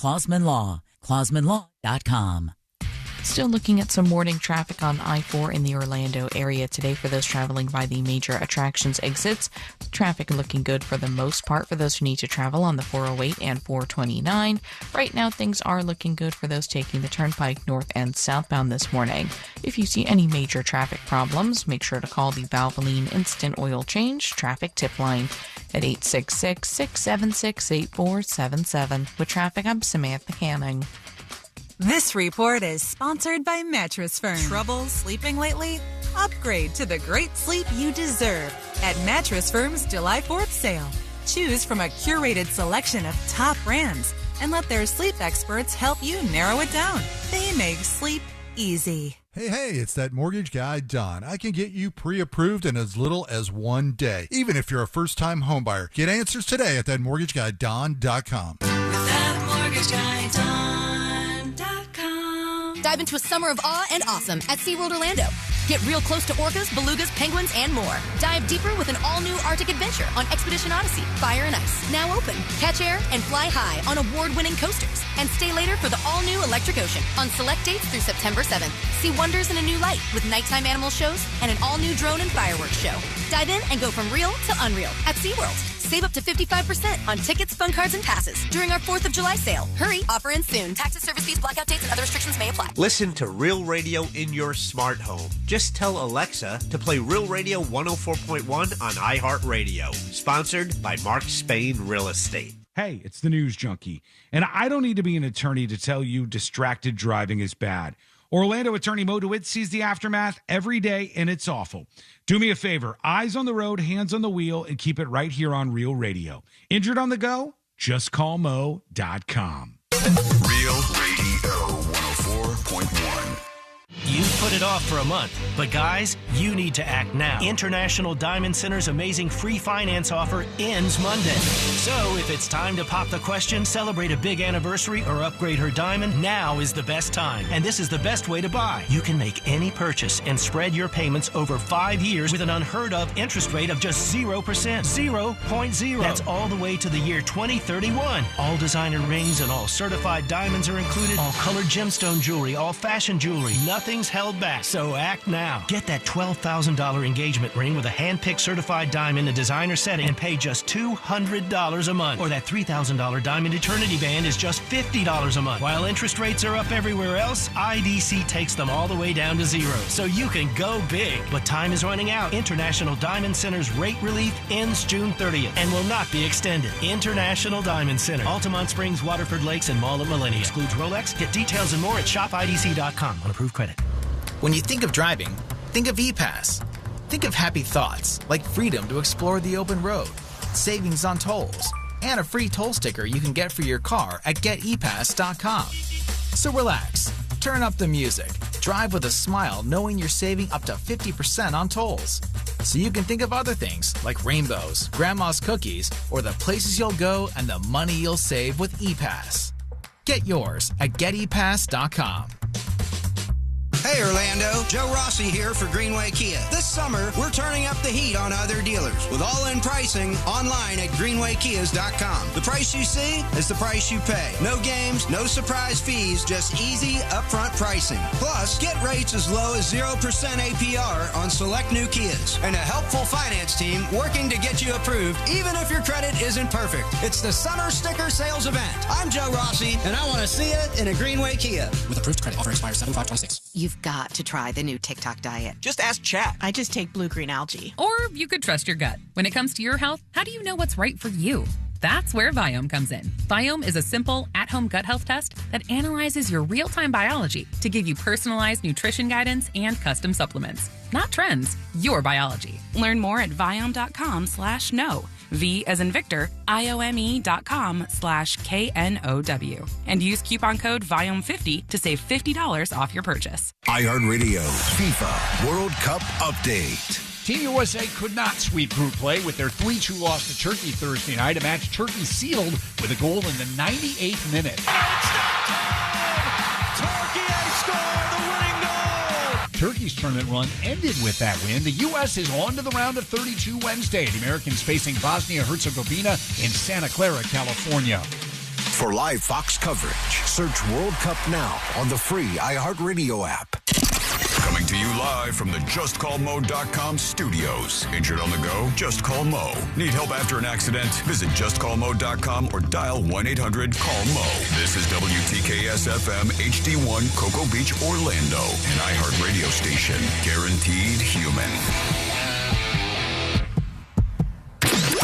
Clausman Law, ClausmanLaw.com. Still looking at some morning traffic on I-4 in the Orlando area today for those traveling by the major attractions exits. Traffic looking good for the most part for those who need to travel on the 408 and 429. Right now, things are looking good for those taking the turnpike north and southbound this morning. If you see any major traffic problems, make sure to call the Valvoline Instant Oil Change Traffic Tip Line at 866-676-8477. With traffic, I'm Samantha Canning. This report is sponsored by Mattress Firm. Trouble sleeping lately? Upgrade to the great sleep you deserve at Mattress Firm's July 4th sale. Choose from a curated selection of top brands and let their sleep experts help you narrow it down. They make sleep easy. Hey, it's that mortgage guy, Don. I can get you pre-approved in as little as 1 day, even if you're a first-time homebuyer. Get answers today at thatmortgageguyDon.com. ThatmortgageguyDon.com. Dive into a summer of awe and awesome at SeaWorld Orlando. Get real close to orcas, belugas, penguins, and more. Dive deeper with an all-new Arctic adventure on Expedition Odyssey, Fire and Ice. Now open. Catch air and fly high on award-winning coasters. And stay later for the all-new Electric Ocean on select dates through September 7th. See wonders in a new light with nighttime animal shows and an all-new drone and fireworks show. Dive in and go from real to unreal at SeaWorld. Save up to 55% on tickets, fun cards, and passes during our 4th of July sale. Hurry, offer ends soon. Taxes, service fees, blackout dates, and other restrictions may apply. Listen to Real Radio in your smart home. Just tell Alexa to play Real Radio 104.1 on iHeartRadio. Sponsored by Mark Spain Real Estate. Hey, it's the News Junkie, and I don't need to be an attorney to tell you distracted driving is bad. Orlando attorney Mo DeWitt sees the aftermath every day, and it's awful. Do me a favor, eyes on the road, hands on the wheel, and keep it right here on Real Radio. Injured on the go? Just call Mo.com. Real Radio 104.1. You've put it off for a month, but guys, you need to act now. International Diamond Center's amazing free finance offer ends Monday. So if it's time to pop the question, celebrate a big anniversary, or upgrade her diamond, now is the best time. And this is the best way to buy. You can make any purchase and spread your payments over 5 years with an unheard of interest rate of just 0%. 0.0. That's all the way to the year 2031. All designer rings and all certified diamonds are included. All colored gemstone jewelry, all fashion jewelry. Nothing's held back, so act now. Get that $12,000 engagement ring with a hand-picked certified diamond in designer setting and pay just $200 a month. Or that $3,000 diamond eternity band is just $50 a month. While interest rates are up everywhere else, IDC takes them all the way down to zero. So you can go big. But time is running out. International Diamond Center's rate relief ends June 30th and will not be extended. International Diamond Center. Altamont Springs, Waterford Lakes, and Mall at Millennium. Excludes Rolex. Get details and more at shopidc.com on approved credit. When you think of driving, think of ePass. Think of happy thoughts like freedom to explore the open road, savings on tolls, and a free toll sticker you can get for your car at getepass.com. So relax, turn up the music, drive with a smile knowing you're saving up to 50% on tolls. So you can think of other things like rainbows, grandma's cookies, or the places you'll go and the money you'll save with ePass. Get yours at getepass.com. Hey Orlando, Joe Rossi here for Greenway Kia. This summer, we're turning up the heat on other dealers with all-in pricing online at greenwaykias.com. The price you see is the price you pay. No games, no surprise fees, just easy upfront pricing. Plus, get rates as low as 0% APR on select new Kias and a helpful finance team working to get you approved even if your credit isn't perfect. It's the Summer Sticker Sales Event. I'm Joe Rossi, and I want to see it in a Greenway Kia. With approved credit, offer expires 7/5/26. You've got to try the new TikTok diet. Just ask chat. I just take blue-green algae. Or you could trust your gut. When it comes to your health, how do you know what's right for you? That's where Viome comes in. Viome is a simple, at-home gut health test that analyzes your real-time biology to give you personalized nutrition guidance and custom supplements. Not trends, your biology. Learn more at Viome.com/know. V as in Victor, IOME.com/KNOW. And use coupon code VIOME50 to save $50 off your purchase. iHeartRadio FIFA World Cup Update. Team USA could not sweep group play with their 3-2 loss to Turkey Thursday night, a match Turkey sealed with a goal in the 98th minute. Turkey scored the winning goal! Turkey's tournament run ended with that win. The U.S. is on to the round of 32 Wednesday. The Americans facing Bosnia-Herzegovina in Santa Clara, California. for live Fox coverage. Search World Cup now on the free iHeartRadio app. Coming to you live from the JustCallMo.com studios. Injured on the go? Just call Mo. Need help after an accident? Visit JustCallMo.com or dial 1-800-CALL-MO. This is WTKS-FM HD1 Cocoa Beach, Orlando. An iHeartRadio station. Guaranteed human.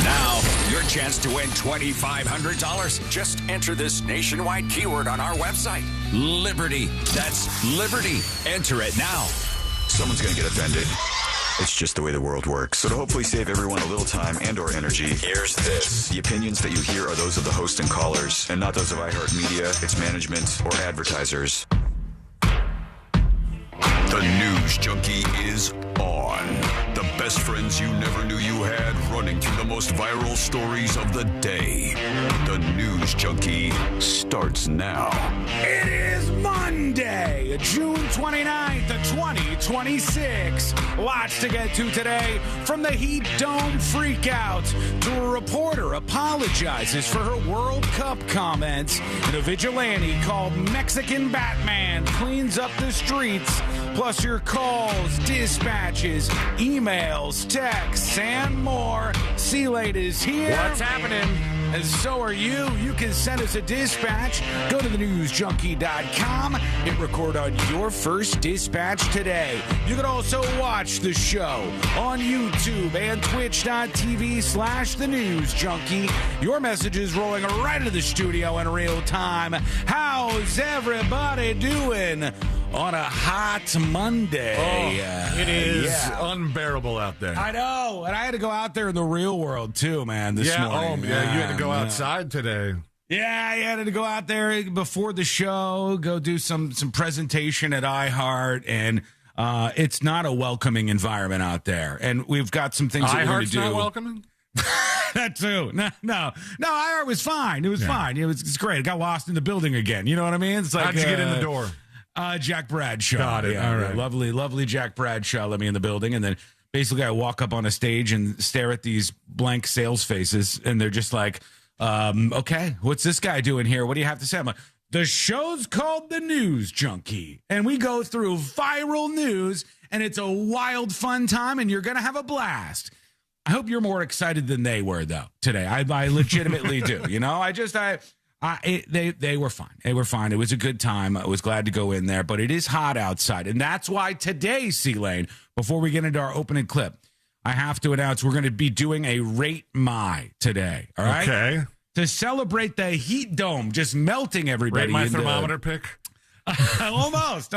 Now, your chance to win $2,500. Just enter this nationwide keyword on our website. Liberty. That's Liberty. Enter it now. Someone's going to get offended. It's just the way the world works. So to hopefully save everyone a little time and or energy, here's this. The opinions that you hear are those of the host and callers, and not those of iHeartMedia, its management, or advertisers. The News Junkie is on. The best friends you never knew you had, running through the most viral stories of the day. The News Junkie starts now. It is Monday, June 29th, 2026. Lots to get to today. From the Heat Dome freakout to a reporter apologizes for her World Cup comments, and a vigilante called Mexican Batman cleans up the streets. Plus your calls, dispatches, emails, texts, and more. C-Late is here. What's happening? And so are you. You can send us a dispatch. Go to thenewsjunkie.com. Hit record on your first dispatch today. You can also watch the show on YouTube and twitch.tv/thenewsjunkie. Your messages rolling right into the studio in real time. How's everybody doing on a hot Monday? Oh, it is unbearable out there. I know. And I had to go out there in the real world, too, man, this morning. You had to go outside today. Yeah, I had to go out there before the show, go do some presentation at iHeart, and it's not a welcoming environment out there. And we've got some things that we're going to do. iHeart's not welcoming? That too. No, iHeart was fine. It was fine. It's great. I got lost in the building again. You know what I mean? It's like, how'd you get in the door? Jack Bradshaw. Got it. Yeah, all right. Lovely Jack Bradshaw let me in the building, and then basically I walk up on a stage and stare at these blank sales faces, and they're just like, okay, what's this guy doing here? What do you have to say? I'm like, the show's called The News Junkie, and we go through viral news, and it's a wild, fun time, and you're going to have a blast. I hope you're more excited than they were, though, today. I legitimately do. You know, they were fine. They were fine. It was a good time. I was glad to go in there, but it is hot outside. And that's why today, C-Lane, before we get into our opening clip, I have to announce we're going to be doing a Rate My today. All right? Okay. To celebrate the heat dome just melting everybody. Rate my thermometer pick? Almost.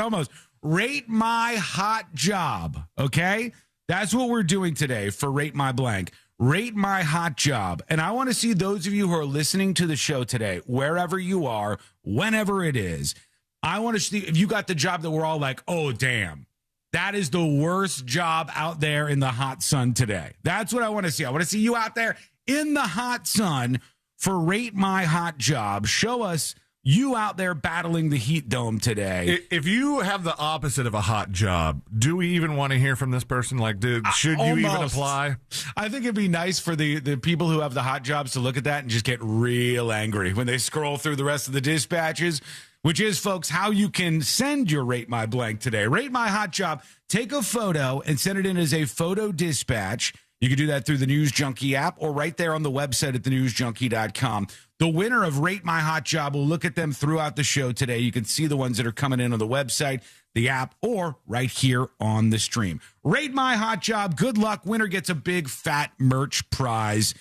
Rate my hot job. Okay? That's what we're doing today for Rate My Blank. Rate my hot job. And I want to see those of you who are listening to the show today, wherever you are, whenever it is, I want to see if you got the job that we're all like, oh, damn, that is the worst job out there in the hot sun today. That's what I want to see. I want to see you out there in the hot sun for Rate My Hot Job. Show us you out there battling the heat dome today. If you have the opposite of a hot job, do we even want to hear from this person? Like, should you even apply? I think it'd be nice for the people who have the hot jobs to look at that and just get real angry when they scroll through the rest of the dispatches, which is, folks, how you can send your Rate My Blank today. Rate My Hot Job. Take a photo and send it in as a photo dispatch. You can do that through the News Junkie app or right there on the website at thenewsjunkie.com. The winner of Rate My Hot Job, we'll look at them throughout the show today. You can see the ones that are coming in on the website, the app, or right here on the stream. Rate My Hot Job. Good luck. Winner gets a big, fat merch prize.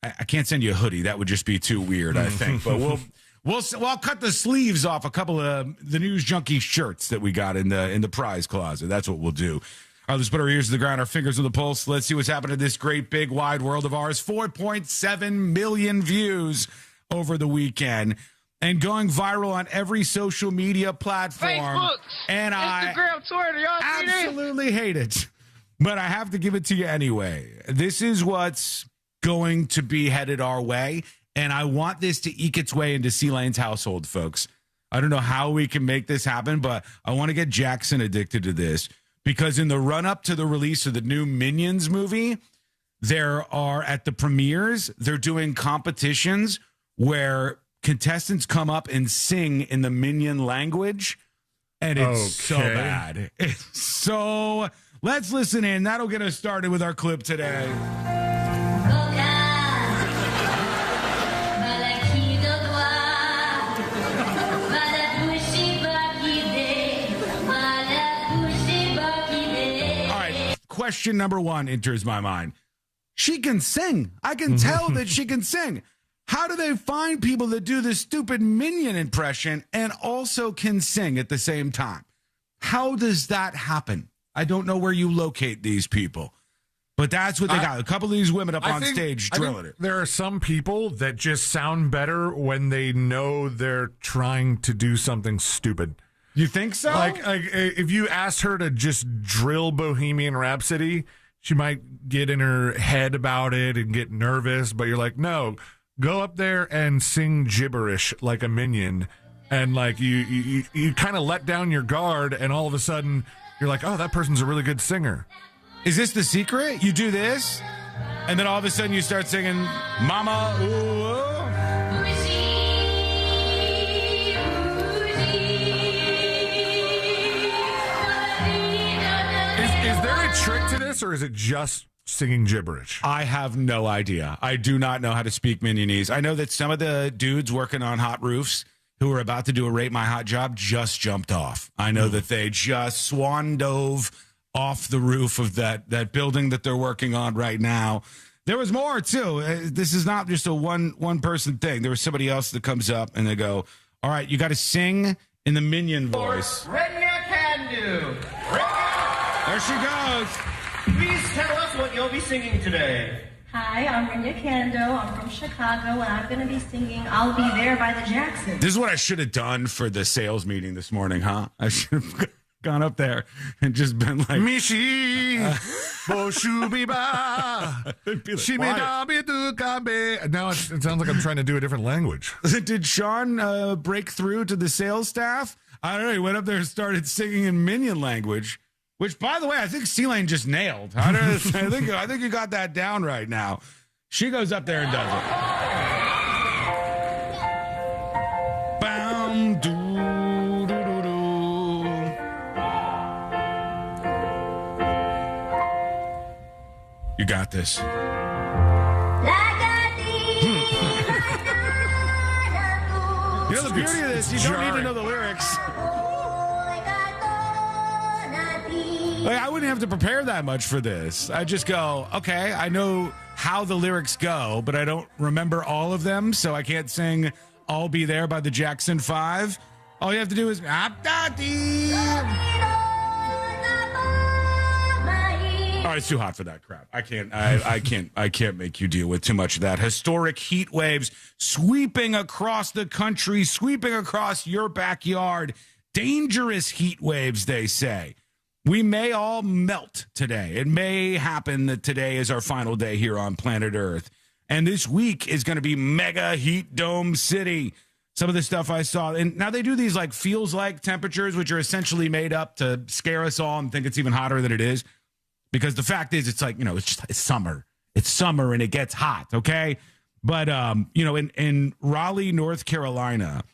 I can't send you a hoodie. That would just be too weird, I think. But I'll cut the sleeves off a couple of the News Junkie shirts that we got in the prize closet. That's what we'll do. All right, let's put our ears to the ground, our fingers on the pulse. Let's see what's happening in this great, big, wide world of ours. 4.7 million views over the weekend and going viral on every social media platform. Facebook, and Instagram, Twitter, y'all see this? Absolutely hate it. But I have to give it to you anyway. This is what's going to be headed our way, and I want this to eke its way into C-Lane's household, folks. I don't know how we can make this happen, but I want to get Jackson addicted to this. Because in the run-up to the release of the new Minions movie, there are, at the premieres, they're doing competitions where contestants come up and sing in the Minion language, and it's so bad. So let's listen in. That'll get us started with our clip today. All right, question number one enters my mind. She can sing. I can tell that she can sing. How do they find people that do this stupid Minion impression and also can sing at the same time? How does that happen? I don't know where you locate these people, but that's what they got. A couple of these women up on stage drilling it. There are some people that just sound better when they know they're trying to do something stupid. You think so? Like if you asked her to just drill Bohemian Rhapsody, she might get in her head about it and get nervous, but you're like, no, go up there and sing gibberish like a Minion, and like you kind of let down your guard, and all of a sudden you're like, oh, that person's a really good singer. Is this the secret? You do this, and then all of a sudden you start singing Mama Ooh. Is there a trick to this, or is it just singing gibberish? I have no idea. I do not know how to speak Minionese. I know that some of the dudes working on hot roofs who are about to do a Rate My Hot job just jumped off. I know that they just swan dove off the roof of that building that they're working on right now. There was more, too. This is not just a one-person thing. There was somebody else that comes up and they go, all right, you got to sing in the Minion voice. Renya Candu. There she goes. Please tell us what you'll be singing today. Hi, I'm Renya Kando. I'm from Chicago, and I'm going to be singing I'll Be There by the Jacksons. This is what I should have done for the sales meeting this morning, huh? I should have gone up there and just been like, Mishi, Boshubiba, Shimidabi. Now it sounds like I'm trying to do a different language. Did Sean break through to the sales staff? I don't know. He went up there and started singing in Minion language. Which, by the way, I think C-Lane just nailed. I think you got that down right now. She goes up there and does it. Bam, doo, doo, doo, doo. You got this. You know the beauty of this? You don't need to know the lyrics. Like, I wouldn't have to prepare that much for this. I just go, okay, I know how the lyrics go, but I don't remember all of them, so I can't sing I'll Be There by the Jackson 5. All you have to do is... Oh, it's too hot for that crap. I can't make you deal with too much of that. Historic heat waves sweeping across the country, sweeping across your backyard. Dangerous heat waves, they say. We may all melt today. It may happen that today is our final day here on planet Earth. And this week is going to be mega heat dome city. Some of the stuff I saw. And now they do these like feels like temperatures, which are essentially made up to scare us all and think it's even hotter than it is. Because the fact is, it's like, it's summer. It's summer and it gets hot, okay? But, in Raleigh, North Carolina,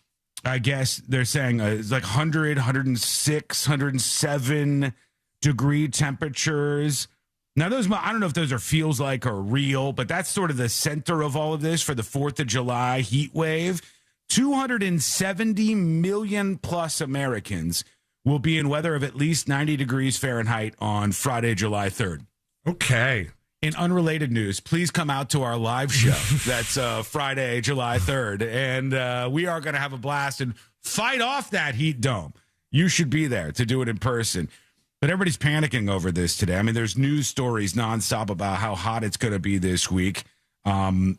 I guess they're saying it's like 100, 106, 107 degree temperatures. Now, those, I don't know if those are feels like or real, but that's sort of the center of all of this for the 4th of July heat wave. 270 million plus Americans will be in weather of at least 90 degrees Fahrenheit on Friday, July 3rd. Okay. In unrelated news, please come out to our live show. That's Friday, July 3rd. And we are going to have a blast and fight off that heat dome. You should be there to do it in person. But everybody's panicking over this today. I mean, there's news stories nonstop about how hot it's going to be this week. I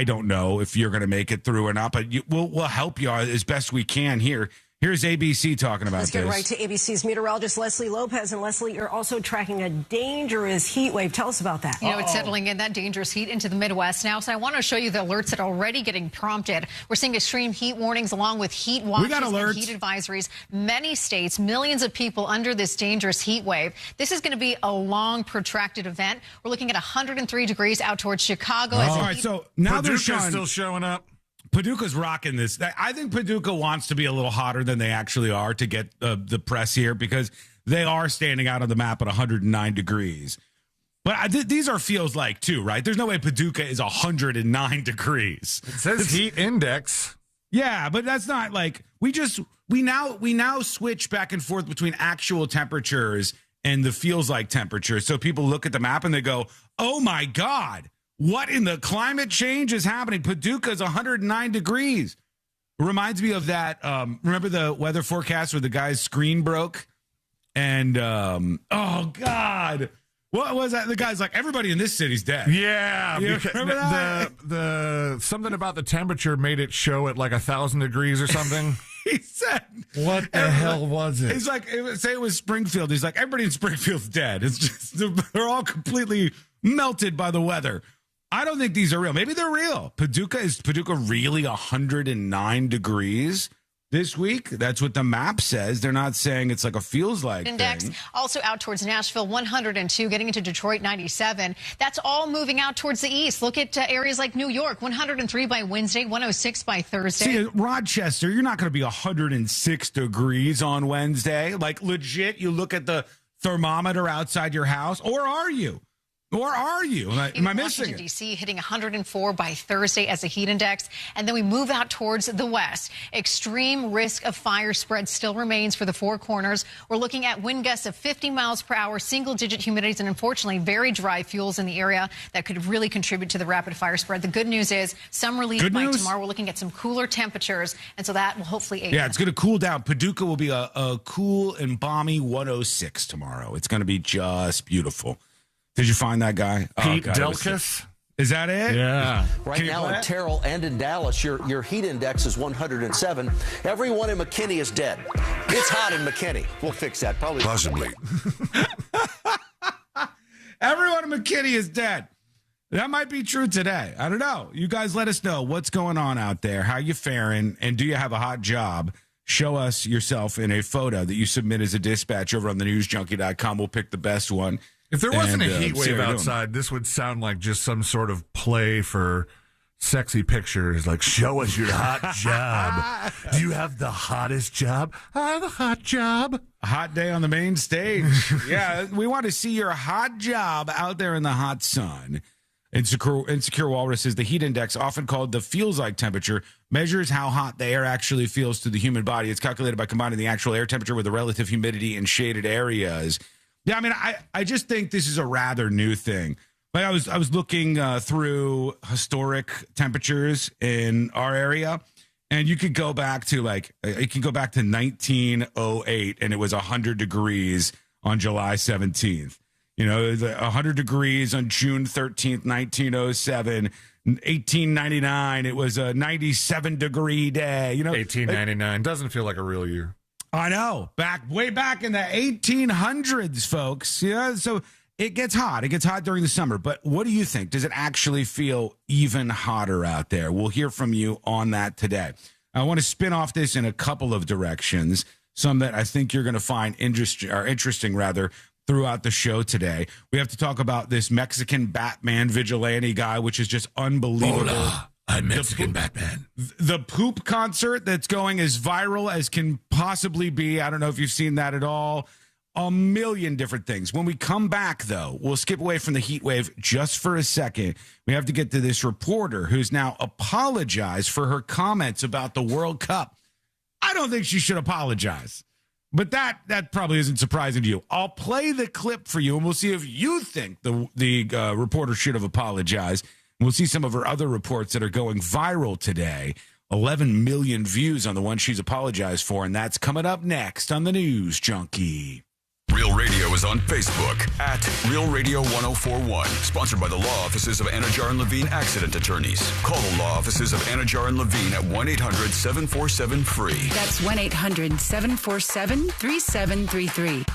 don't know if you're going to make it through or not, but we'll help you as best we can here. Here's ABC talking about this. Let's get right to ABC's meteorologist Leslie Lopez. And Leslie, you're also tracking a dangerous heat wave. Tell us about that. It's settling in that dangerous heat into the Midwest now. So I want to show you the alerts that are already getting prompted. We're seeing extreme heat warnings along with heat watches and heat advisories. Many states, millions of people under this dangerous heat wave. This is going to be a long, protracted event. We're looking at 103 degrees out towards Chicago. All right, so now they're still showing up. Paducah's rocking this. I think Paducah wants to be a little hotter than they actually are to get the press here because they are standing out on the map at 109 degrees. But these are feels like too, right? There's no way Paducah is 109 degrees. It says heat index. Yeah, but that's not like we now switch back and forth between actual temperatures and the feels like temperatures. So people look at the map and they go, "Oh my God, what in the climate change is happening? Paducah is 109 degrees." It reminds me of that. Remember the weather forecast where the guy's screen broke? And oh God. What was that? The guy's like, everybody in this city's dead. Yeah, remember that? The something about the temperature made it show at like 1,000 degrees or something. He said, "What the hell was it?" He's like, say it was Springfield. He's like, everybody in Springfield's dead. It's just they're all completely melted by the weather. I don't think these are real. Maybe they're real. Is Paducah really 109 degrees this week? That's what the map says. They're not saying it's like a feels like index thing. Also out towards Nashville, 102, getting into Detroit, 97. That's all moving out towards the east. Look at areas like New York, 103 by Wednesday, 106 by Thursday. See, Rochester, you're not going to be 106 degrees on Wednesday. Like legit, you look at the thermometer outside your house, or are you? Or are you? Am I missing Washington, it? D.C. hitting 104 by Thursday as a heat index. And then we move out towards the west. Extreme risk of fire spread still remains for the Four Corners. We're looking at wind gusts of 50 miles per hour, single-digit humidities, and unfortunately very dry fuels in the area that could really contribute to the rapid fire spread. The good news is some relief by tomorrow. We're looking at some cooler temperatures, and so that will hopefully aid. Yeah, it's going to cool down. Paducah will be a cool and balmy 106 tomorrow. It's going to be just beautiful. Did you find that guy? Pete Delkus? Is that it? Yeah. Right now in Terrell and in Dallas, your heat index is 107. Everyone in McKinney is dead. It's hot in McKinney. We'll fix that. Probably. Possibly. Everyone in McKinney is dead. That might be true today. I don't know. You guys let us know what's going on out there. How you faring? And do you have a hot job? Show us yourself in a photo that you submit as a dispatch over on thenewsjunkie.com. We'll pick the best one. If there wasn't a heat wave outside, this would sound like just some sort of play for sexy pictures. Like, show us your hot job. Do you have the hottest job? I have a hot job. A hot day on the main stage. Yeah, we want to see your hot job out there in the hot sun. Insecure Walrus says the heat index, often called the feels like temperature, measures how hot the air actually feels to the human body. It's calculated by combining the actual air temperature with the relative humidity in shaded areas. Yeah, I mean, I just think this is a rather new thing. Like I was looking through historic temperatures in our area, and you could go back to 1908, and it was 100 degrees on July 17th. You know, 100 degrees on June 13th, 1907. 1899, it was a 97-degree day. You know, 1899 doesn't feel like a real year. I know. Way back in the 1800s, folks. Yeah, so it gets hot. It gets hot during the summer. But what do you think? Does it actually feel even hotter out there? We'll hear from you on that today. I want to spin off this in a couple of directions, some that I think you're going to find interesting throughout the show today. We have to talk about this Mexican Batman vigilante guy, which is just unbelievable. Hola. I'm Mexican Batman. The poop concert that's going as viral as can possibly be. I don't know if you've seen that at all. A million different things. When we come back, though, we'll skip away from the heat wave just for a second. We have to get to this reporter who's now apologized for her comments about the World Cup. I don't think she should apologize. But that probably isn't surprising to you. I'll play the clip for you, and we'll see if you think the reporter should have apologized. We'll see some of her other reports that are going viral today. 11 million views on the one she's apologized for, and that's coming up next on the News Junkie. Real Radio is on Facebook at Real Radio 1041. Sponsored by the law offices of Anajar and Levine Accident Attorneys. Call the law offices of Anajar and Levine at 1-800-747-FREE. That's 1-800-747-3733.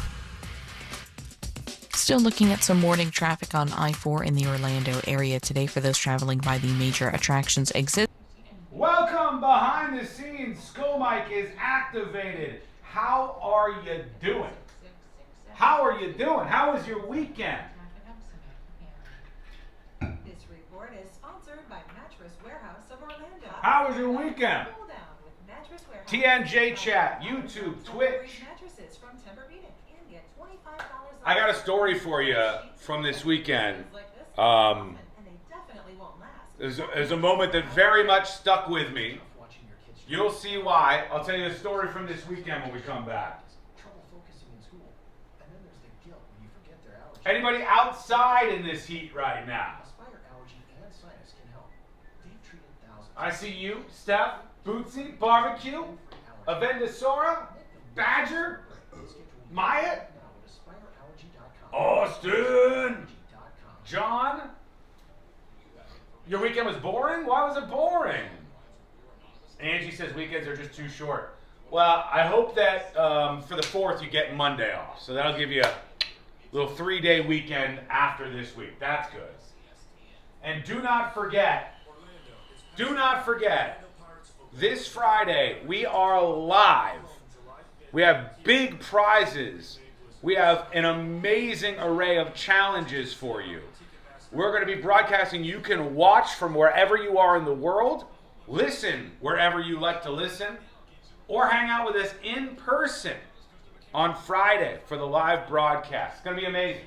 Still looking at some morning traffic on I-4 in the Orlando area today for those traveling by the major attractions exit. Welcome behind the scenes. School mic is activated. How are you doing? How are you doing? How was your weekend? This report is sponsored by Mattress How was your weekend? TNJ chat, YouTube, Twitch. I got a story for you from this weekend. There's a moment that very much stuck with me. You'll see why. I'll tell you a story from this weekend when we come back. Anybody outside in this heat right now? I see you, Steph, Bootsy, Barbecue, Avendasora, Badger, Maya, Austin, John. Your weekend was boring? Why was it boring? Angie says weekends are just too short. Well, I hope that for the 4th you get Monday off. So that'll give you a little 3-day weekend after this week. That's good. And do not forget, this Friday we are live. We have big prizes. We have an amazing array of challenges for you. We're going to be broadcasting. You can watch from wherever you are in the world, listen wherever you like to listen, or hang out with us in person on Friday for the live broadcast. It's going to be amazing.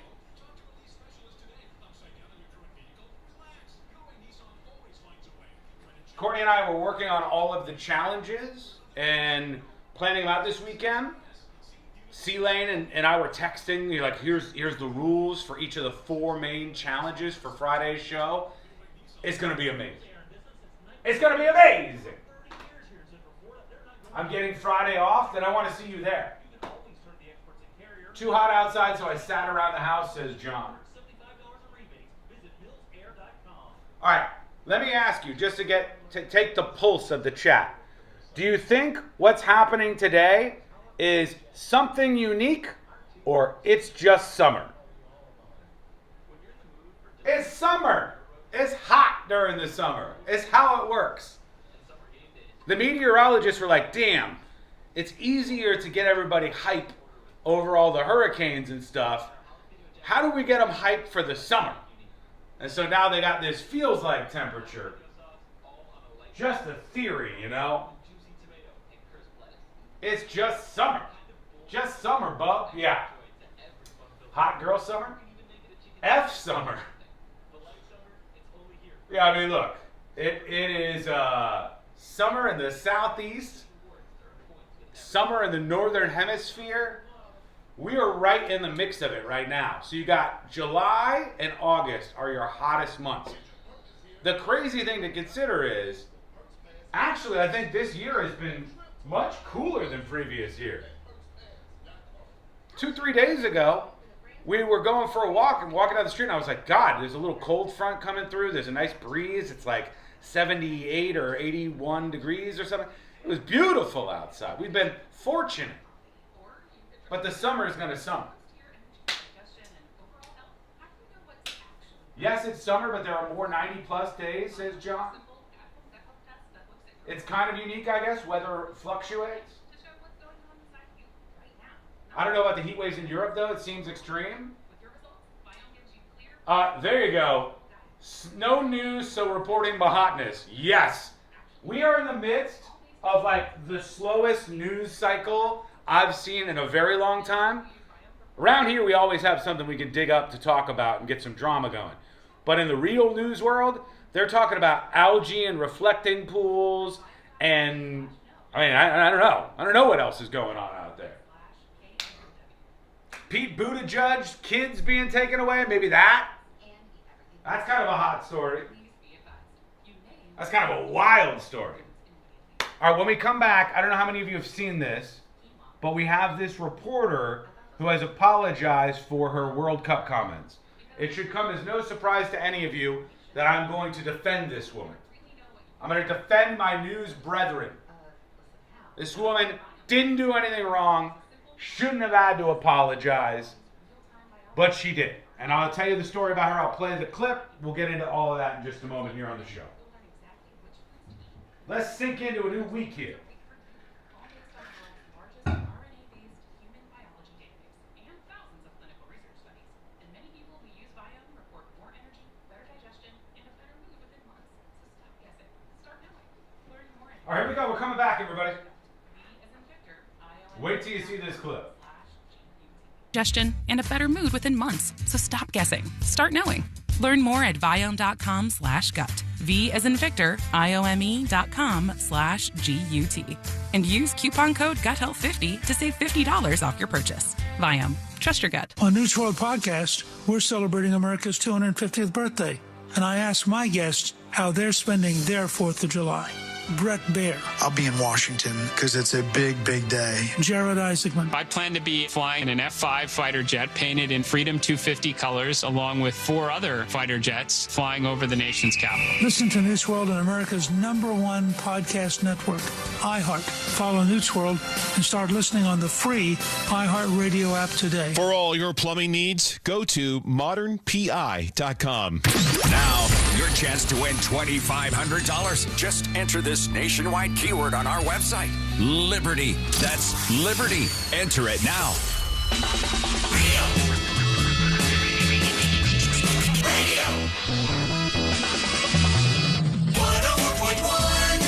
Courtney and I were working on all of the challenges and planning them out this weekend. C-Lane and I were texting, you're like, here's the rules for each of the 4 main challenges for Friday's show. It's going to be amazing. It's going to be amazing. I'm getting Friday off, then I want to see you there. Too hot outside, so I sat around the house, says John. All right, let me ask you, just to take the pulse of the chat. Do you think what's happening today is something unique, or it's just summer? It's summer. It's hot during the summer. It's how it works. The meteorologists were like, damn, it's easier to get everybody hype over all the hurricanes and stuff. How do we get them hyped for the summer? And so now they got this feels like temperature. Just a theory, you know? It's just summer. Just summer, bub. Yeah. Hot girl summer? F summer. Yeah, I mean, look. It is summer in the southeast. Summer in the northern hemisphere. We are right in the mix of it right now. So you got July and August are your hottest months. The crazy thing to consider is, actually, I think this year has been much cooler than previous years. 2-3 days ago, we were going for a walk and walking down the street, and I was like, God, there's a little cold front coming through. There's a nice breeze. It's like 78 or 81 degrees or something. It was beautiful outside. We've been fortunate. But the summer is going to summer. Yes, it's summer, but there are more 90-plus days, says John. It's kind of unique, I guess. Weather fluctuates. I don't know about the heat waves in Europe, though. It seems extreme. There you go. No news, so reporting the hotness. Yes. We are in the midst of, like, the slowest news cycle I've seen in a very long time. Around here, we always have something we can dig up to talk about and get some drama going. But in the real news world, they're talking about algae and reflecting pools, and I mean, I don't know. I don't know what else is going on out there. Pete Buttigieg, kids being taken away, maybe that. That's kind of a hot story. That's kind of a wild story. All right, when we come back, I don't know how many of you have seen this, but we have this reporter who has apologized for her World Cup comments. It should come as no surprise to any of you that I'm going to defend this woman. I'm going to defend my news brethren. This woman didn't do anything wrong, shouldn't have had to apologize, but she did. And I'll tell you the story about her. I'll play the clip. We'll get into all of that in just a moment here on the show. Let's sink into a new week here. Wait till you see this clip. Digestion and a better mood within months. So stop guessing. Start knowing. Learn more at Viome.com/gut. V as in Victor, IOME.com/GUT. And use coupon code GUTHEALTH50 to save $50 off your purchase. Viome. Trust your gut. On News World Podcast, we're celebrating America's 250th birthday. And I asked my guests how they're spending their 4th of July. Brett Baer. I'll be in Washington because it's a big, big day. Jared Isaacman. I plan to be flying an F-5 fighter jet painted in Freedom 250 colors, along with 4 other fighter jets flying over the nation's capital. Listen to News World on America's #1 podcast network, iHeart. Follow News World and start listening on the free iHeart Radio app today. For all your plumbing needs, go to modernpi.com. Now, your chance to win $2,500. Just enter this nationwide keyword on our website. Liberty. That's Liberty. Enter it now. Radio. 104.1.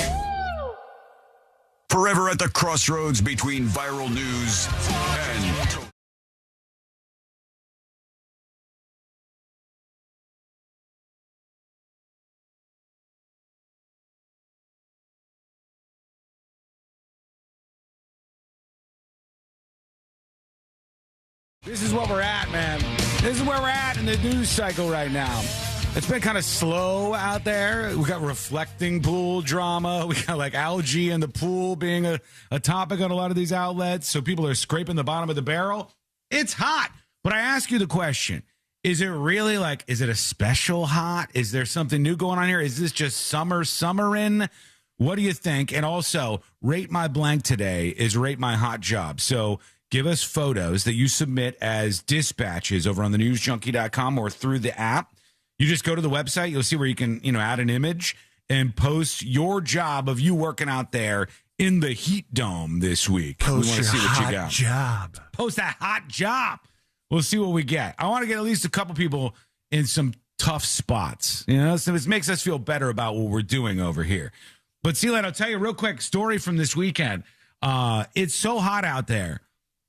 Forever at the crossroads between viral news and... This is what we're at, man. This is where we're at in the news cycle right now. It's been kind of slow out there. We got reflecting pool drama. We got like algae in the pool being a topic on a lot of these outlets. So people are scraping the bottom of the barrel. It's hot. But I ask you the question, is it really like, is it a special hot? Is there something new going on here? Is this just summerin'? What do you think? And also, Rate My Blank today is Rate My Hot Job. So give us photos that you submit as dispatches over on thenewsjunkie.com or through the app. You just go to the website. You'll see where you can, add an image and post your job of you working out there in the heat dome this week. Post we want to your see what hot you got. job. Post that hot job. We'll see what we get. I want to get at least a couple people in some tough spots. So this makes us feel better about what we're doing over here. But Sealand, I'll tell you a real quick story from this weekend. It's so hot out there.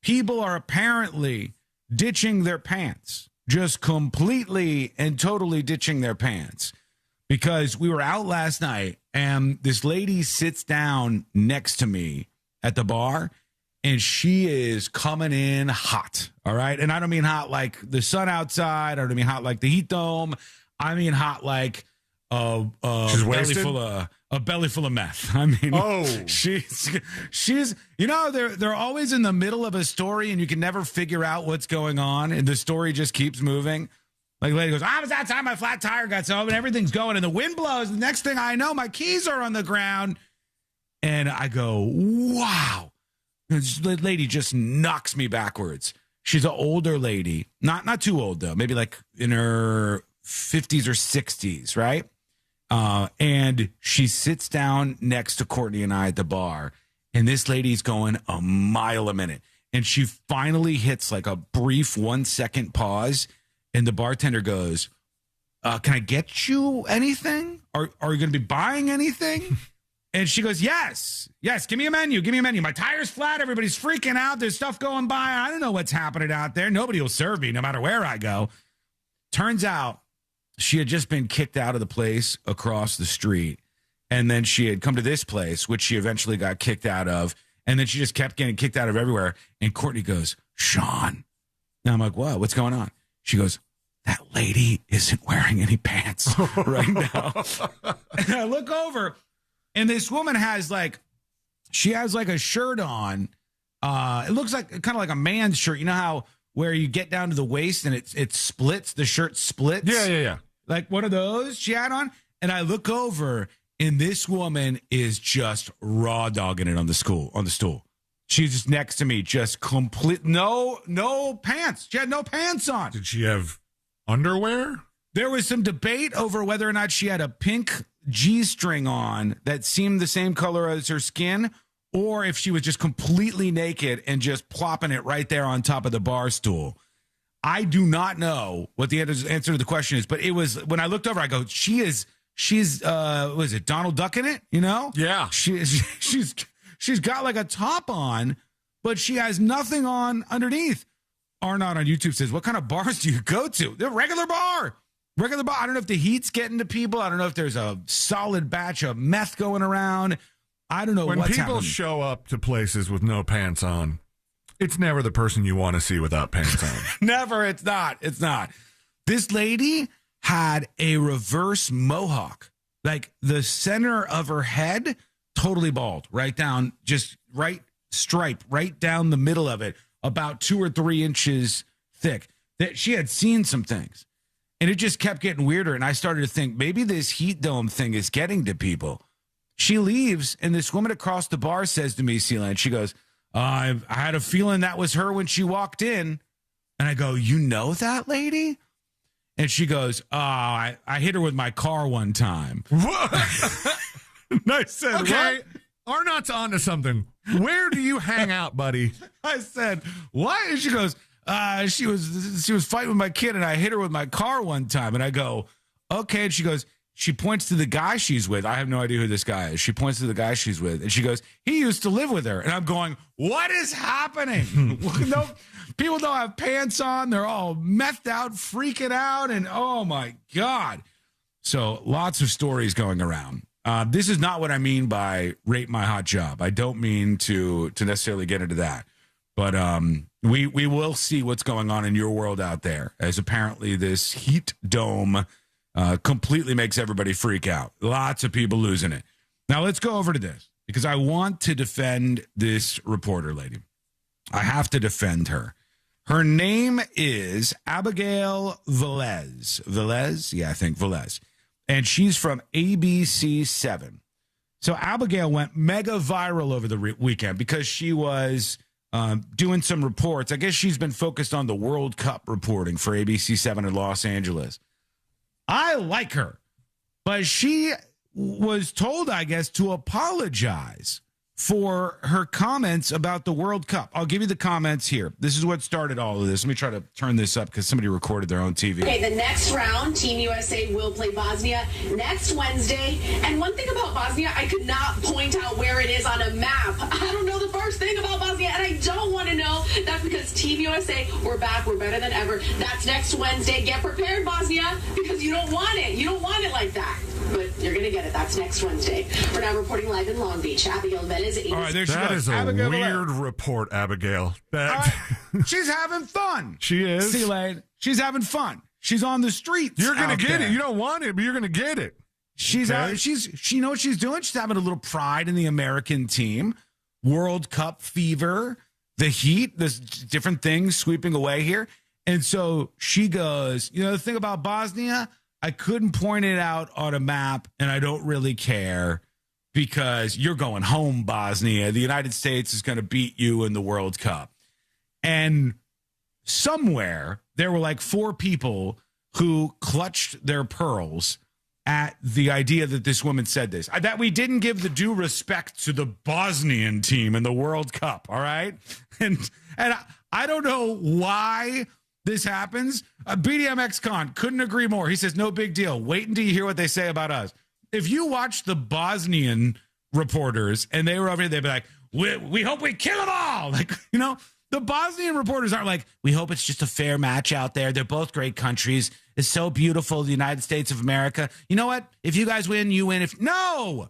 People are apparently ditching their pants, just completely and totally ditching their pants, because we were out last night and this lady sits down next to me at the bar and she is coming in hot. All right. And I don't mean hot like the sun outside. I don't mean hot like the heat dome. I mean hot like a belly full of meth. I mean, she's they're always in the middle of a story and you can never figure out what's going on and the story just keeps moving. Like the lady goes, I was outside, my flat tire got so and everything's going and the wind blows. The next thing I know, my keys are on the ground. And I go, wow. And the lady just knocks me backwards. She's an older lady, not too old though, maybe like in her 50s or 60s, right? And she sits down next to Courtney and I at the bar, and this lady's going a mile a minute. And she finally hits like a brief 1-second pause, and the bartender goes, can I get you anything? Are you going to be buying anything? And she goes, yes, give me a menu. My tire's flat. Everybody's freaking out. There's stuff going by. I don't know what's happening out there. Nobody will serve me no matter where I go. Turns out, she had just been kicked out of the place across the street. And then she had come to this place, which she eventually got kicked out of. And then she just kept getting kicked out of everywhere. And Courtney goes, Sean. Now I'm like, what? What's going on? She goes, that lady isn't wearing any pants right now. And I look over, and this woman has like a shirt on. It looks like kind of like a man's shirt. You know how where you get down to the waist and it splits, the shirt splits? Yeah. Like one of those she had on. And I look over, and this woman is just raw dogging it on the stool. She's just next to me, just complete, no pants. She had no pants on. Did she have underwear? There was some debate over whether or not she had a pink G-string on that seemed the same color as her skin, or if she was just completely naked and just plopping it right there on top of the bar stool. I do not know what the answer to the question is, but it was, when I looked over, I go, she's was it Donald Duck in it? Yeah. She's got like a top on, but she has nothing on underneath. Arnott on YouTube says, what kind of bars do you go to? The regular bar. Regular bar. I don't know if the heat's getting to people. I don't know if there's a solid batch of meth going around. I don't know when what's people happening. show up to places with no pants on, it's never the person you want to see without pants on. Never. It's not. It's not. This lady had a reverse mohawk. Like the center of her head, totally bald. Right down, just right stripe, right down the middle of it, about 2 or 3 inches thick. That she had seen some things. And it just kept getting weirder. And I started to think maybe this heat dome thing is getting to people. She leaves, and this woman across the bar says to me, Sealand, she goes, I had a feeling that was her when she walked in. And I go, you know that lady? And she goes, I hit her with my car one time. And I said, okay. Arnott's onto something. Where do you hang out, buddy? I said, what? And she goes, she was fighting with my kid, and I hit her with my car one time. And I go, okay. And she goes, she points to the guy she's with. I have no idea who this guy is. She points to the guy she's with, and she goes, he used to live with her. And I'm going, what is happening? No, people don't have pants on. They're all methed out, freaking out, and oh my God. So lots of stories going around. This is not what I mean by rate my hot job. I don't mean to necessarily get into that. But we will see what's going on in your world out there, as apparently this heat dome completely makes everybody freak out. Lots of people losing it. Now let's go over to this, because I want to defend this reporter lady. I have to defend her. Her name is Abigail Velez. Velez? Yeah, I think Velez. And she's from ABC7. So Abigail went mega viral over the weekend because she was doing some reports. I guess she's been focused on the World Cup reporting for ABC7 in Los Angeles. I like her, but she was told, I guess, to apologize for her comments about the World Cup. I'll give you the comments here. This is what started all of this. Let me try to turn this up because somebody recorded their own TV. Okay, the next round, Team USA will play Bosnia next Wednesday. And one thing about Bosnia, I could not point out where it is on a map. I don't know the first thing about Bosnia, and I don't want to know. That's because Team USA, we're back, we're better than ever. That's next Wednesday. Get prepared, Bosnia, because you don't want it. You don't want it like that. But you're going to get it. That's next Wednesday. We're now reporting live in Long Beach. Abigail Velez. All right, there she that goes. is a Abigail weird Velez. report, Abigail. That... All right. She's having fun. She is. See, Lane, she's having fun. She's on the streets. You're going to get there. it. You don't want it, but you're going to get it. She's okay? out. She know what she's doing. She's having a little pride in the American team. World Cup fever, the heat, there's different things sweeping away here. And so she goes, the thing about Bosnia, I couldn't point it out on a map, and I don't really care because you're going home, Bosnia. The United States is going to beat you in the World Cup. And somewhere there were like 4 people who clutched their pearls at the idea that this woman said this, that we didn't give the due respect to the Bosnian team in the World Cup. All right. And I don't know why this happens. BDMX Con couldn't agree more. He says, no big deal. Wait until you hear what they say about us. If you watch the Bosnian reporters and they were over here, they'd be like, we hope we kill them all. Like, the Bosnian reporters aren't like, we hope it's just a fair match out there. They're both great countries. It's so beautiful, the United States of America. You know what? If you guys win, you win. No!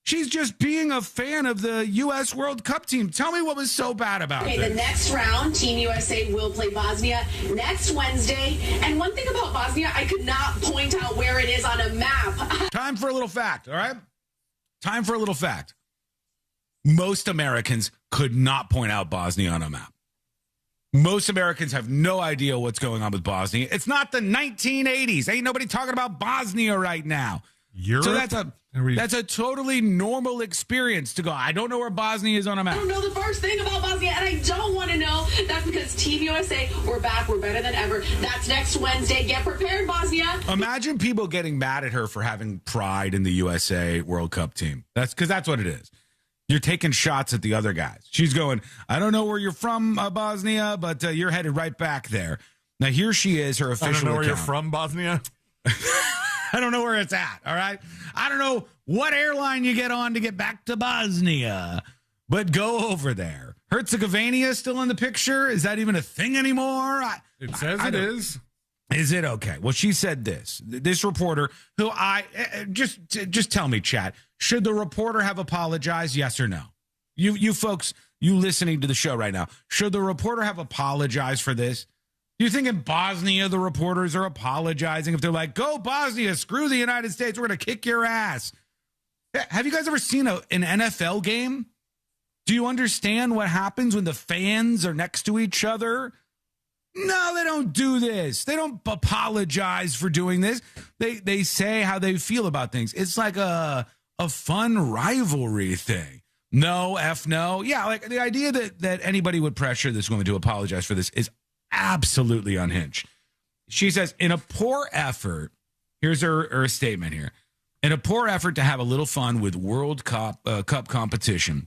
She's just being a fan of the U.S. World Cup team. Tell me what was so bad about it. Okay, the next round, Team USA will play Bosnia next Wednesday. And one thing about Bosnia, I could not point out where it is on a map. Time for a little fact, all right? Time for a little fact. Most Americans could not point out Bosnia on a map. Most Americans have no idea what's going on with Bosnia. It's not the 1980s. Ain't nobody talking about Bosnia right now. Europe? So that's a totally normal experience to go, I don't know where Bosnia is on a map. I don't know the first thing about Bosnia, and I don't want to know. That's because Team USA, we're back, we're better than ever. That's next Wednesday. Get prepared, Bosnia. Imagine people getting mad at her for having pride in the USA World Cup team. That's because that's what it is. You're taking shots at the other guys. She's going, I don't know where you're from, Bosnia, but you're headed right back there. Now, here she is, her official I don't know where account. you're from, Bosnia. I don't know where it's at, all right? I don't know what airline you get on to get back to Bosnia, but go over there. Herzegovina still in the picture? Is that even a thing anymore? It says it is. Is it? Okay. Well, she said this reporter who just tell me, chat, should the reporter have apologized? Yes or no? You folks, you listening to the show right now, should the reporter have apologized for this? Do you think in Bosnia the reporters are apologizing if they're like, go Bosnia, screw the United States, we're going to kick your ass? Have you guys ever seen an NFL game? Do you understand what happens when the fans are next to each other? No, they don't do this. They don't apologize for doing this. They say how they feel about things. It's like a fun rivalry thing. No, F no. Yeah, like the idea that anybody would pressure this woman to apologize for this is absolutely unhinged. She says, in a poor effort, here's her statement here. In a poor effort to have a little fun with World Cup competition,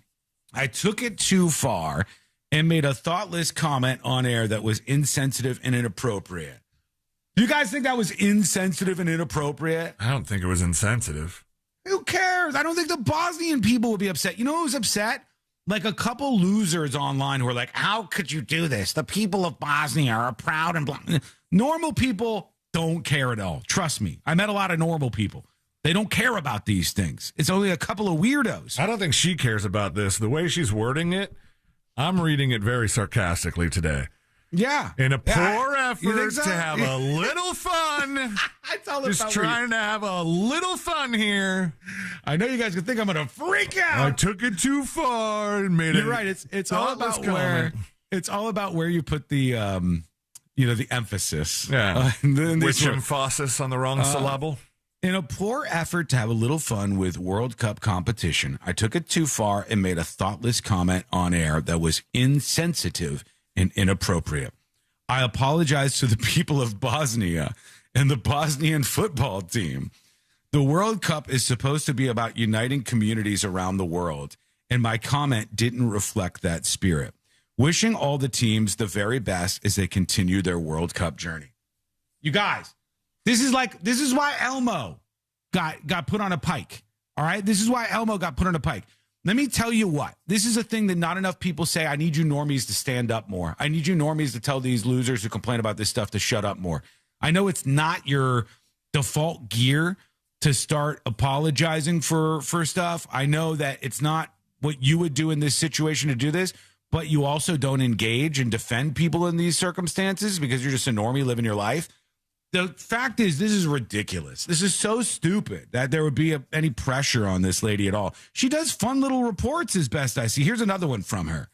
I took it too far and made a thoughtless comment on air that was insensitive and inappropriate. Do you guys think that was insensitive and inappropriate? I don't think it was insensitive. Who cares? I don't think the Bosnian people would be upset. You know who's upset? Like a couple losers online who are like, how could you do this? The people of Bosnia are proud and blah. Normal people don't care at all. Trust me. I met a lot of normal people. They don't care about these things. It's only a couple of weirdos. I don't think she cares about this. The way she's wording it, I'm reading it very sarcastically today. Yeah. In a poor effort so? to have a little fun. It's all just about trying to have a little fun here. I know you guys can think I'm going to freak out. I took it too far and made it. You're right. It's all about where you put the the emphasis. Yeah. Which emphasis on the wrong syllable. In a poor effort to have a little fun with World Cup competition, I took it too far and made a thoughtless comment on air that was insensitive and inappropriate. I apologize to the people of Bosnia and the Bosnian football team. The World Cup is supposed to be about uniting communities around the world, and my comment didn't reflect that spirit. Wishing all the teams the very best as they continue their World Cup journey. You guys, this is why Elmo got put on a pike. All right? This is why Elmo got put on a pike. Let me tell you what. This is a thing that not enough people say. I need you normies to stand up more. I need you normies to tell these losers who complain about this stuff to shut up more. I know it's not your default gear to start apologizing for stuff. I know that it's not what you would do in this situation to do this, but you also don't engage and defend people in these circumstances because you're just a normie living your life. The fact is, this is ridiculous. This is so stupid that there would be any pressure on this lady at all. She does fun little reports as best I see. Here's another one from her.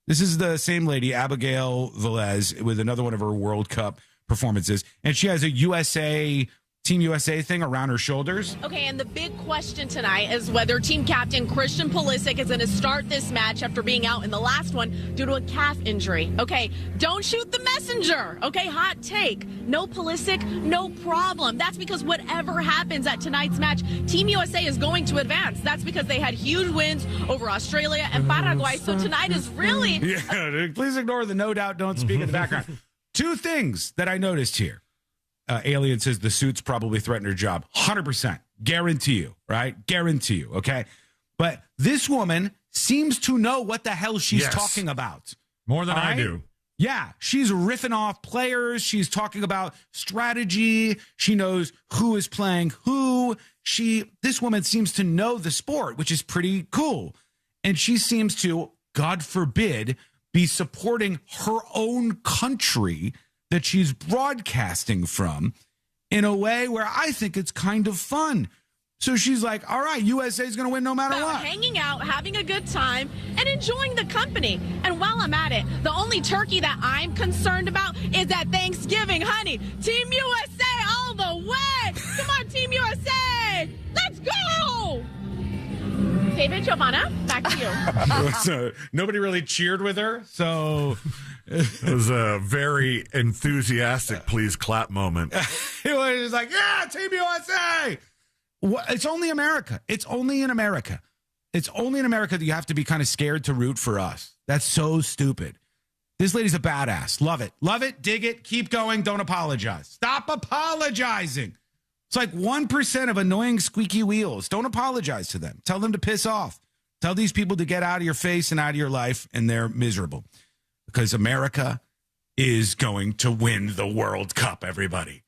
This is the same lady, Abigail Velez, with another one of her World Cup performances. And she has a Team USA thing around her shoulders. Okay, and the big question tonight is whether team captain Christian Pulisic is going to start this match after being out in the last one due to a calf injury. Okay, don't shoot the messenger. Okay, hot take. No Pulisic, no problem. That's because whatever happens at tonight's match, Team USA is going to advance. That's because they had huge wins over Australia and Paraguay. So tonight is really... Yeah, please ignore the no doubt, don't speak in the background. Two things that I noticed here. Alien says the suits probably threatened her job. 100%. Guarantee you, right? Guarantee you, okay? But this woman seems to know what the hell she's talking about. More than I do. Yeah, she's riffing off players. She's talking about strategy. She knows who is playing who. This woman seems to know the sport, which is pretty cool. And she seems to, God forbid, be supporting her own country that she's broadcasting from in a way where I think it's kind of fun. So she's like, all right, USA is going to win no matter what. Hanging out, having a good time, and enjoying the company. And while I'm at it, the only turkey that I'm concerned about is at Thanksgiving. Honey, Team USA all the way. Come on, Team USA. Let's go. David, Giovanna, back to you. So, nobody really cheered with her, so... It was a very enthusiastic please clap moment. It was just like, yeah, Team USA. It's only America. It's only in America. It's only in America that you have to be kind of scared to root for us. That's so stupid. This lady's a badass. Love it. Love it. Dig it. Keep going. Don't apologize. Stop apologizing. It's like 1% of annoying squeaky wheels. Don't apologize to them. Tell them to piss off. Tell these people to get out of your face and out of your life, and they're miserable. Because America is going to win the World Cup, everybody.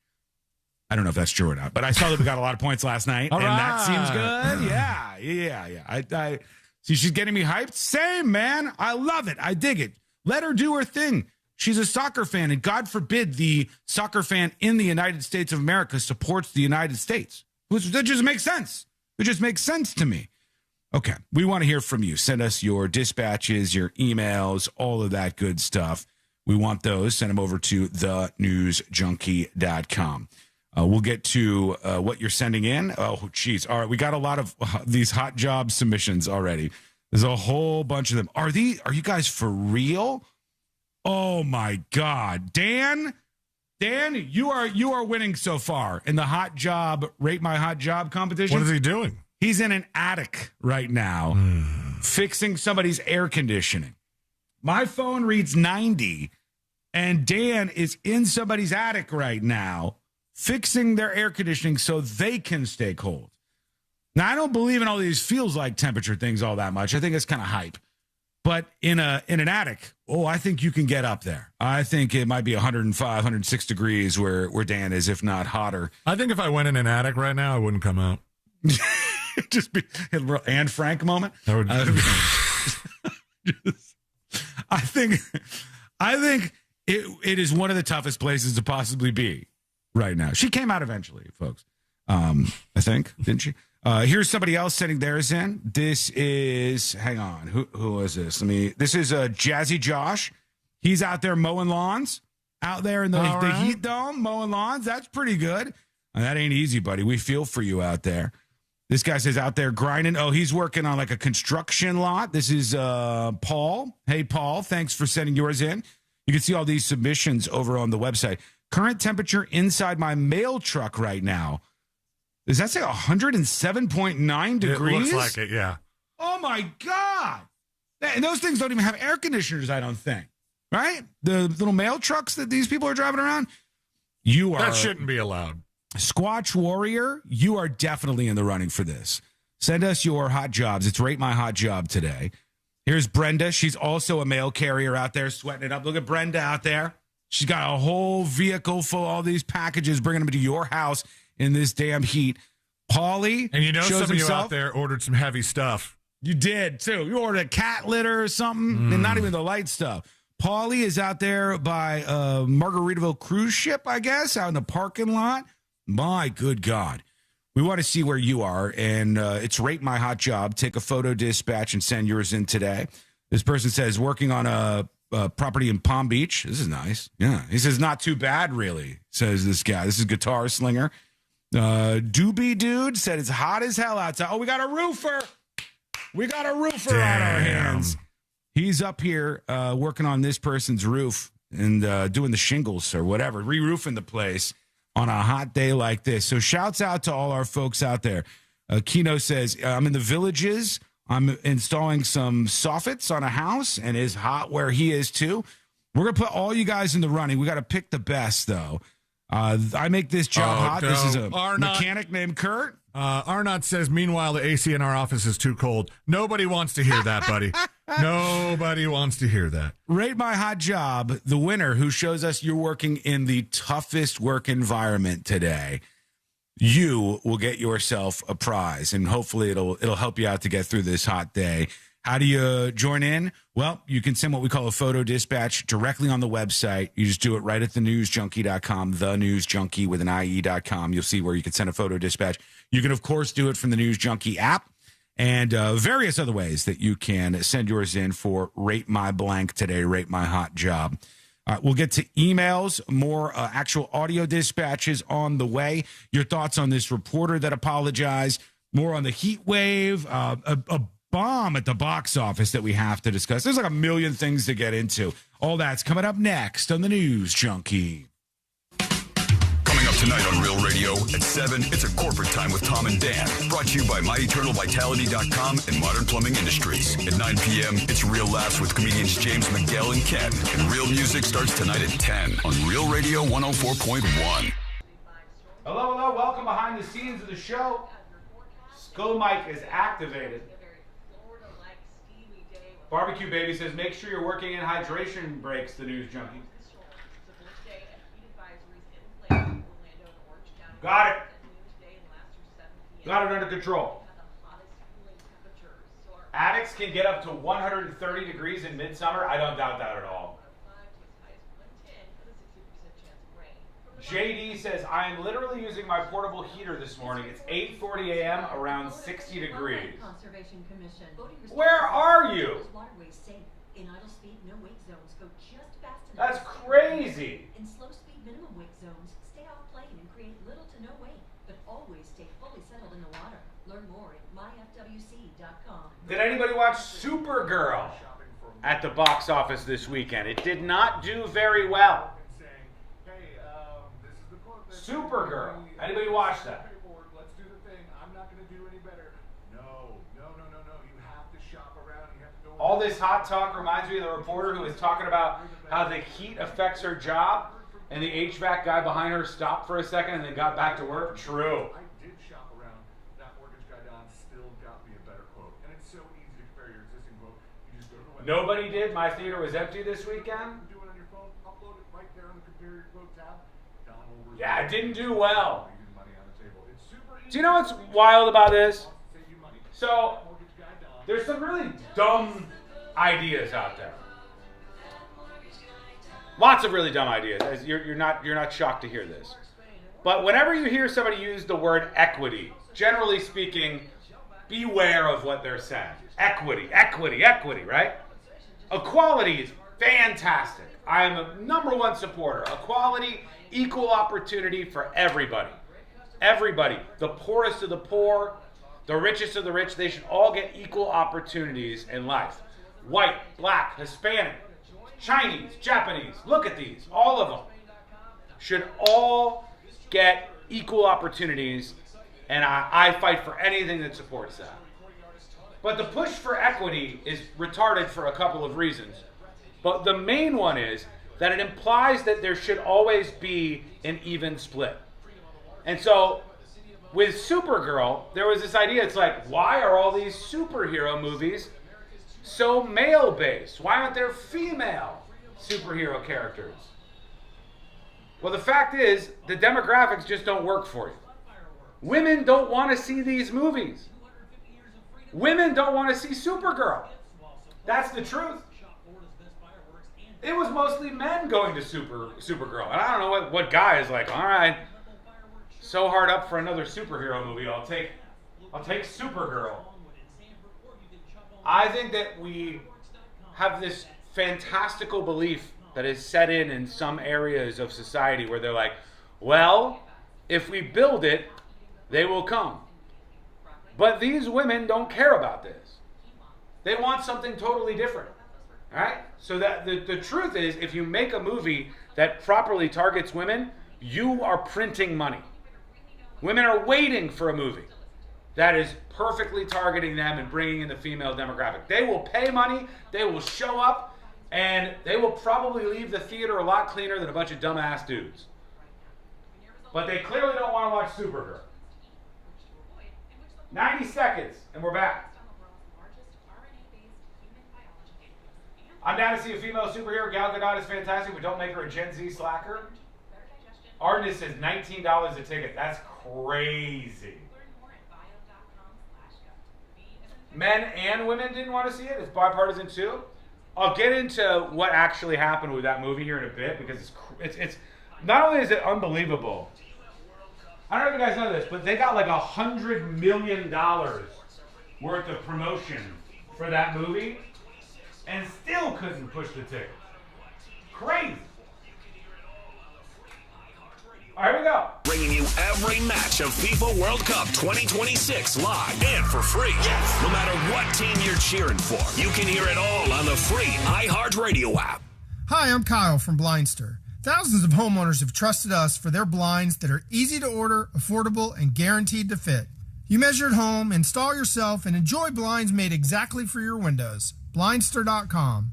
I don't know if that's true or not, but I saw that we got a lot of points last night, that seems good. Yeah. I see she's getting me hyped. Same, man. I love it. I dig it. Let her do her thing. She's a soccer fan, and God forbid the soccer fan in the United States of America supports the United States. That just makes sense. It just makes sense to me. Okay, we want to hear from you. Send us your dispatches, your emails, all of that good stuff. We want those. Send them over to thenewsjunkie.com. We'll get to what you're sending in. Oh, geez. All right, we got a lot of these hot job submissions already. There's a whole bunch of them. Are you guys for real? Oh, my God. Dan, you are winning so far in the hot job, Rate My Hot Job competition. What is he doing? He's in an attic right now, fixing somebody's air conditioning. My phone reads 90, and Dan is in somebody's attic right now, fixing their air conditioning so they can stay cold. Now, I don't believe in all these feels like temperature things all that much. I think it's kind of hype. But in an attic, I think you can get up there. I think it might be 105, 106 degrees where Dan is, if not hotter. I think if I went in an attic right now, I wouldn't come out. Just be a real Anne Frank moment. That would I think it is one of the toughest places to possibly be right now. She came out eventually, folks. I think, didn't she? Here's somebody else sending theirs in. This is, hang on, who is this? This is Jazzy Josh. He's out there mowing lawns, out there in the heat dome, mowing lawns. That's pretty good. And that ain't easy, buddy. We feel for you out there. This guy says out there grinding. Oh, he's working on like a construction lot. This is Paul. Hey, Paul, thanks for sending yours in. You can see all these submissions over on the website. Current temperature inside my mail truck right now. Does that say 107.9 degrees? It looks like it, yeah. Oh, my God. And those things don't even have air conditioners, I don't think. Right? The little mail trucks that these people are driving around. That shouldn't be allowed. Squatch Warrior, you are definitely in the running for this. Send us your hot jobs. It's Rate My Hot Job today. Here's Brenda. She's also a mail carrier out there sweating it up. Look at Brenda out there. She's got a whole vehicle full of all these packages, bringing them to your house in this damn heat. Paulie, and you know some of you himself. out there ordered some heavy stuff. You did, too. You ordered a cat litter or something, and not even the light stuff. Paulie is out there by Margaritaville cruise ship, I guess, out in the parking lot. My good God. We want to see where you are, and it's Rate My Hot Job. Take a photo dispatch and send yours in today. This person says, working on a property in Palm Beach. This is nice. Yeah. He says, not too bad, really, says this guy. This is Guitar Slinger. Doobie Dude said it's hot as hell outside. Oh, we got a roofer. We got a roofer on our hands. He's up here working on this person's roof and doing the shingles or whatever, re-roofing the place on a hot day like this. So shouts out to all our folks out there. Kino says, I'm in the Villages. I'm installing some soffits on a house, and it's hot where he is too. We're going to put all you guys in the running. We got to pick the best, though. I make this job hot. No. This is a mechanic named Kurt. Arnott says, meanwhile, the AC in our office is too cold. Nobody wants to hear that, buddy. Nobody wants to hear that. Rate My Hot Job, the winner who shows us you're working in the toughest work environment today. You will get yourself a prize, and hopefully it'll help you out to get through this hot day. How do you join in? Well, you can send what we call a photo dispatch directly on the website. You just do it right at thenewsjunkie.com, thenewsjunkie with an IE.com. You'll see where you can send a photo dispatch. You can, of course, do it from the News Junkie app and various other ways that you can send yours in for Rate My Blank today, Rate My Hot Job. We'll get to emails, more actual audio dispatches on the way. Your thoughts on this reporter that apologized, more on the heat wave, a bomb at the box office that we have to discuss. There's like a million things to get into. All that's coming up next on the News Junkie. Coming up tonight on Real Radio at 7, it's a corporate time with Tom and Dan. Brought to you by MyEternalVitality.com and Modern Plumbing Industries. At 9 p.m., it's Real Laughs with comedians James McGill and Ken. And Real Music starts tonight at 10 on Real Radio 104.1. Hello. Welcome behind the scenes of the show. Sko Mike is activated. Barbecue Baby says, make sure you're working in hydration breaks, the news junkie. Got it. Got it under control. Addicts can get up to 130 degrees in midsummer. I don't doubt that at all. JD says, I am literally using my portable heater this morning. It's 8:40 a.m. around 60 degrees. Where are you? That's crazy. In slow speed minimum wake zones, stay off plane and create little to no wake, but always stay fully settled in the water. Learn more at myfwc.com. Did anybody watch Supergirl at the box office this weekend? It did not do very well. Supergirl. Anybody watch that? Let's do the thing. I'm not going to do any better. No. You have to shop around. You have to go. All this hot talk reminds me of the reporter who was talking about how the heat affects her job, and the HVAC guy behind her stopped for a second and then got back to work. True. I did shop around. That mortgage guy Don still got me a better quote, and it's so easy to compare your existing quote. You just go to the website. Nobody did. My theater was empty this weekend. Do it on your phone. Upload it right there on the compare your quote tab. Yeah, it didn't do well. Do you know what's wild about this? So, there's some really dumb ideas out there. Lots of really dumb ideas. You're not shocked to hear this. But whenever you hear somebody use the word equity, generally speaking, beware of what they're saying. Equity, right? Equality is fantastic. I am a #1 supporter. Equality, equal opportunity for everybody. Everybody. The poorest of the poor, the richest of the rich, they should all get equal opportunities in life. White, black, Hispanic, Chinese, Japanese, look at these. All of them should all get equal opportunities, and I fight for anything that supports that. But the push for equity is retarded for a couple of reasons. But the main one is that it implies that there should always be an even split. And so with Supergirl, there was this idea, it's like, why are all these superhero movies so male-based? Why aren't there female superhero characters? Well, the fact is, the demographics just don't work for you. Women don't want to see these movies. Women don't want to see Supergirl. That's the truth. It was mostly men going to Supergirl. And I don't know what guy is like, all right, so hard up for another superhero movie, I'll take Supergirl. I think that we have this fantastical belief that is set in some areas of society where they're like, well, if we build it, they will come. But these women don't care about this. They want something totally different. All right? So that the truth is, if you make a movie that properly targets women, you are printing money. Women are waiting for a movie that is perfectly targeting them and bringing in the female demographic. They will pay money, they will show up, and they will probably leave the theater a lot cleaner than a bunch of dumbass dudes. But they clearly don't want to watch Supergirl. 90 seconds, and we're back. I'm down to see a female superhero. Gal Gadot is fantastic, but don't make her a Gen Z slacker. Ardennis says $19 a ticket. That's crazy. Men and women didn't want to see it. It's bipartisan too. I'll get into what actually happened with that movie here in a bit, because it's not only is it unbelievable. I don't know if you guys know this, but they got like $100 million worth of promotion for that movie and still couldn't push the ticket. Crazy. All right, here we go. Bringing you every match of FIFA World Cup 2026 live and for free. Yes. No matter what team you're cheering for, you can hear it all on the free iHeartRadio app. Hi, I'm Kyle from Blindster. Thousands of homeowners have trusted us for their blinds that are easy to order, affordable, and guaranteed to fit. You measure at home, install yourself, and enjoy blinds made exactly for your windows. Blindster.com.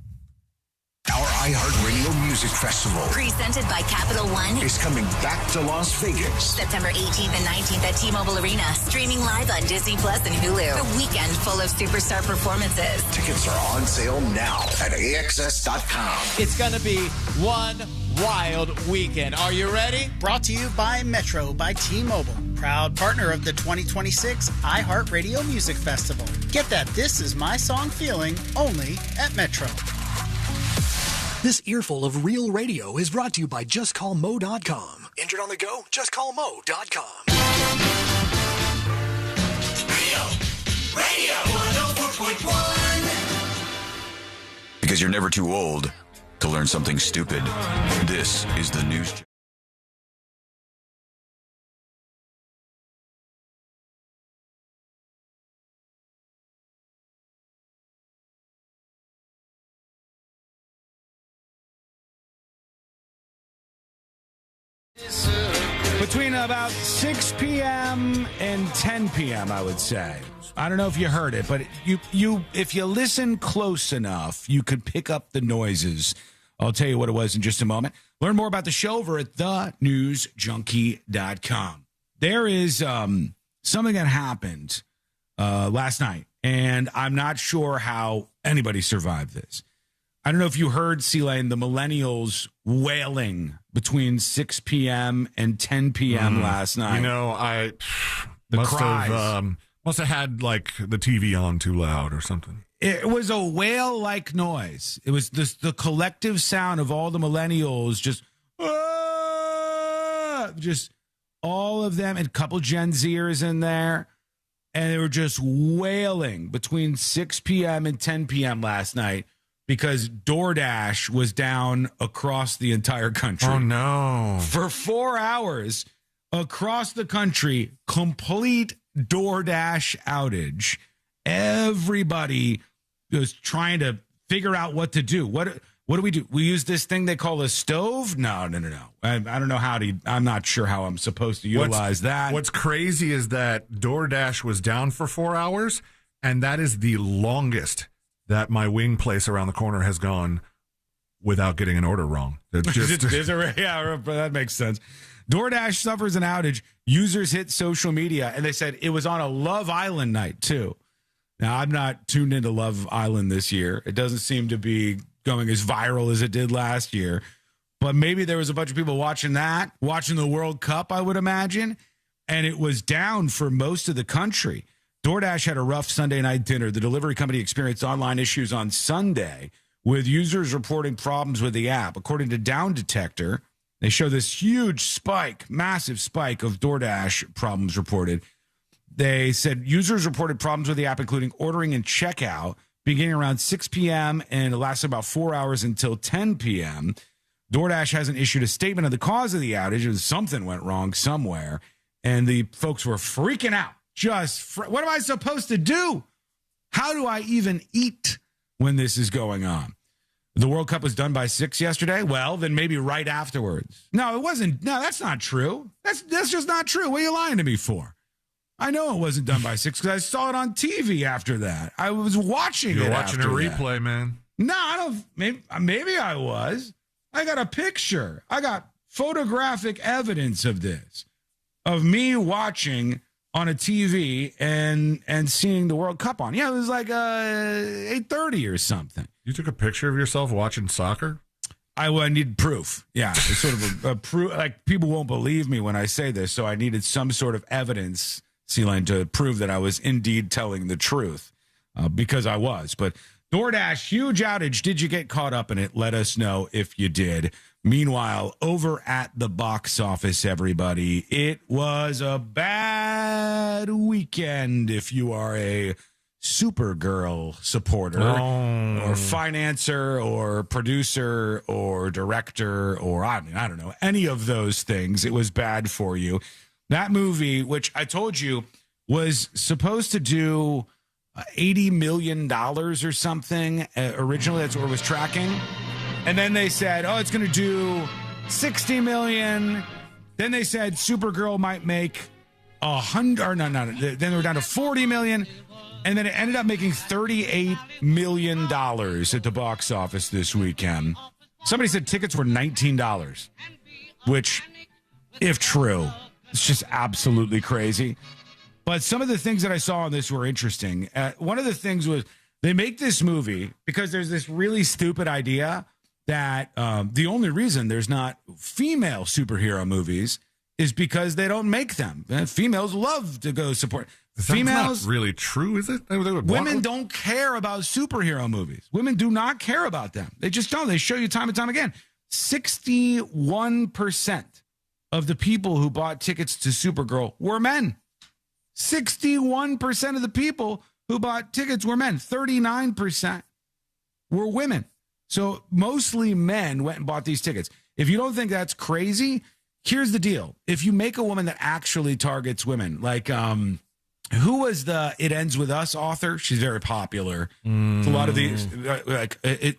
Our iHeartRadio Music Festival Presented by Capital One is coming back to Las Vegas. September 18th and 19th at T-Mobile Arena. Streaming live on Disney Plus and Hulu. A weekend full of superstar performances. Tickets are on sale now at AXS.com. It's going to be one wild weekend. Are you ready? Brought to you by Metro by T-Mobile. Proud partner of the 2026 iHeartRadio Music Festival. Get that This Is My Song feeling only at Metro. This earful of real radio is brought to you by JustCallMo.com. Injured on the go? JustCallMo.com. Radio 104.1. Because you're never too old to learn something stupid. This is the news. Between about 6 p.m. and 10 p.m., I would say. I don't know if you heard it, but if you listen close enough, you could pick up the noises. I'll tell you what it was in just a moment. Learn more about the show over at thenewsjunkie.com. There is something that happened last night, and I'm not sure how anybody survived this. I don't know if you heard, C-Lane, the millennials wailing between 6 p.m. and 10 p.m. last night. You know, I The must cries. must have had like the TV on too loud or something. It was a whale-like noise. It was the collective sound of all the millennials just all of them, and a couple Gen Zers in there, and they were just wailing between 6 p.m. and 10 p.m. last night because DoorDash was down across the entire country. Oh, no. For 4 hours across the country, complete DoorDash outage. Everybody was trying to figure out what to do. What do we do? We use this thing they call a stove? No. I don't know how to. I'm not sure how I'm supposed to utilize that. What's crazy is that DoorDash was down for 4 hours, and that is the longest that my wing place around the corner has gone without getting an order wrong. It's just, yeah, that makes sense. DoorDash suffers an outage. Users hit social media, and they said it was on a Love Island night, too. Now, I'm not tuned into Love Island this year. It doesn't seem to be going as viral as it did last year. But maybe there was a bunch of people watching the World Cup, I would imagine, and it was down for most of the country. DoorDash had a rough Sunday night dinner. The delivery company experienced online issues on Sunday with users reporting problems with the app. According to Down Detector, they show this huge spike, massive spike of DoorDash problems reported. They said users reported problems with the app, including ordering and checkout, beginning around 6 p.m. and it lasted about 4 hours until 10 p.m. DoorDash hasn't issued a statement of the cause of the outage. Something went wrong somewhere, and the folks were freaking out. What am I supposed to do? How do I even eat when this is going on? The World Cup was done by 6 yesterday. Well, then maybe right afterwards. No, it wasn't. No, that's not true. That's just not true. What are you lying to me for? I know it wasn't done by 6 because I saw it on TV after that. I was watching You're it. watching a replay, man. No, I don't. Maybe I was. I got a picture. I got photographic evidence of this, of me watching on a TV and seeing the World Cup on. Yeah, it was like 8:30 or something. You took a picture of yourself watching soccer? I need proof. Yeah, it's sort of a proof. Like, people won't believe me when I say this, so I needed some sort of evidence, C-Lane, to prove that I was indeed telling the truth, because I was. But DoorDash, huge outage. Did you get caught up in it? Let us know if you did. Meanwhile, over at the box office, everybody, it was a bad weekend if you are a Supergirl supporter or financer or producer or director or I don't know, any of those things. It was bad for you. That movie, which I told you was supposed to do $80 million or something originally, that's what it was tracking. And then they said, it's going to do $60 million. Then they said Supergirl might make 100. Or no. Then they were down to $40 million. And then it ended up making $38 million at the box office this weekend. Somebody said tickets were $19, which, if true, it's just absolutely crazy. But some of the things that I saw on this were interesting. One of the things was they make this movie because there's this really stupid idea that the only reason there's not female superhero movies is because they don't make them. Females love to go support. Females, not really true, is it? Women don't care about superhero movies. Women do not care about them. They just don't. They show you time and time again. 61% of the people who bought tickets to Supergirl were men. 61% of the people who bought tickets were men. 39% were women. So mostly men went and bought these tickets. If you don't think that's crazy, here's the deal. If you make a woman that actually targets women, like who was the It Ends With Us author? She's very popular. It's a lot of these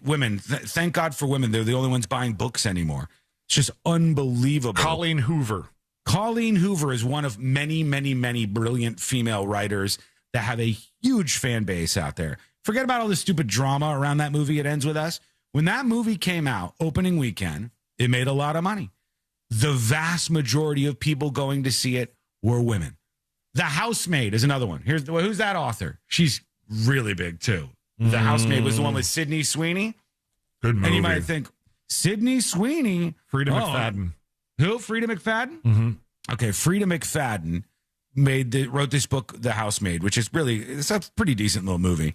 women. Thank God for women. They're the only ones buying books anymore. It's just unbelievable. Colleen Hoover. Colleen Hoover is one of many, many, many brilliant female writers that have a huge fan base out there. Forget about all the stupid drama around that movie, It Ends With Us. When that movie came out, opening weekend, it made a lot of money. The vast majority of people going to see it were women. The Housemaid is another one. Who's that author? She's really big, too. The Housemaid was the one with Sydney Sweeney. Good movie. And you might think, Sydney Sweeney? Frida McFadden. Who? Frida McFadden? Mm-hmm. Okay, Frida McFadden wrote this book, The Housemaid, which is it's a pretty decent little movie.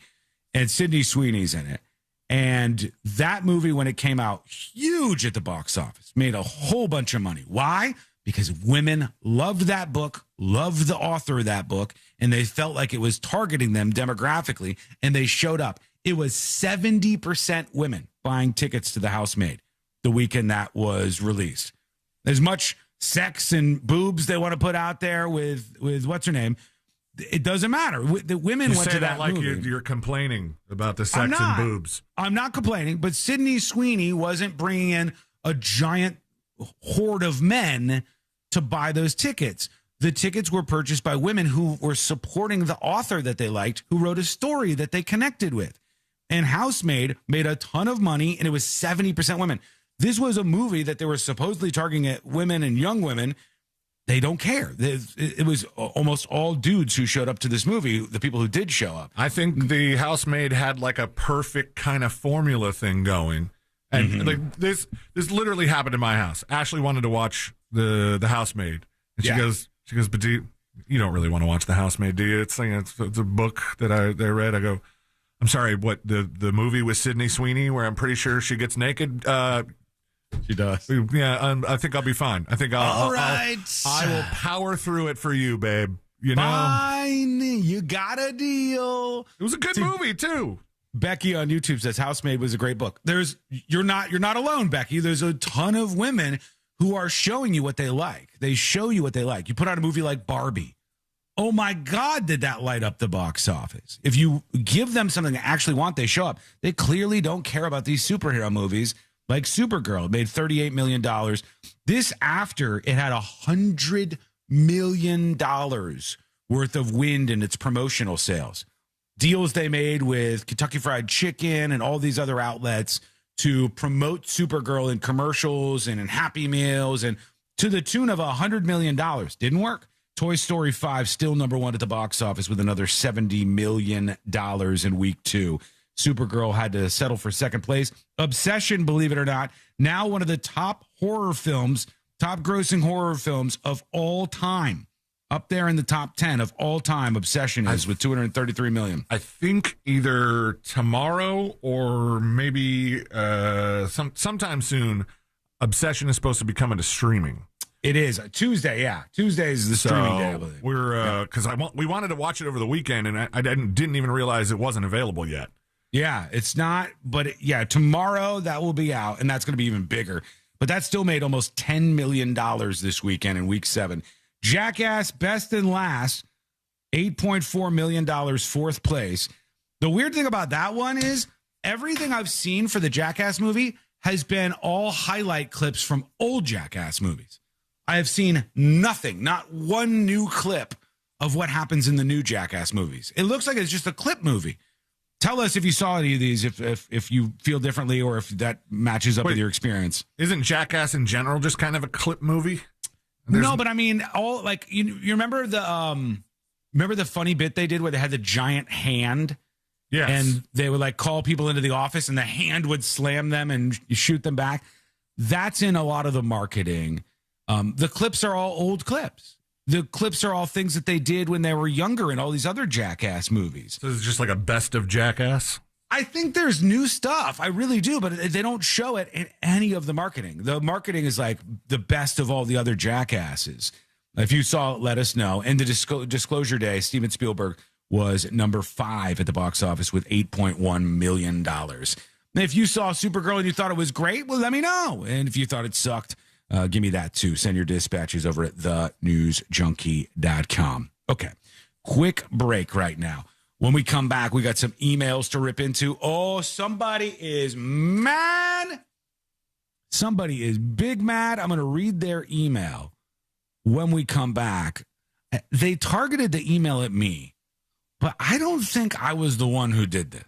And Sydney Sweeney's in it. And that movie, when it came out, huge at the box office, made a whole bunch of money. Why? Because women loved that book, loved the author of that book, and they felt like it was targeting them demographically, and they showed up. It was 70% women buying tickets to The Housemaid the weekend that was released. As much sex and boobs they want to put out there with what's her name, it doesn't matter. The women went to that like movie. You're complaining about the sex and boobs. I'm not complaining, but Sydney Sweeney wasn't bringing in a giant horde of men to buy those tickets. The tickets were purchased by women who were supporting the author that they liked, who wrote a story that they connected with. And Housemaid made a ton of money, and it was 70% women. This was a movie that they were supposedly targeting at women and young women. They don't care. It was almost all dudes who showed up to this movie, the people who did show up. I think The Housemaid had like a perfect kind of formula thing going. And like this literally happened in my house. Ashley wanted to watch the Housemaid. And she goes, but you don't really want to watch The Housemaid, do you? It's a book that I read. I go, I'm sorry, what, the movie with Sydney Sweeney where I'm pretty sure she gets naked? She does. Yeah, I think I'll be fine. I think I will power through it for you, babe. You know? Fine, you got a deal. It was a good movie, too. Becky on YouTube says Housemaid was a great book. You're not alone, Becky. There's a ton of women who are showing you what they like. They show you what they like. You put out a movie like Barbie. Oh my God, did that light up the box office? If you give them something they actually want, they show up. They clearly don't care about these superhero movies like Supergirl. It made $38 million. This after it had $100 million worth of wind in its promotional sales. Deals they made with Kentucky Fried Chicken and all these other outlets to promote Supergirl in commercials and in Happy Meals, and to the tune of $100 million. Didn't work. Toy Story 5 still number one at the box office with another $70 million in week 2. Supergirl had to settle for second place. Obsession, believe it or not, now one of the top grossing horror films of all time. Up there in the top 10 of all time, Obsession is with $233 million. I think either tomorrow or maybe sometime soon, Obsession is supposed to be coming to streaming. It is Tuesday, yeah. Tuesday is the streaming day, I believe. We're because we wanted to watch it over the weekend, and I didn't even realize it wasn't available yet. Yeah, it's not, but tomorrow that will be out, and that's going to be even bigger. But that still made almost $10 million this weekend in week 7. Jackass, best and last, $8.4 million, fourth place. The weird thing about that one is everything I've seen for the Jackass movie has been all highlight clips from old Jackass movies. I have seen nothing, not one new clip of what happens in the new Jackass movies. It looks like it's just a clip movie. Tell us if you saw any of these, if you feel differently, or if that matches up with your experience. Isn't Jackass in general just kind of a clip movie? No, but I mean, all like you remember the funny bit they did where they had the giant hand. Yes. And they would like call people into the office and the hand would slam them and shoot them back. That's in a lot of the marketing. The clips are all old clips. The clips are all things that they did when they were younger in all these other Jackass movies. So it's just like a best of Jackass? I think there's new stuff. I really do, but they don't show it in any of the marketing. The marketing is like the best of all the other Jackasses. If you saw it, let us know. And the disclosure day, Steven Spielberg was number 5 at the box office with $8.1 million. And if you saw Supergirl and you thought it was great, well, let me know. And if you thought it sucked, give me that too. Send your dispatches over at thenewsjunkie.com. Okay, quick break right now. When we come back, we got some emails to rip into. Oh, somebody is mad. Somebody is big mad. I'm going to read their email when we come back. They targeted the email at me, but I don't think I was the one who did this.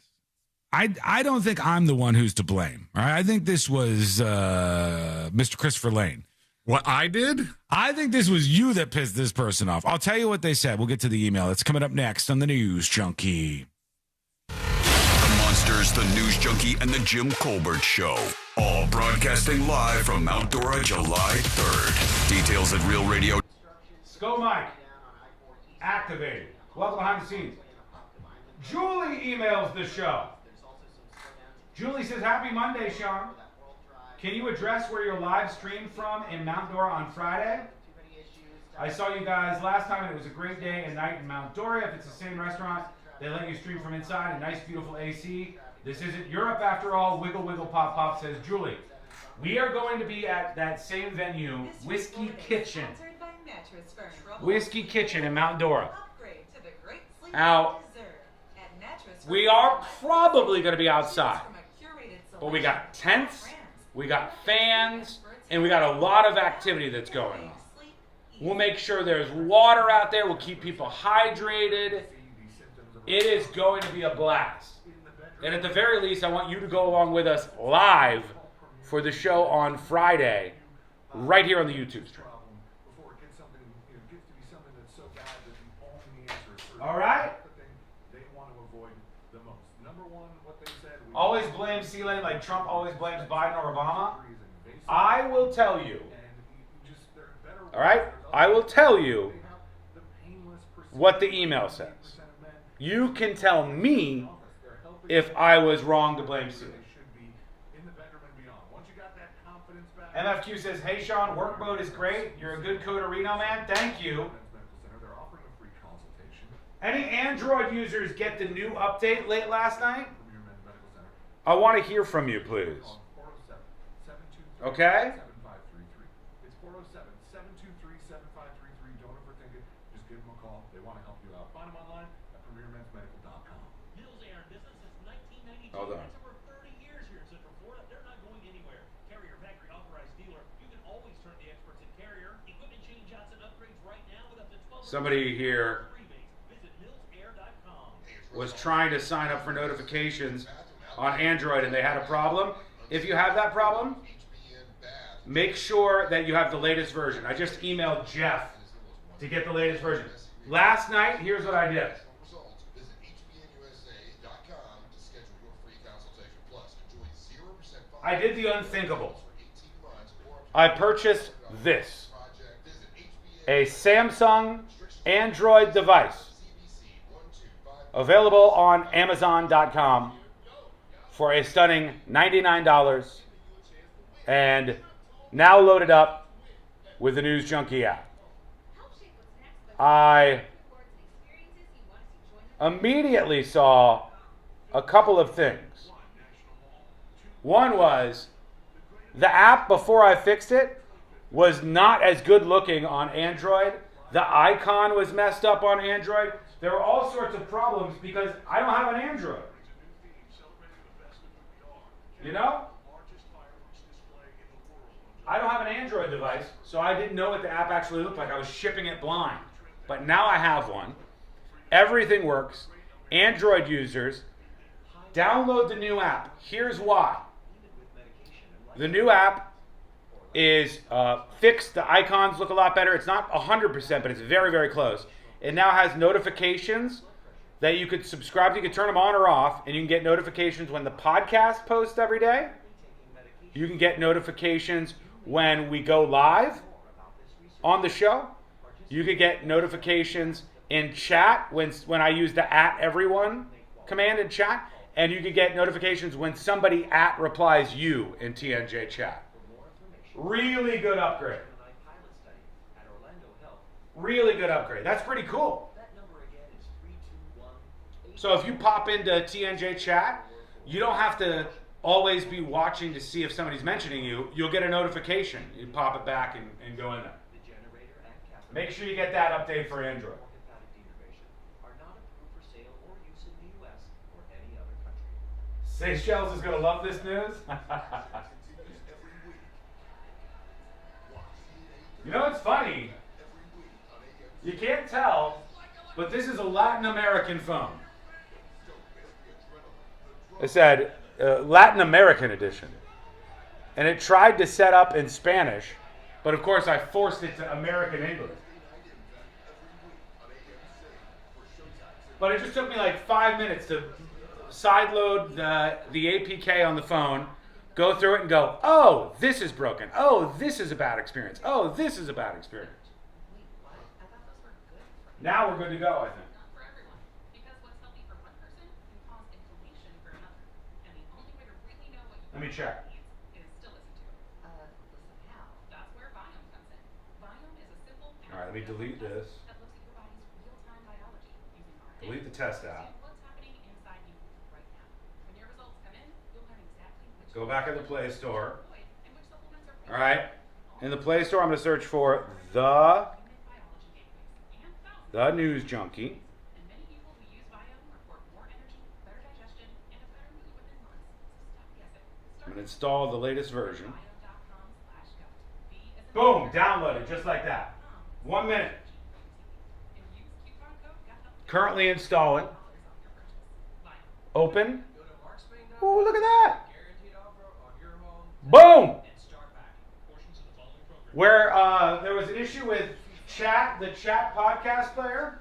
I don't think I'm the one who's to blame. All right? I think this was Mr. Christopher Lane. What I did? I think this was you that pissed this person off. I'll tell you what they said. We'll get to the email. It's coming up next on the News Junkie. The Monsters, the News Junkie, and the Jim Colbert Show. All broadcasting live from Mount Dora, July 3rd. Details at Real Radio. Go, Mike. Activated. Welcome behind the scenes. Julie emails the show. Julie says, happy Monday, Sean. Can you address where you're live streamed from in Mount Dora on Friday? I saw you guys last time, and it was a great day and night in Mount Dora. If it's the same restaurant, they let you stream from inside. A nice, beautiful AC. This isn't Europe after all. Wiggle, wiggle, pop, pop, says Julie. We are going to be at that same venue, Whiskey Kitchen. Whiskey Kitchen in Mount Dora. Now, we are probably going to be outside. But we got tents, we got fans, and we got a lot of activity that's going on. We'll make sure there's water out there. We'll keep people hydrated. It is going to be a blast. And at the very least, I want you to go along with us live for the show on Friday, right here on the YouTube stream. All right? Always blame C-Lane like Trump always blames Biden or Obama. I will tell you. All right? I will tell you what the email says. You can tell me if I was wrong to blame C-Lane. MFQ says, hey, Sean, work mode is great. You're a good Coderino man. Thank you. Any Android users get the new update late last night? I want to hear from you, please. Okay? It's 407-723-7533. Don't overthink it. Just give them a call. They want to help you out. Find them online at premiermensmedical.com. Mills Air in business since 1992. Hold on. That's over 30 years here in Central Florida. They're not going anywhere. Carrier factory authorized dealer. You can always turn to the experts at Carrier. Equipment change outs and upgrades right now with up to 12. Somebody here was trying to sign up for notifications on Android and they had a problem. If you have that problem, make sure that you have the latest version. I just emailed Jeff to get the latest version. Last night, here's what I did. I did the unthinkable. I purchased this. A Samsung Android device. Available on Amazon.com for a stunning $99 and now loaded up with the News Junkie app. I immediately saw a couple of things. One was the app, before I fixed it, was not as good looking on Android. The icon was messed up on Android. There were all sorts of problems because I don't have an Android. You know? I don't have an Android device, so I didn't know what the app actually looked like. I was shipping it blind. but now I have one. Everything works. Android users, download the new app. Here's why. The new app is fixed. The icons look a lot better. It's not 100%, but it's very, very close. It now has notifications that you could subscribe to. You can turn them on or off, and you can get notifications when the podcast posts every day. You can get notifications when we go live on the show. You can get notifications in chat when I use the @everyone command in chat. And you can get notifications when somebody replies you in TNJ chat. Really good upgrade. Really good upgrade. That's pretty cool. So if you pop into TNJ chat, you don't have to always be watching to see if somebody's mentioning you. You'll get a notification. You pop it back and go in there. Make sure you get that update for Android. Seychelles is going to love this news. You know what's funny? You can't tell, but this is a Latin American phone. It said Latin American edition. And it tried to set up in Spanish, but of course I forced it to American English. But it just took me like 5 minutes to sideload the APK on the phone, go through it and go, oh, this is broken. Oh, this is a bad experience. Oh, this is a bad experience. Now we're good to go, I think. Let me check. All right, let me delete this. Delete the test app. Go back in the Play Store. All right. In the Play Store, I'm going to search for the News Junkie. I'm going to install the latest version. Boom, downloaded just like that. 1 minute. Currently installing. Open. Ooh, look at that. Boom! Where there was an issue with chat, the chat podcast player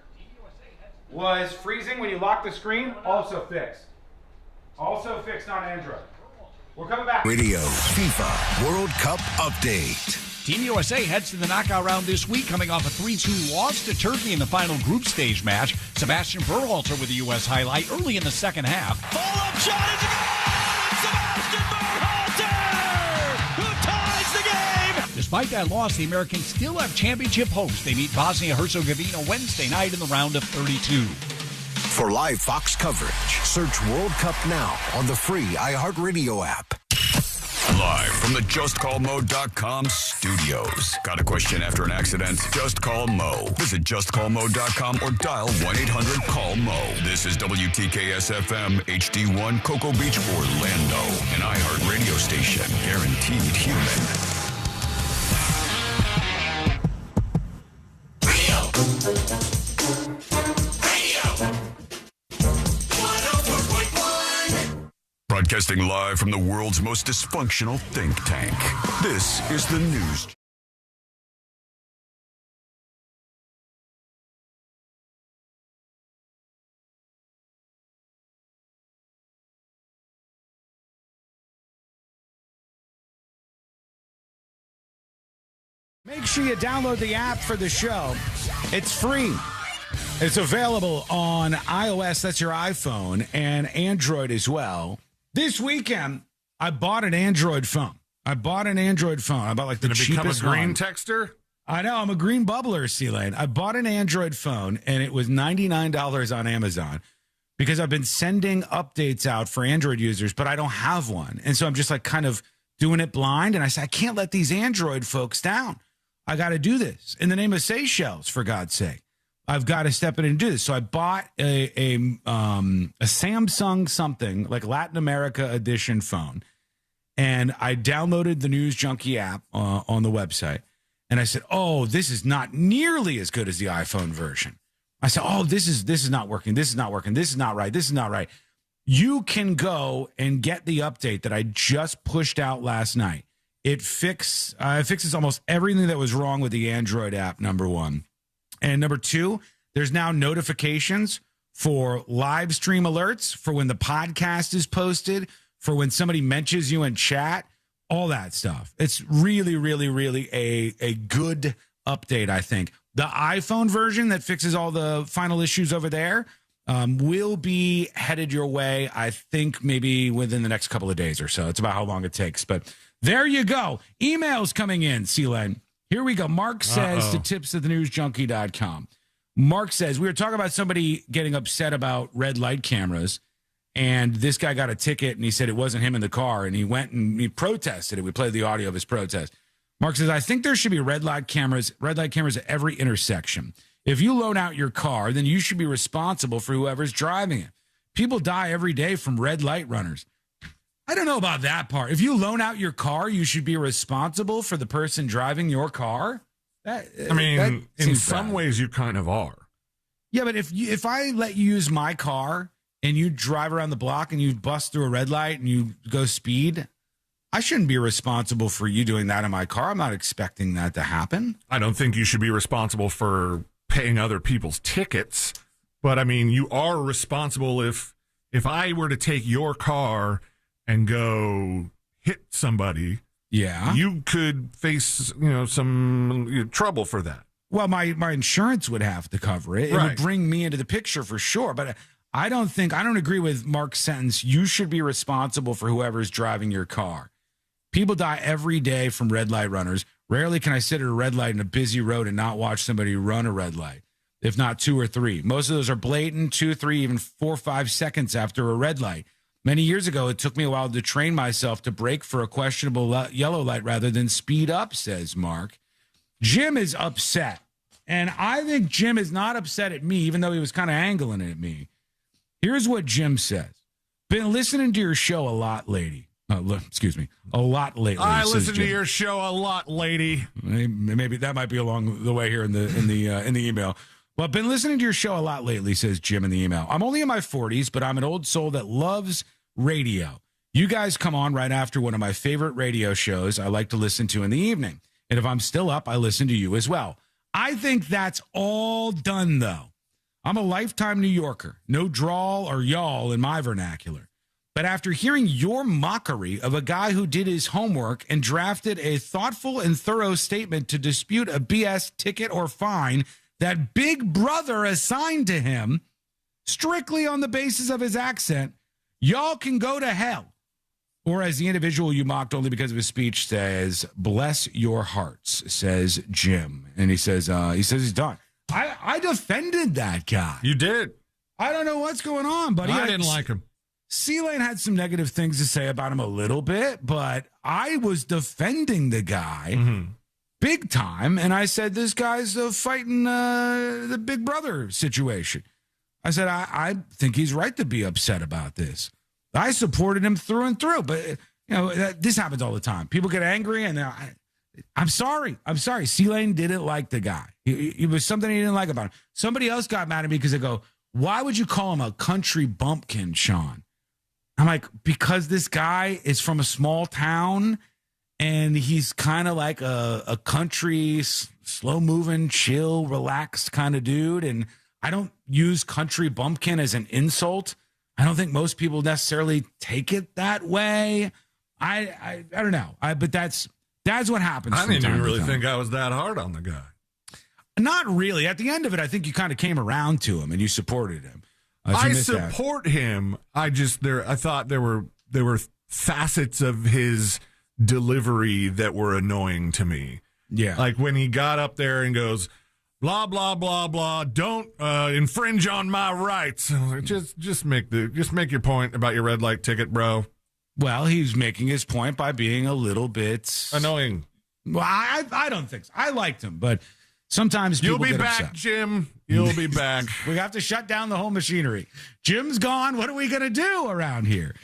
was freezing when you lock the screen, also fixed. Also fixed on Android. We're coming back. Radio FIFA World Cup update. Team USA heads to the knockout round this week, coming off a 3-2 loss to Turkey in the final group stage match. Sebastian Berhalter with the U.S. highlight early in the second half. Follow-up shot is a goal! Sebastian Berhalter, who ties the game! Despite that loss, the Americans still have championship hopes. They meet Bosnia-Herzegovina Wednesday night in the round of 32. For live Fox coverage, search World Cup now on the free iHeartRadio app. Live from the JustCallMo.com studios. Got a question after an accident? Just call Mo. Visit JustCallMo.com or dial 1-800-CALL-MO. This is WTKS-FM HD1 Cocoa Beach, Orlando. An iHeart radio station. Guaranteed human. Broadcasting live from the world's most dysfunctional think tank. This is the News. Make sure you download the app for the show. It's free. It's available on iOS, that's your iPhone, and Android as well. This weekend, I bought an Android phone. I bought like the cheapest become a green one. texter? I know, I'm a green bubbler, C-Lane. I bought an Android phone, and it was $99 on Amazon because I've been sending updates out for Android users, but I don't have one. And so I'm just like kind of doing it blind, and I said, I can't let these Android folks down. I got to do this in the name of Seychelles, for God's sake. I've got to step in and do this. So I bought a Samsung something, like Latin America edition phone, and I downloaded the News Junkie app on the website. and I said, oh, this is not nearly as good as the iPhone version. I said, oh, this is not working. This is not working. This is not right. This is not right. You can go and get the update that I just pushed out last night. It fixes almost everything that was wrong with the Android app, number one. And number two, there's now notifications for live stream alerts, for when the podcast is posted, for when somebody mentions you in chat, all that stuff. It's really, really, really a good update, I think. The iPhone version that fixes all the final issues over there will be headed your way, I think, maybe within the next couple of days or so. It's about how long it takes. But there you go. Emails coming in, C-Len. Here we go. Mark says to tips@thenewsjunkie.com. Mark says, we were talking about somebody getting upset about red light cameras, and this guy got a ticket, and he said it wasn't him in the car, and he went and he protested it. We played the audio of his protest. Mark says, I think there should be red light cameras at every intersection. If you loan out your car, then you should be responsible for whoever's driving it. People die every day from red light runners. I don't know about that part. If you loan out your car, you should be responsible for the person driving your car. In some ways, you kind of are. Yeah, but if I let you use my car and you drive around the block and you bust through a red light and you go speed, I shouldn't be responsible for you doing that in my car. I'm not expecting that to happen. I don't think you should be responsible for paying other people's tickets. But, I mean, you are responsible if I were to take your car and go hit somebody. Yeah. You could face, some trouble for that. Well, my insurance would have to cover it. It would bring me into the picture for sure. But I don't agree with Mark's sentence. You should be responsible for whoever's driving your car. People die every day from red light runners. Rarely can I sit at a red light in a busy road and not watch somebody run a red light, if not 2 or 3. Most of those are blatant, 2, 3, even 4 or 5 seconds after a red light. Many years ago, it took me a while to train myself to brake for a questionable yellow light rather than speed up, says Mark. Jim is upset. And I think Jim is not upset at me, even though he was kind of angling at me. Here's what Jim says. Been listening to your show a lot, lady. A lot lately. I listen to your show a lot, lady. Maybe that might be along the way here in the email. Well, I've been listening to your show a lot lately, says Jim in the email. I'm only in my 40s, but I'm an old soul that loves radio. You guys come on right after one of my favorite radio shows I like to listen to in the evening. And if I'm still up, I listen to you as well. I think that's all done, though. I'm a lifetime New Yorker. No drawl or y'all in my vernacular. But after hearing your mockery of a guy who did his homework and drafted a thoughtful and thorough statement to dispute a BS ticket or fine that Big Brother assigned to him strictly on the basis of his accent, y'all can go to hell. Or as the individual you mocked only because of his speech says, bless your hearts, says Jim. And he says he's done. I defended that guy. You did. I don't know what's going on, buddy. I didn't like him. C-Lane had some negative things to say about him a little bit, but I was defending the guy big time, and I said, this guy's fighting the Big Brother situation. I said, I think he's right to be upset about this. I supported him through and through, but this happens all the time. People get angry, and I'm sorry. C-Lane didn't like the guy. It was something he didn't like about him. Somebody else got mad at me because they go, why would you call him a country bumpkin, Sean? I'm like, because this guy is from a small town and he's kind of like a country, slow-moving, chill, relaxed kind of dude. And I don't use country bumpkin as an insult. I don't think most people necessarily take it that way. I don't know. But that's what happens. I didn't even really think I was that hard on the guy. Not really. At the end of it, I think you kind of came around to him and you supported him. I support him. I thought there were facets of his delivery that were annoying to me. Yeah. Like when he got up there and goes, blah, blah, blah, blah, don't infringe on my rights. Just make your point about your red light ticket, bro. Well, he's making his point by being a little bit annoying. Well, I don't think so. I liked him, but sometimes people You'll be get back, upset. Jim. You'll be back. We have to shut down the whole machinery. Jim's gone. What are we going to do around here?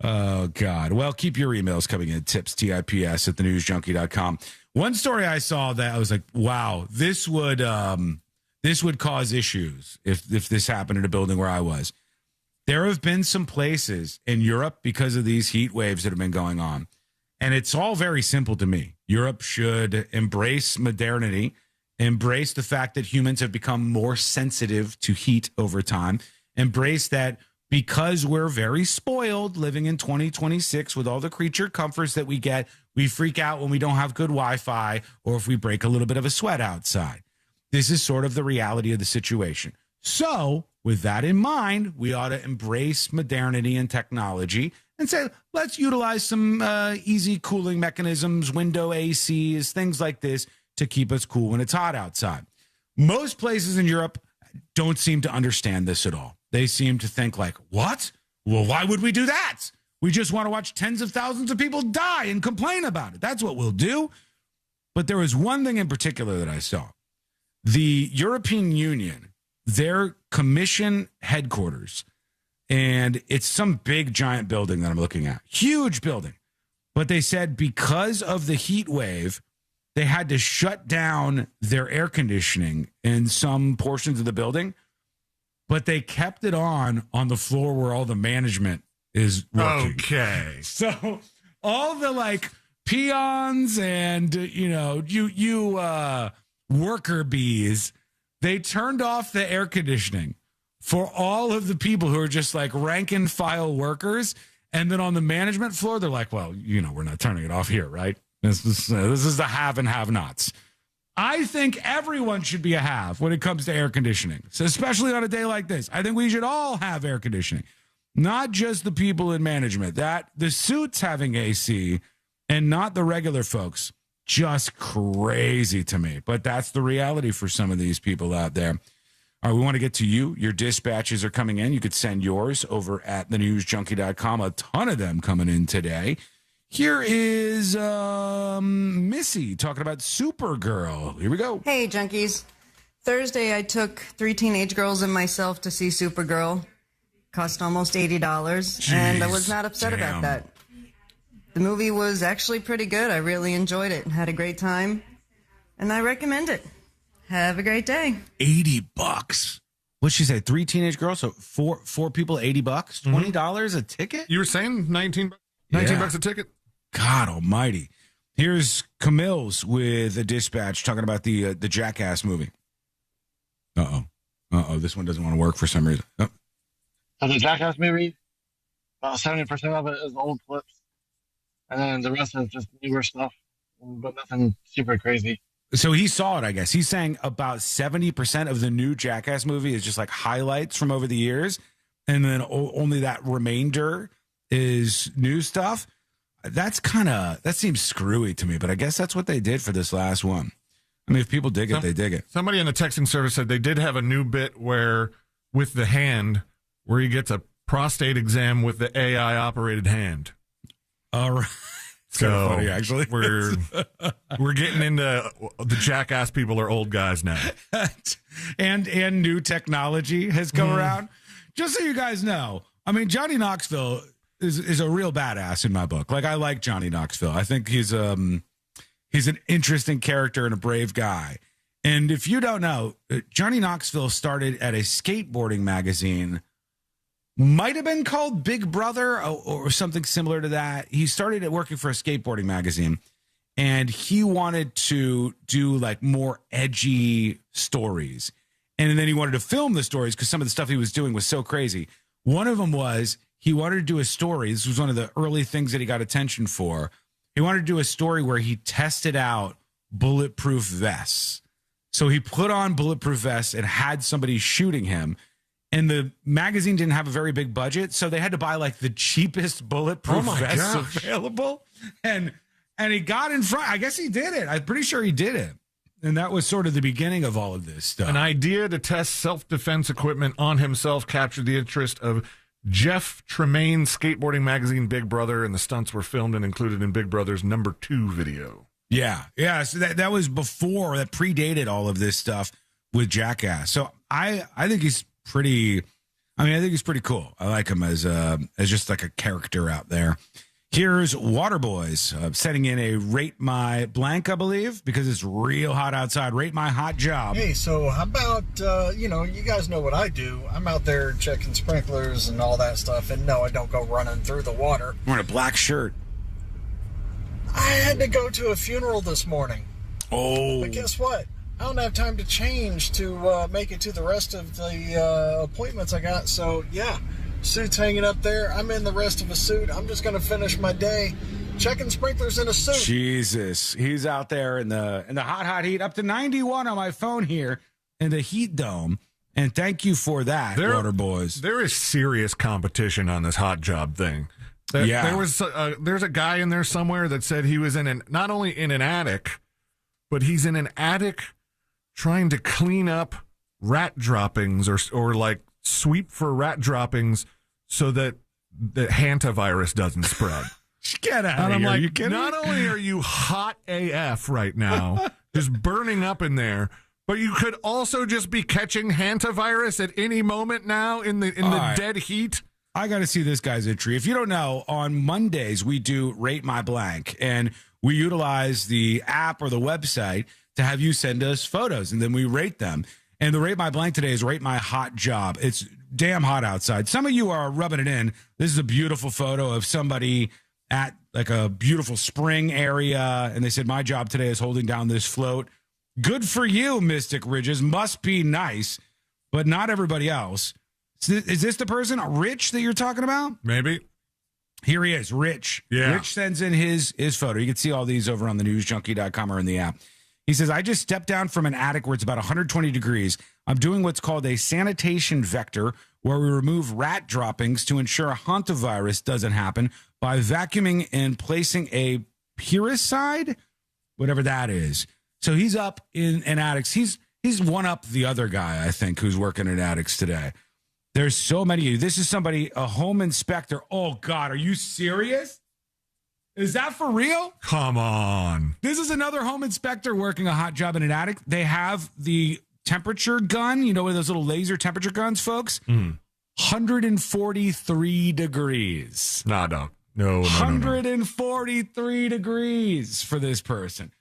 Oh, God. Well, keep your emails coming in. Tips, TIPS, at thenewsjunkie.com. One story I saw that I was like, wow, this would cause issues if this happened in a building where I was. There have been some places in Europe because of these heat waves that have been going on. And it's all very simple to me. Europe should embrace modernity, embrace the fact that humans have become more sensitive to heat over time, embrace that because we're very spoiled living in 2026 with all the creature comforts that we get, we freak out when we don't have good Wi-Fi or if we break a little bit of a sweat outside. This is sort of the reality of the situation. So with that in mind, we ought to embrace modernity and technology and say, let's utilize some easy cooling mechanisms, window ACs, things like this to keep us cool when it's hot outside. Most places in Europe don't seem to understand this at all. They seem to think like, what? Well, why would we do that? We just want to watch tens of thousands of people die and complain about it. That's what we'll do. But there was one thing in particular that I saw. The European Union, their commission headquarters, and it's some big giant building that I'm looking at, huge building. But they said because of the heat wave, they had to shut down their air conditioning in some portions of the building, but they kept it on the floor where all the management is working. Okay. So all the like peons and, worker bees, they turned off the air conditioning for all of the people who are just like rank and file workers. And then on the management floor, they're like, well, we're not turning it off here, right? This is the have and have nots. I think everyone should be a have when it comes to air conditioning. So especially on a day like this, I think we should all have air conditioning, not just the people in management. That the suits having AC and not the regular folks. Just crazy to me. But that's the reality for some of these people out there. All right, we want to get to you. Your dispatches are coming in. You could send yours over at thenewsjunkie.com. A ton of them coming in today. Here is Missy talking about Supergirl. Here we go. Hey, junkies. Thursday, I took 3 teenage girls and myself to see Supergirl. Cost almost $80, Jeez, and I was not upset about that. The movie was actually pretty good. I really enjoyed it. Had a great time, and I recommend it. Have a great day. $80. What'd she say? 3 teenage girls? So four people, $80? $20 a ticket? You were saying 19 bucks a ticket? God almighty. Here's Camille's with a dispatch talking about the Jackass movie. Uh-oh. This one doesn't want to work for some reason. Oh. So the Jackass movie, about 70% of it is old clips. And then the rest is just newer stuff, but nothing super crazy. So he saw it, I guess. He's saying about 70% of the new Jackass movie is just like highlights from over the years. And then only that remainder is new stuff. That seems screwy to me, but I guess that's what they did for this last one. I mean, if people dig it, they dig it. Somebody in the texting service said they did have a new bit where, with the hand, where he gets a prostate exam with the AI operated hand. All right. It's kind of funny, actually. We're getting into the Jackass people are old guys now. and new technology has come around. Just so you guys know, I mean, Johnny Knoxville is a real badass in my book. Like, I like Johnny Knoxville. I think he's an interesting character and a brave guy. And if you don't know, Johnny Knoxville started at a skateboarding magazine, might have been called Big Brother or something similar to that. He started at working for a skateboarding magazine, and he wanted to do like more edgy stories. And then he wanted to film the stories because some of the stuff he was doing was so crazy. One of them was he wanted to do a story. This was one of the early things that he got attention for. He wanted to do a story where he tested out bulletproof vests. So he put on bulletproof vests and had somebody shooting him. And the magazine didn't have a very big budget, so they had to buy like the cheapest bulletproof vests available. And he got in front. I guess he did it. I'm pretty sure he did it. And that was sort of the beginning of all of this stuff. An idea to test self-defense equipment on himself captured the interest of Jeff Tremaine's skateboarding magazine Big Brother, and the stunts were filmed and included in Big Brother's #2 video. Yeah. So that was before, that predated all of this stuff with Jackass. So I think he's pretty I mean, I think he's pretty cool. I like him as just like a character out there. Here's Waterboys setting in a Rate My Blank, I believe, because it's real hot outside. Rate My Hot Job. Hey, so how about, you guys know what I do. I'm out there checking sprinklers and all that stuff, and no, I don't go running through the water. Wearing a black shirt. I had to go to a funeral this morning. Oh. But guess what? I don't have time to change to make it to the rest of the appointments I got, so yeah. Suit's hanging up there. I'm in the rest of a suit. I'm just going to finish my day checking sprinklers in a suit. Jesus. He's out there in the hot heat, up to 91 on my phone here in the heat dome. And thank you for that, Waterboys. There is serious competition on this hot job thing. There's a guy in there somewhere that said he was not only in an attic, but he's in an attic trying to clean up rat droppings or like sweep for rat droppings so that the hantavirus doesn't spread. Get out and of I'm here. like, Are you kidding? Not only are you hot AF right now, just burning up in there, but you could also just be catching hantavirus at any moment now in the dead heat. I got to see this guy's entry. If you don't know, on Mondays we do Rate My Blank, and we utilize the app or the website to have you send us photos, and then we rate them. And the Rate My Blank today is Rate My Hot Job. It's damn hot outside. Some of you are rubbing it in. This is a beautiful photo of somebody at like a beautiful spring area, and they said, my job today is holding down this float. Good for you, Mystic Ridges. Must be nice, but not everybody else. Is this the person, Rich, that you're talking about? Maybe. Here he is, Rich. Yeah. Rich sends in his photo. You can see all these over on the newsjunkie.com or in the app. He says, I just stepped down from an attic where it's about 120 degrees. I'm doing what's called a sanitation vector, where we remove rat droppings to ensure hantavirus doesn't happen by vacuuming and placing a puricide, whatever that is. So he's up in attics. He's one up the other guy, I think, who's working in attics today. There's so many of you. This is somebody, a home inspector. Oh, God, are you serious? Is that for real? Come on. This is another home inspector working a hot job in an attic. They have the temperature gun, you know, with those little laser temperature guns, folks. 143 degrees. No. 143 degrees for this person.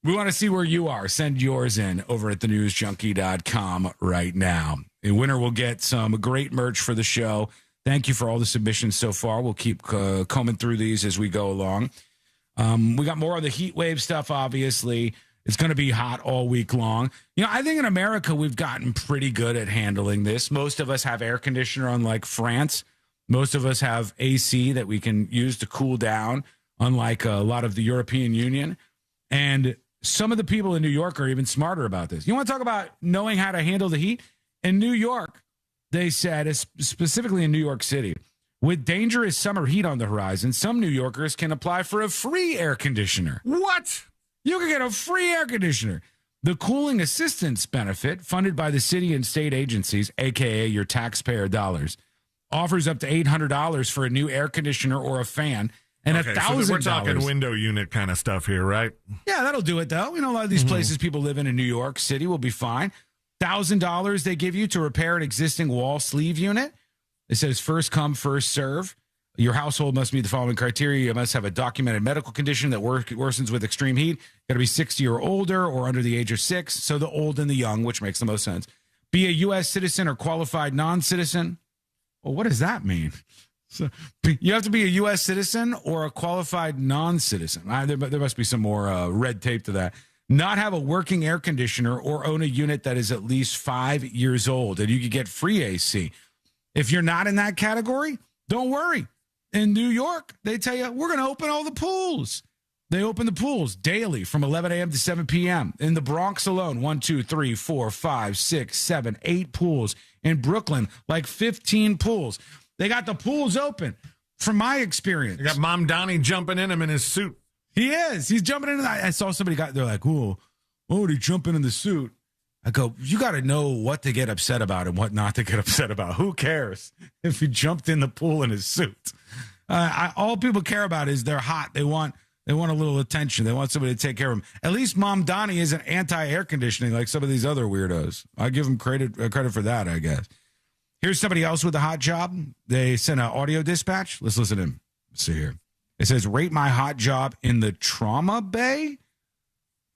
We want to see where you are. Send yours in over at thenewsjunkie.com right now. A winner will get some great merch for the show. Thank you for all the submissions so far. We'll keep combing through these as we go along. We got more of the heat wave stuff, obviously. It's going to be hot all week long. You know, I think in America, we've gotten pretty good at handling this. Most of us have air conditioner, unlike France. Most of us have AC that we can use to cool down, unlike a lot of the European Union. And some of the people in New York are even smarter about this. You want to talk about knowing how to handle the heat? In New York, they said, specifically in New York City, with dangerous summer heat on the horizon, some New Yorkers can apply for a free air conditioner. What? You can get a free air conditioner. The cooling assistance benefit, funded by the city and state agencies, a.k.a. your taxpayer dollars, offers up to $800 for a new air conditioner or a fan, and $1,000. So we're talking window unit kind of stuff here, right? Yeah, that'll do it, though. You know, a lot of these places people live in New York City will be fine. $1,000 they give you to repair an existing wall sleeve unit. It says first come, first serve. Your household must meet the following criteria. You must have a documented medical condition that worsens with extreme heat. Got to be 60 or older or under the age of 6. So the old and the young, which makes the most sense. Be a U.S. citizen or qualified non-citizen. Well, what does that mean? So you have to be a U.S. citizen or a qualified non-citizen. There must be some more red tape to that. Not have a working air conditioner or own a unit that is at least 5 years old, and you could get free AC. If you're not in that category, don't worry. In New York, they tell you, we're going to open all the pools. They open the pools daily from 11 a.m. to 7 p.m. In the Bronx alone, 1, 2, 3, 4, 5, 6, 7, 8 pools. In Brooklyn, like 15 pools. They got the pools open, from my experience. You got Mom Donnie jumping in him in his suit. He is. He's jumping in. I saw somebody they're like, oh, he jumping in the suit. I go, you got to know what to get upset about and what not to get upset about. Who cares if he jumped in the pool in his suit? All people care about is they're hot. They want a little attention. They want somebody to take care of them. At least Mom Donnie isn't anti-air conditioning like some of these other weirdos. I give him credit for that, I guess. Here's somebody else with a hot job. They sent an audio dispatch. Let's listen to him. Let's see here. It says, rate my hot job in the trauma bay.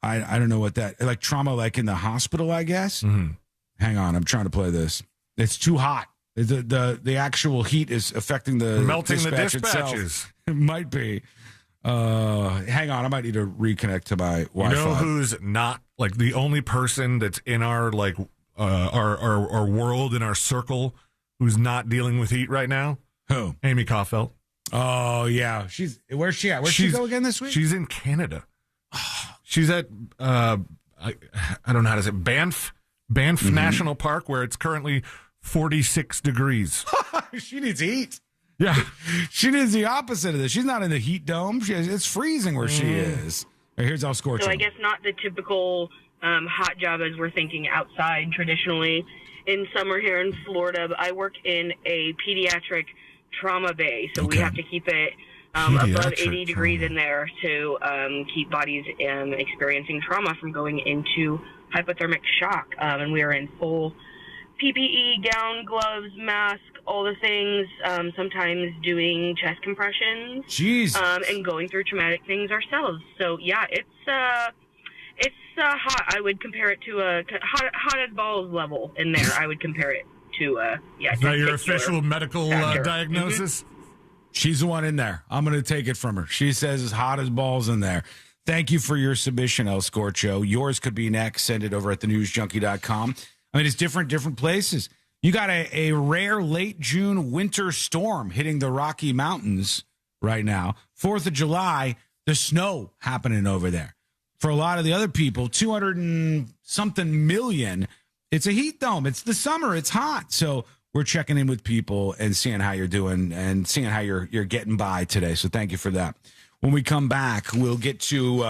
I don't know what that, like trauma, like in the hospital, I guess. Mm-hmm. Hang on. I'm trying to play this. It's too hot. The actual heat is affecting the melting dispatch the dispatches. Itself. It might be. Hang on. I might need to reconnect to my Wi-Fi. You know who's not like the only person that's in our like our world, in our circle, who's not dealing with heat right now? Who? Amy Kaufeld. Oh yeah, where's she at? Where'd she go again this week? She's in Canada. She's at I don't know how to say it, Banff National Park, where it's currently 46 degrees. She needs heat. Yeah, she needs the opposite of this. She's not in the heat dome. It's freezing where she is. Right, here's how scorching. So I guess not the typical hot job as we're thinking outside traditionally in summer here in Florida. But I work in a pediatric trauma bay, so we have to keep it above 80 degrees in there to keep bodies experiencing trauma from going into hypothermic shock. And we are in full PPE, gown, gloves, mask, all the things, sometimes doing chest compressions. Jeez. And going through traumatic things ourselves. So, yeah, it's hot. I would compare it to a hot as balls level in there. I would compare it to, Is that your official medical diagnosis? She's the one in there. I'm going to take it from her. She says it's hot as balls in there. Thank you for your submission, El Scorcho. Yours could be next. Send it over at thenewsjunkie.com. I mean, it's different places. You got a rare late June winter storm hitting the Rocky Mountains right now. 4th of July, the snow happening over there. For a lot of the other people, 200 and something million, it's a heat dome. It's the summer. It's hot. So we're checking in with people and seeing how you're doing and seeing how you're getting by today. So thank you for that. When we come back, we'll get to,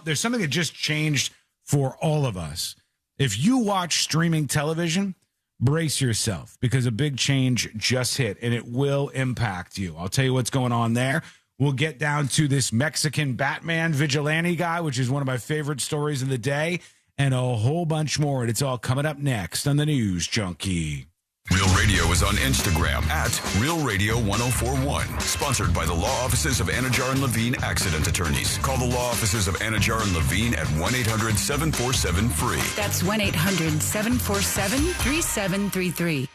there's something that just changed for all of us. If you watch streaming television, brace yourself because a big change just hit and it will impact you. I'll tell you what's going on there. We'll get down to this Mexican Batman vigilante guy, which is one of my favorite stories of the day, and a whole bunch more. And it's all coming up next on the News Junkie. Real Radio is on Instagram at Real Radio 1041. Sponsored by the law offices of Anajar and Levine Accident Attorneys. Call the law offices of Anajar and Levine at 1-800-747-FREE. That's 1-800-747-3733.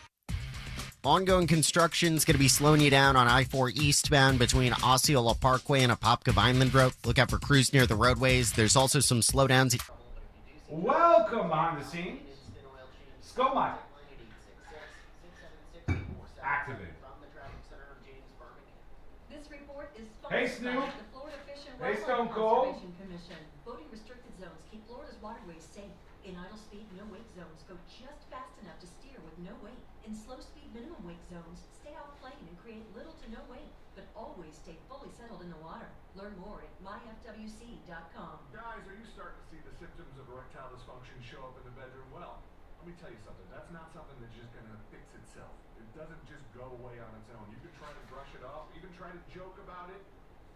Ongoing construction is going to be slowing you down on I-4 eastbound between Osceola Parkway and Apopka Vineland Road. Look out for crews near the roadways. There's also some slowdowns. Welcome behind the scenes. Go, Mike. Activate. This report is Hey, sponsored Snoop. by the Florida Fish and Hey, Wildlife Stone Cold. Conservation Commission. Boating restricted zones keep Florida's waterways safe. In idle speed, no wake zones, go just fast enough to steer with no weight. In slow speed, minimum wake zones, stay off plane and create little to no weight, but always stay fully settled in the water. Learn more at myfwc.com. Guys, are you starting to see the symptoms of erectile dysfunction show up in the bedroom? Well, let me tell you something. That's not something that's just going to fix itself. It doesn't just go away on its own. You can try to brush it off, even try to joke about it,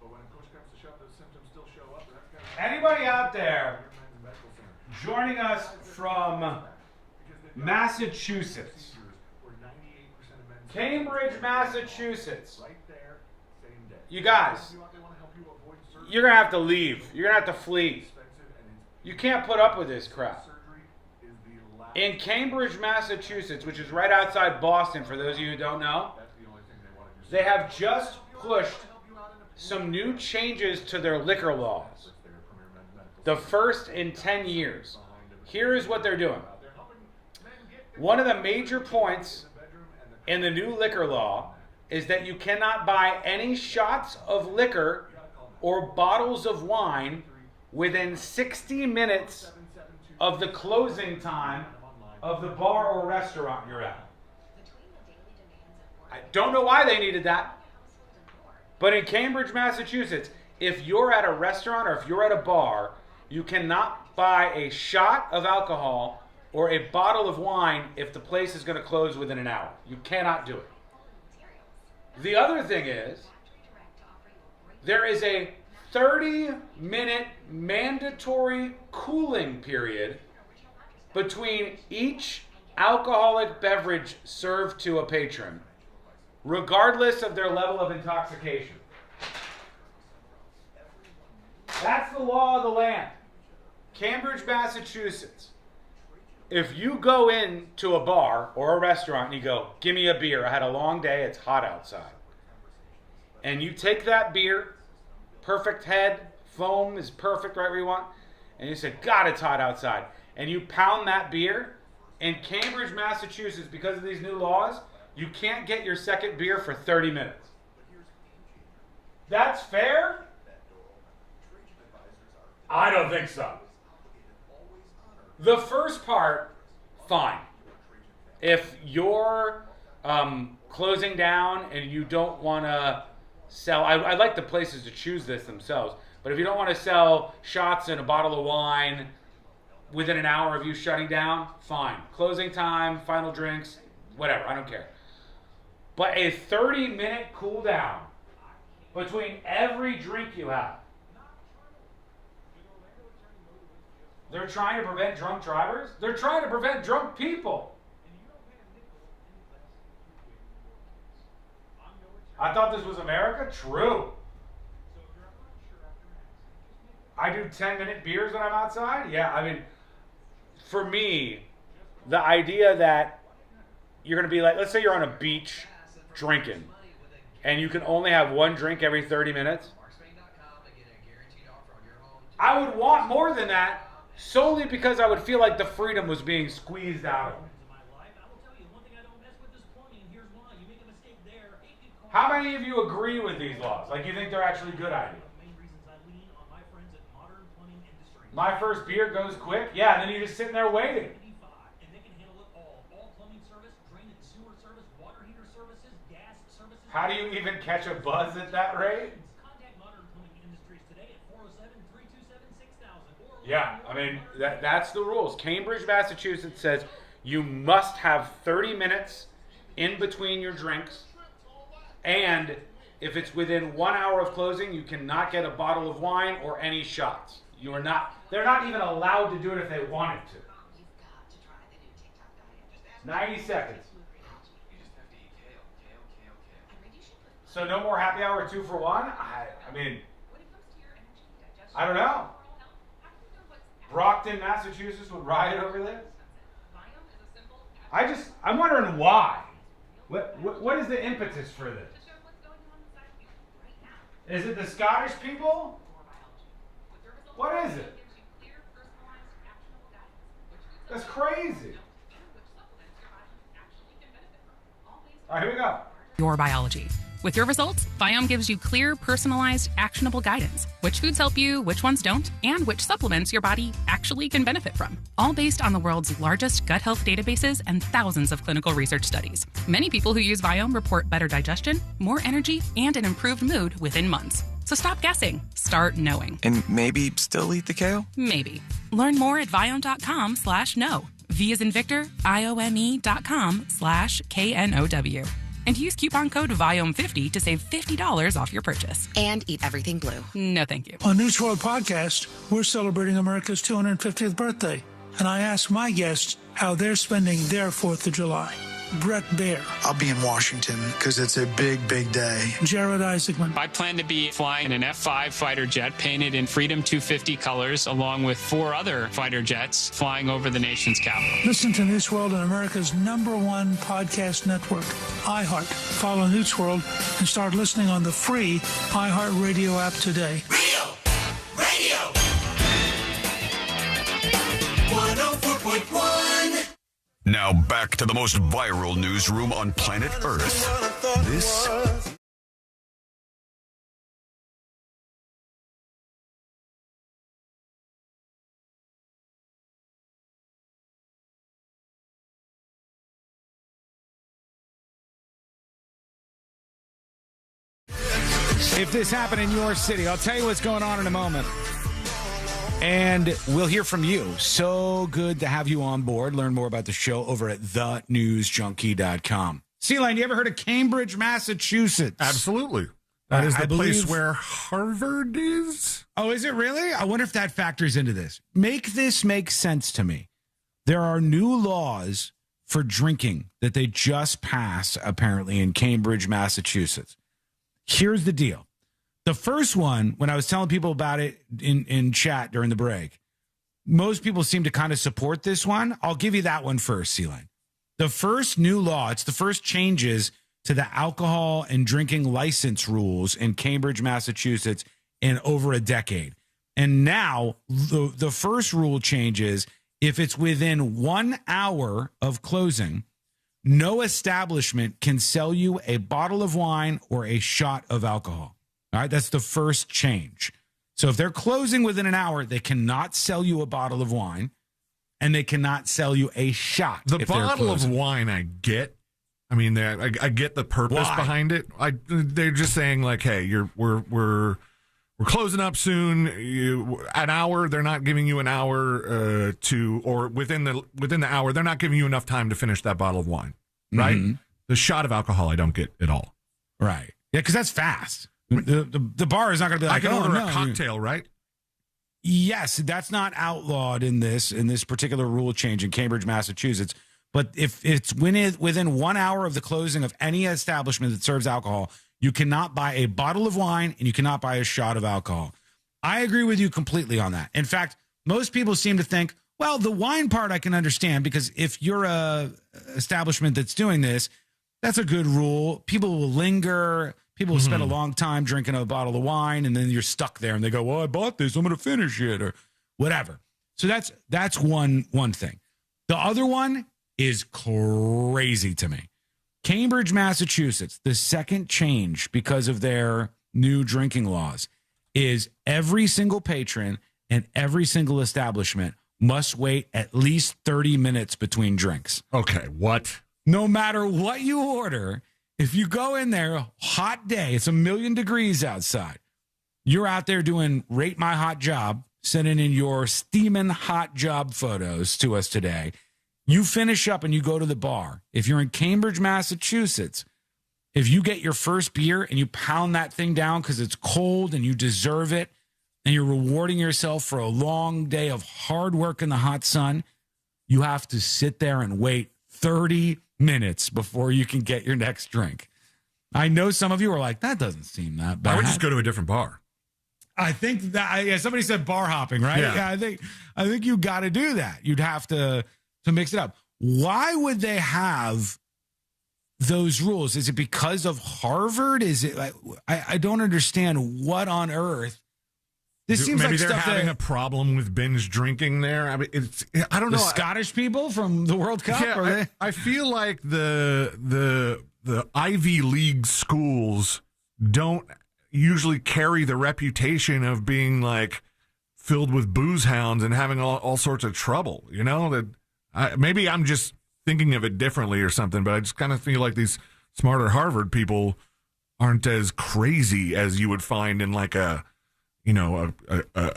but when push comes to shove, those symptoms still show up. And that's kind of Anybody out there joining us from Massachusetts? Cambridge, Massachusetts. You guys, you're going to have to leave. You're going to have to flee. You can't put up with this crap. In Cambridge, Massachusetts, which is right outside Boston, for those of you who don't know, they have just pushed some new changes to their liquor laws. The first in 10 years. Here is what they're doing. One of the major points in the new liquor law is that you cannot buy any shots of liquor or bottles of wine within 60 minutes of the closing time of the bar or restaurant you're at. I don't know why they needed that, but in Cambridge, Massachusetts, if you're at a restaurant or if you're at a bar, you cannot buy a shot of alcohol or a bottle of wine if the place is going to close within an hour. You cannot do it. The other thing is, there is a 30-minute mandatory cooling period between each alcoholic beverage served to a patron, regardless of their level of intoxication. That's the law of the land. Cambridge, Massachusetts. If you go into a bar or a restaurant and you go, give me a beer, I had a long day, it's hot outside. And you take that beer, perfect head, foam is perfect right where you want, and you say, God, it's hot outside. And you pound that beer, in Cambridge, Massachusetts, because of these new laws, you can't get your second beer for 30 minutes. That's fair? I don't think so. The first part, fine. If you're closing down and you don't want to sell, I'd like the places to choose this themselves, but if you don't want to sell shots and a bottle of wine within an hour of you shutting down, fine. Closing time, final drinks, whatever, I don't care. But a 30-minute cool down between every drink you have. They're trying to prevent drunk drivers? They're trying to prevent drunk people. I thought this was America? True. I do 10-minute beers when I'm outside? Yeah, I mean, for me, the idea that you're going to be like, let's say you're on a beach drinking, and you can only have one drink every 30 minutes. I would want more than that, solely because I would feel like the freedom was being squeezed out of me. How many of you agree with these laws? Like, you think they're actually good ideas? My first beer goes quick? Yeah, and then you're just sitting there waiting. How do you even catch a buzz at that rate? Yeah, I mean, that's the rules. Cambridge, Massachusetts says you must have 30 minutes in between your drinks, and if it's within 1 hour of closing, you cannot get a bottle of wine or any shots. They're not even allowed to do it if they wanted to. 90 seconds. So no more happy hour 2 for 1? I mean, I don't know. Brockton, Massachusetts would riot over this? I'm wondering why. What is the impetus for this? Is it the Scottish people? What is it? That's crazy. All right, here we go. Your biology. With your results, Viome gives you clear, personalized, actionable guidance. Which foods help you, which ones don't, and which supplements your body actually can benefit from. All based on the world's largest gut health databases and thousands of clinical research studies. Many people who use Viome report better digestion, more energy, and an improved mood within months. So stop guessing. Start knowing. And maybe still eat the kale? Maybe. Learn more at Viome.com/know. V as in Victor, IOME.com/KNOW. And use coupon code VIOME50 to save $50 off your purchase. And eat everything blue. No, thank you. On News World Podcast, we're celebrating America's 250th birthday. And I asked my guests how they're spending their 4th of July. Brett Baer. I'll be in Washington because it's a big, big day. Jared Isaacman. I plan to be flying an F-5 fighter jet painted in Freedom 250 colors, along with 4 other fighter jets flying over the nation's capital. Listen to News World on America's #1 podcast network, iHeart. Follow News World and start listening on the free iHeart Radio app today. Radio 104.1. Now back to the most viral newsroom on planet Earth. This If this happened in your city, I'll tell you what's going on in a moment. And we'll hear from you. So good to have you on board. Learn more about the show over at thenewsjunkie.com. C-Line, you ever heard of Cambridge, Massachusetts? Absolutely. That is the place where Harvard is. Oh, is it really? I wonder if that factors into this. Make this make sense to me. There are new laws for drinking that they just passed, apparently, in Cambridge, Massachusetts. Here's the deal. The first one, when I was telling people about it in chat during the break, most people seem to kind of support this one. I'll give you that one first, C-Line. The first new law, it's the first changes to the alcohol and drinking license rules in Cambridge, Massachusetts in over a decade. And now the first rule changes: if it's within 1 hour of closing, no establishment can sell you a bottle of wine or a shot of alcohol. All right, that's the first change. So if they're closing within an hour, they cannot sell you a bottle of wine, and they cannot sell you a shot. The bottle of wine, I get. I mean, I get the purpose behind it. They're just saying like, hey, we're closing up soon. An hour, they're not giving you an hour or within the hour, they're not giving you enough time to finish that bottle of wine, right? Mm-hmm. The shot of alcohol, I don't get at all. Right? Yeah, because that's fast. The bar is not going to be like, I can order a cocktail, right? Yes, that's not outlawed in this particular rule change in Cambridge, Massachusetts. But if it's within 1 hour of the closing of any establishment that serves alcohol, you cannot buy a bottle of wine and you cannot buy a shot of alcohol. I agree with you completely on that. In fact, most people seem to think, well, the wine part I can understand, because if you're a establishment that's doing this, that's a good rule. People will linger. People will spend a long time drinking a bottle of wine, and then you're stuck there, and they go, well, I bought this, I'm going to finish it, or whatever. So that's one thing. The other one is crazy to me. Cambridge, Massachusetts, the second change because of their new drinking laws is every single patron and every single establishment must wait at least 30 minutes between drinks. Okay, what? No matter what you order, if you go in there, hot day, it's 1,000,000 degrees outside, you're out there doing Rate My Hot Job, sending in your steaming hot job photos to us today. You finish up and you go to the bar. If you're in Cambridge, Massachusetts, if you get your first beer and you pound that thing down because it's cold and you deserve it, and you're rewarding yourself for a long day of hard work in the hot sun, you have to sit there and wait 30 minutes before you can get your next drink. I know some of you are like, that doesn't seem that bad. I would just go to a different bar. I think that somebody said bar hopping, right? Yeah, I think you got to do that. You'd have to mix it up. Why would they have those rules? Is it because of Harvard? Is it like, I don't understand what on earth. This seems maybe like they're stuff having a problem with binge drinking there. I mean, I don't know. The Scottish people from the World Cup? Yeah, I feel like the Ivy League schools don't usually carry the reputation of being like filled with booze hounds and having all sorts of trouble. You know, that maybe I'm just thinking of it differently or something, but I just kind of feel like these smarter Harvard people aren't as crazy as you would find in like a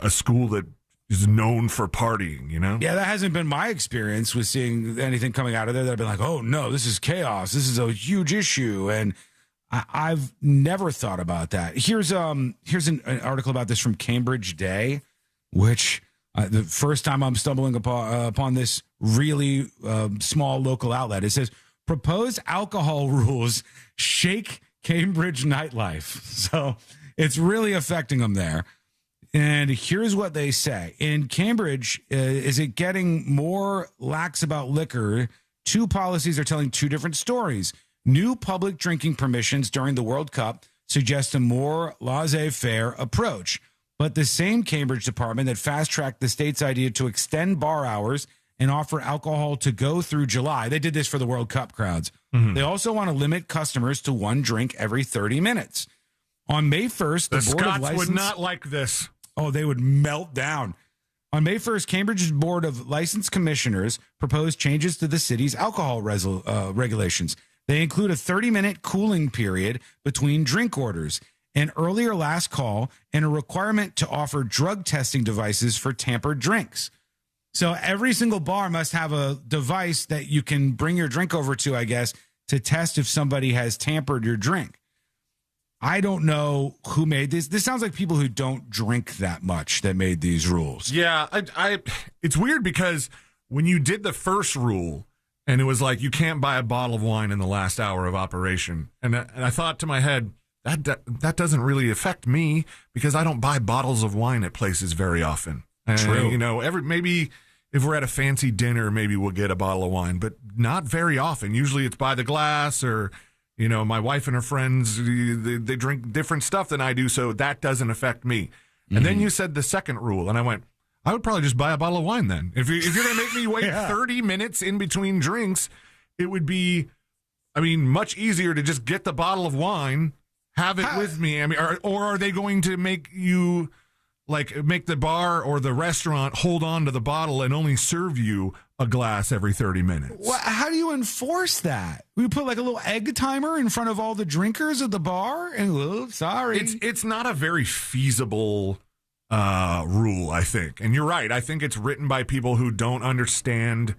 school that is known for partying, you know? Yeah, that hasn't been my experience with seeing anything coming out of there that I've been like, oh no, this is chaos. This is a huge issue. And I've never thought about that. Here's an article about this from Cambridge Day, which the first time I'm stumbling upon this really small local outlet. It says, proposed alcohol rules shake Cambridge nightlife. So it's really affecting them there. And here's what they say. In Cambridge, is it getting more lax about liquor? Two policies are telling two different stories. New public drinking permissions during the World Cup suggest a more laissez-faire approach. But the same Cambridge department that fast-tracked the state's idea to extend bar hours and offer alcohol to go through July. They did this for the World Cup crowds. Mm-hmm. They also want to limit customers to one drink every 30 minutes. On May 1st, the Board Scots of License... would not like this. Oh, they would melt down. On May 1st, Cambridge's Board of License Commissioners proposed changes to the city's alcohol regulations. They include a 30-minute cooling period between drink orders, an earlier last call, and a requirement to offer drug testing devices for tampered drinks. So every single bar must have a device that you can bring your drink over to, I guess, to test if somebody has tampered your drink. I don't know who made this. This sounds like people who don't drink that much that made these rules. Yeah, it's weird because when you did the first rule And it was like, you can't buy a bottle of wine in the last hour of operation. And I thought to my head, that doesn't really affect me because I don't buy bottles of wine at places very often. And, True. Maybe if we're at a fancy dinner, maybe we'll get a bottle of wine, but not very often. Usually it's by the glass or, my wife and her friends, they drink different stuff than I do, so that doesn't affect me. And then you said the second rule, and I went, I would probably just buy a bottle of wine then. If you're going to make me wait 30 minutes in between drinks, it would be, much easier to just get the bottle of wine, have it with me. Or are they going to make you, make the bar or the restaurant hold on to the bottle and only serve you a glass every 30 minutes? Well, how do you enforce that? We put like a little egg timer in front of all the drinkers at the bar? And sorry. It's not a very feasible rule, I think. And you're right. I think it's written by people who don't understand,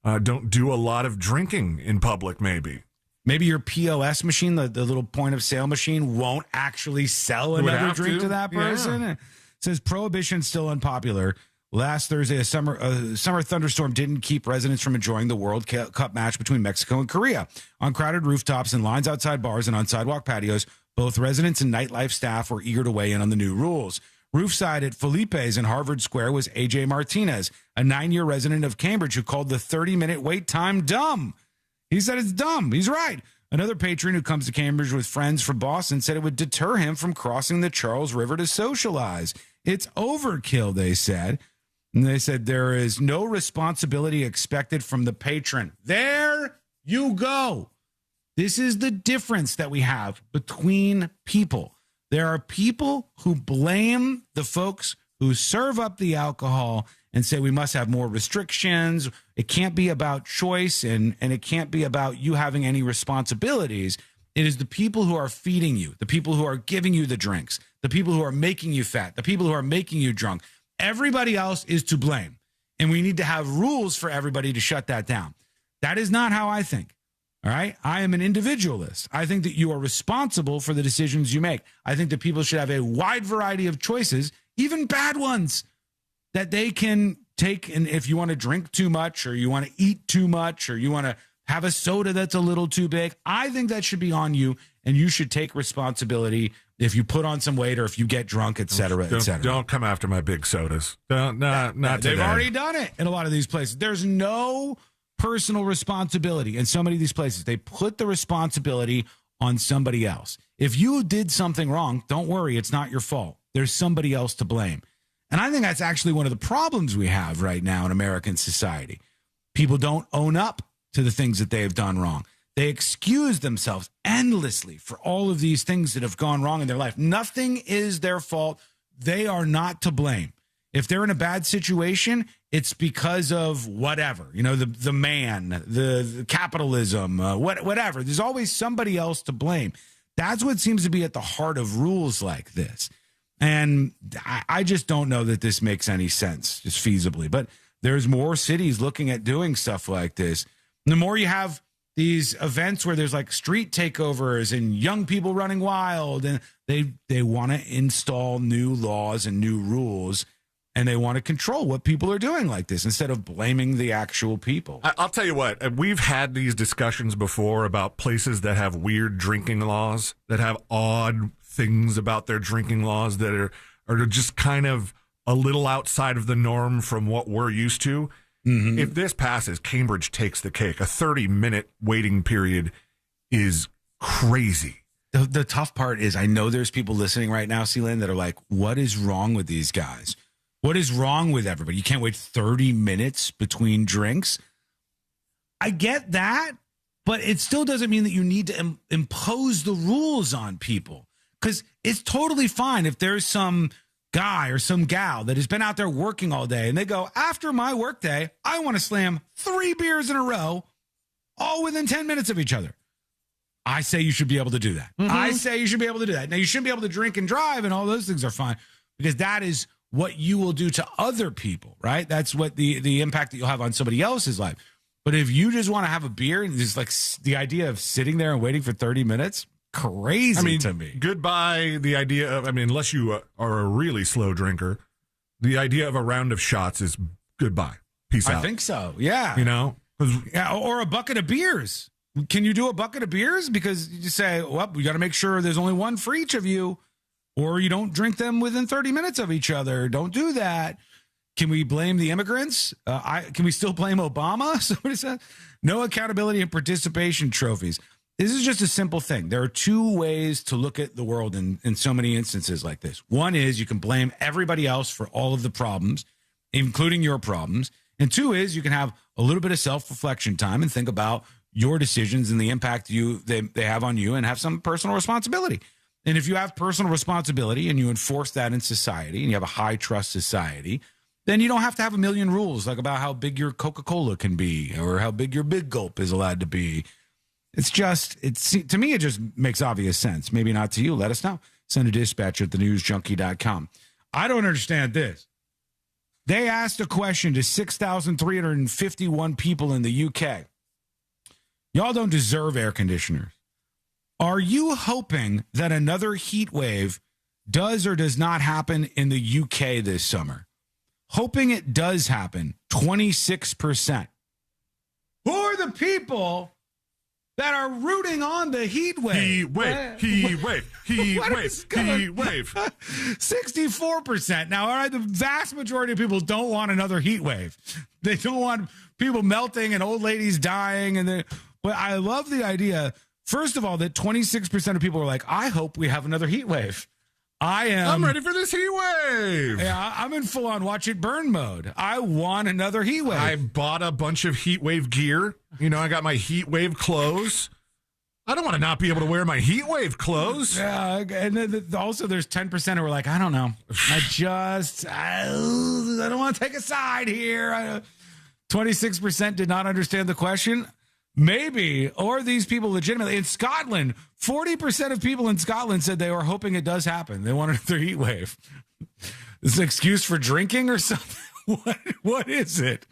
don't do a lot of drinking in public, maybe. Maybe your POS machine, the little point of sale machine, won't actually sell another drink to that person. Yeah. It says prohibition still unpopular. Last Thursday, a summer thunderstorm didn't keep residents from enjoying the World Cup match between Mexico and Korea. On crowded rooftops and lines outside bars and on sidewalk patios, both residents and nightlife staff were eager to weigh in on the new rules. Roofside at Felipe's in Harvard Square was A.J. Martinez, a 9-year resident of Cambridge who called the 30-minute wait time dumb. He said it's dumb. He's right. Another patron who comes to Cambridge with friends from Boston said it would deter him from crossing the Charles River to socialize. It's overkill, they said. And they said there is no responsibility expected from the patron. There you go. This is the difference that we have between people. There are people who blame the folks who serve up the alcohol and say we must have more restrictions. It can't be about choice and it can't be about you having any responsibilities. It is the people who are feeding you, the people who are giving you the drinks, the people who are making you fat, the people who are making you drunk. Everybody else is to blame. And we need to have rules for everybody to shut that down. That is not how I think. All right. I am an individualist. I think that you are responsible for the decisions you make. I think that people should have a wide variety of choices, even bad ones, that they can take. And if you want to drink too much or you want to eat too much or you want to have a soda that's a little too big, I think that should be on you. And you should take responsibility if you put on some weight or if you get drunk, et cetera, et cetera. Don't come after my big sodas. Not today. They've already done it in a lot of these places. There's no personal responsibility in so many of these places. They put the responsibility on somebody else. If you did something wrong, don't worry, it's not your fault. There's somebody else to blame. And I think that's actually one of the problems we have right now in American society. People don't own up to the things that they have done wrong. They excuse themselves endlessly for all of these things that have gone wrong in their life. Nothing is their fault. They are not to blame. If they're in a bad situation, it's because of whatever, the man, the capitalism, whatever. There's always somebody else to blame. That's what seems to be at the heart of rules like this. And I just don't know that this makes any sense, just feasibly. But there's more cities looking at doing stuff like this. And the more you have these events where there's like street takeovers and young people running wild, and they want to install new laws and new rules. And they want to control what people are doing like this instead of blaming the actual people. I'll tell you what, we've had these discussions before about places that have weird drinking laws, that have odd things about their drinking laws that are just kind of a little outside of the norm from what we're used to. Mm-hmm. If this passes, Cambridge takes the cake. A 30-minute waiting period is crazy. The tough part is I know there's people listening right now, Sealand, that are like, what is wrong with these guys? What is wrong with everybody? You can't wait 30 minutes between drinks. I get that, but it still doesn't mean that you need to impose the rules on people. Because it's totally fine if there's some guy or some gal that has been out there working all day and they go, after my workday, I want to slam 3 beers in a row, all within 10 minutes of each other. I say you should be able to do that. Mm-hmm. I say you should be able to do that. Now, you shouldn't be able to drink and drive and all those things are fine because that is what you will do to other people, right? That's what the impact that you'll have on somebody else's life. But if you just want to have a beer and just like the idea of sitting there and waiting for 30 minutes, crazy to me. Goodbye the idea of, unless you are a really slow drinker, the idea of a round of shots is goodbye. Peace out. I think so, yeah. Yeah, or a bucket of beers. Can you do a bucket of beers? Because you just say, well, we got to make sure there's only one for each of you, or you don't drink them within 30 minutes of each other. Don't do that. Can we blame the immigrants? Can we still blame Obama? Somebody said, no accountability and participation trophies. This is just a simple thing. There are two ways to look at the world in so many instances like this. One is you can blame everybody else for all of the problems, including your problems. And two is you can have a little bit of self-reflection time and think about your decisions and the impact they have on you and have some personal responsibility. And if you have personal responsibility and you enforce that in society and you have a high trust society, then you don't have to have a million rules like about how big your Coca-Cola can be or how big your Big Gulp is allowed to be. To me, it just makes obvious sense. Maybe not to you. Let us know. Send a dispatch at thenewsjunkie.com. I don't understand this. They asked a question to 6,351 people in the UK. Y'all don't deserve air conditioners. Are you hoping that another heat wave does or does not happen in the UK this summer? Hoping it does happen, 26%. Who are the people that are rooting on the heat wave? Heat wave. 64%. Now, all right, the vast majority of people don't want another heat wave. They don't want people melting and old ladies dying. But I love the idea, first of all, that 26% of people are like, I hope we have another heat wave. I'm ready for this heat wave. Yeah, I'm in full-on watch it burn mode. I want another heat wave. I bought a bunch of heat wave gear. I got my heat wave clothes. I don't want to not be able to wear my heat wave clothes. Yeah, and then also there's 10% who are like, I don't know. I don't want to take a side here. 26% did not understand the question. Maybe, or these people legitimately. In Scotland, 40% of people in Scotland said they were hoping it does happen. They wanted another heat wave. Is it an excuse for drinking or something? What is it?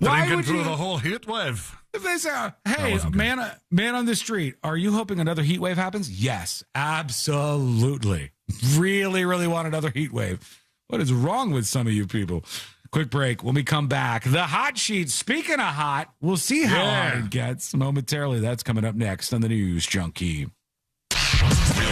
Drinking through the whole heat wave. If they say, hey, man on the street, are you hoping another heat wave happens? Yes, absolutely. Really, really want another heat wave. What is wrong with some of you people? Quick break. When we come back, the hot sheet. Speaking of hot, we'll see how hot it gets momentarily. That's coming up next on the News Junkie. Real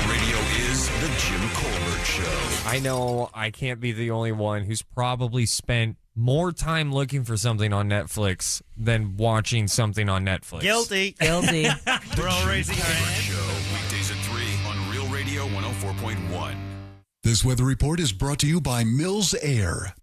Radio is the Jim Colbert Show. I know I can't be the only one who's probably spent more time looking for something on Netflix than watching something on Netflix. Guilty. We're all raising our hands. Show weekdays at 3 on Real Radio 104.1. This weather report is brought to you by Mills Air.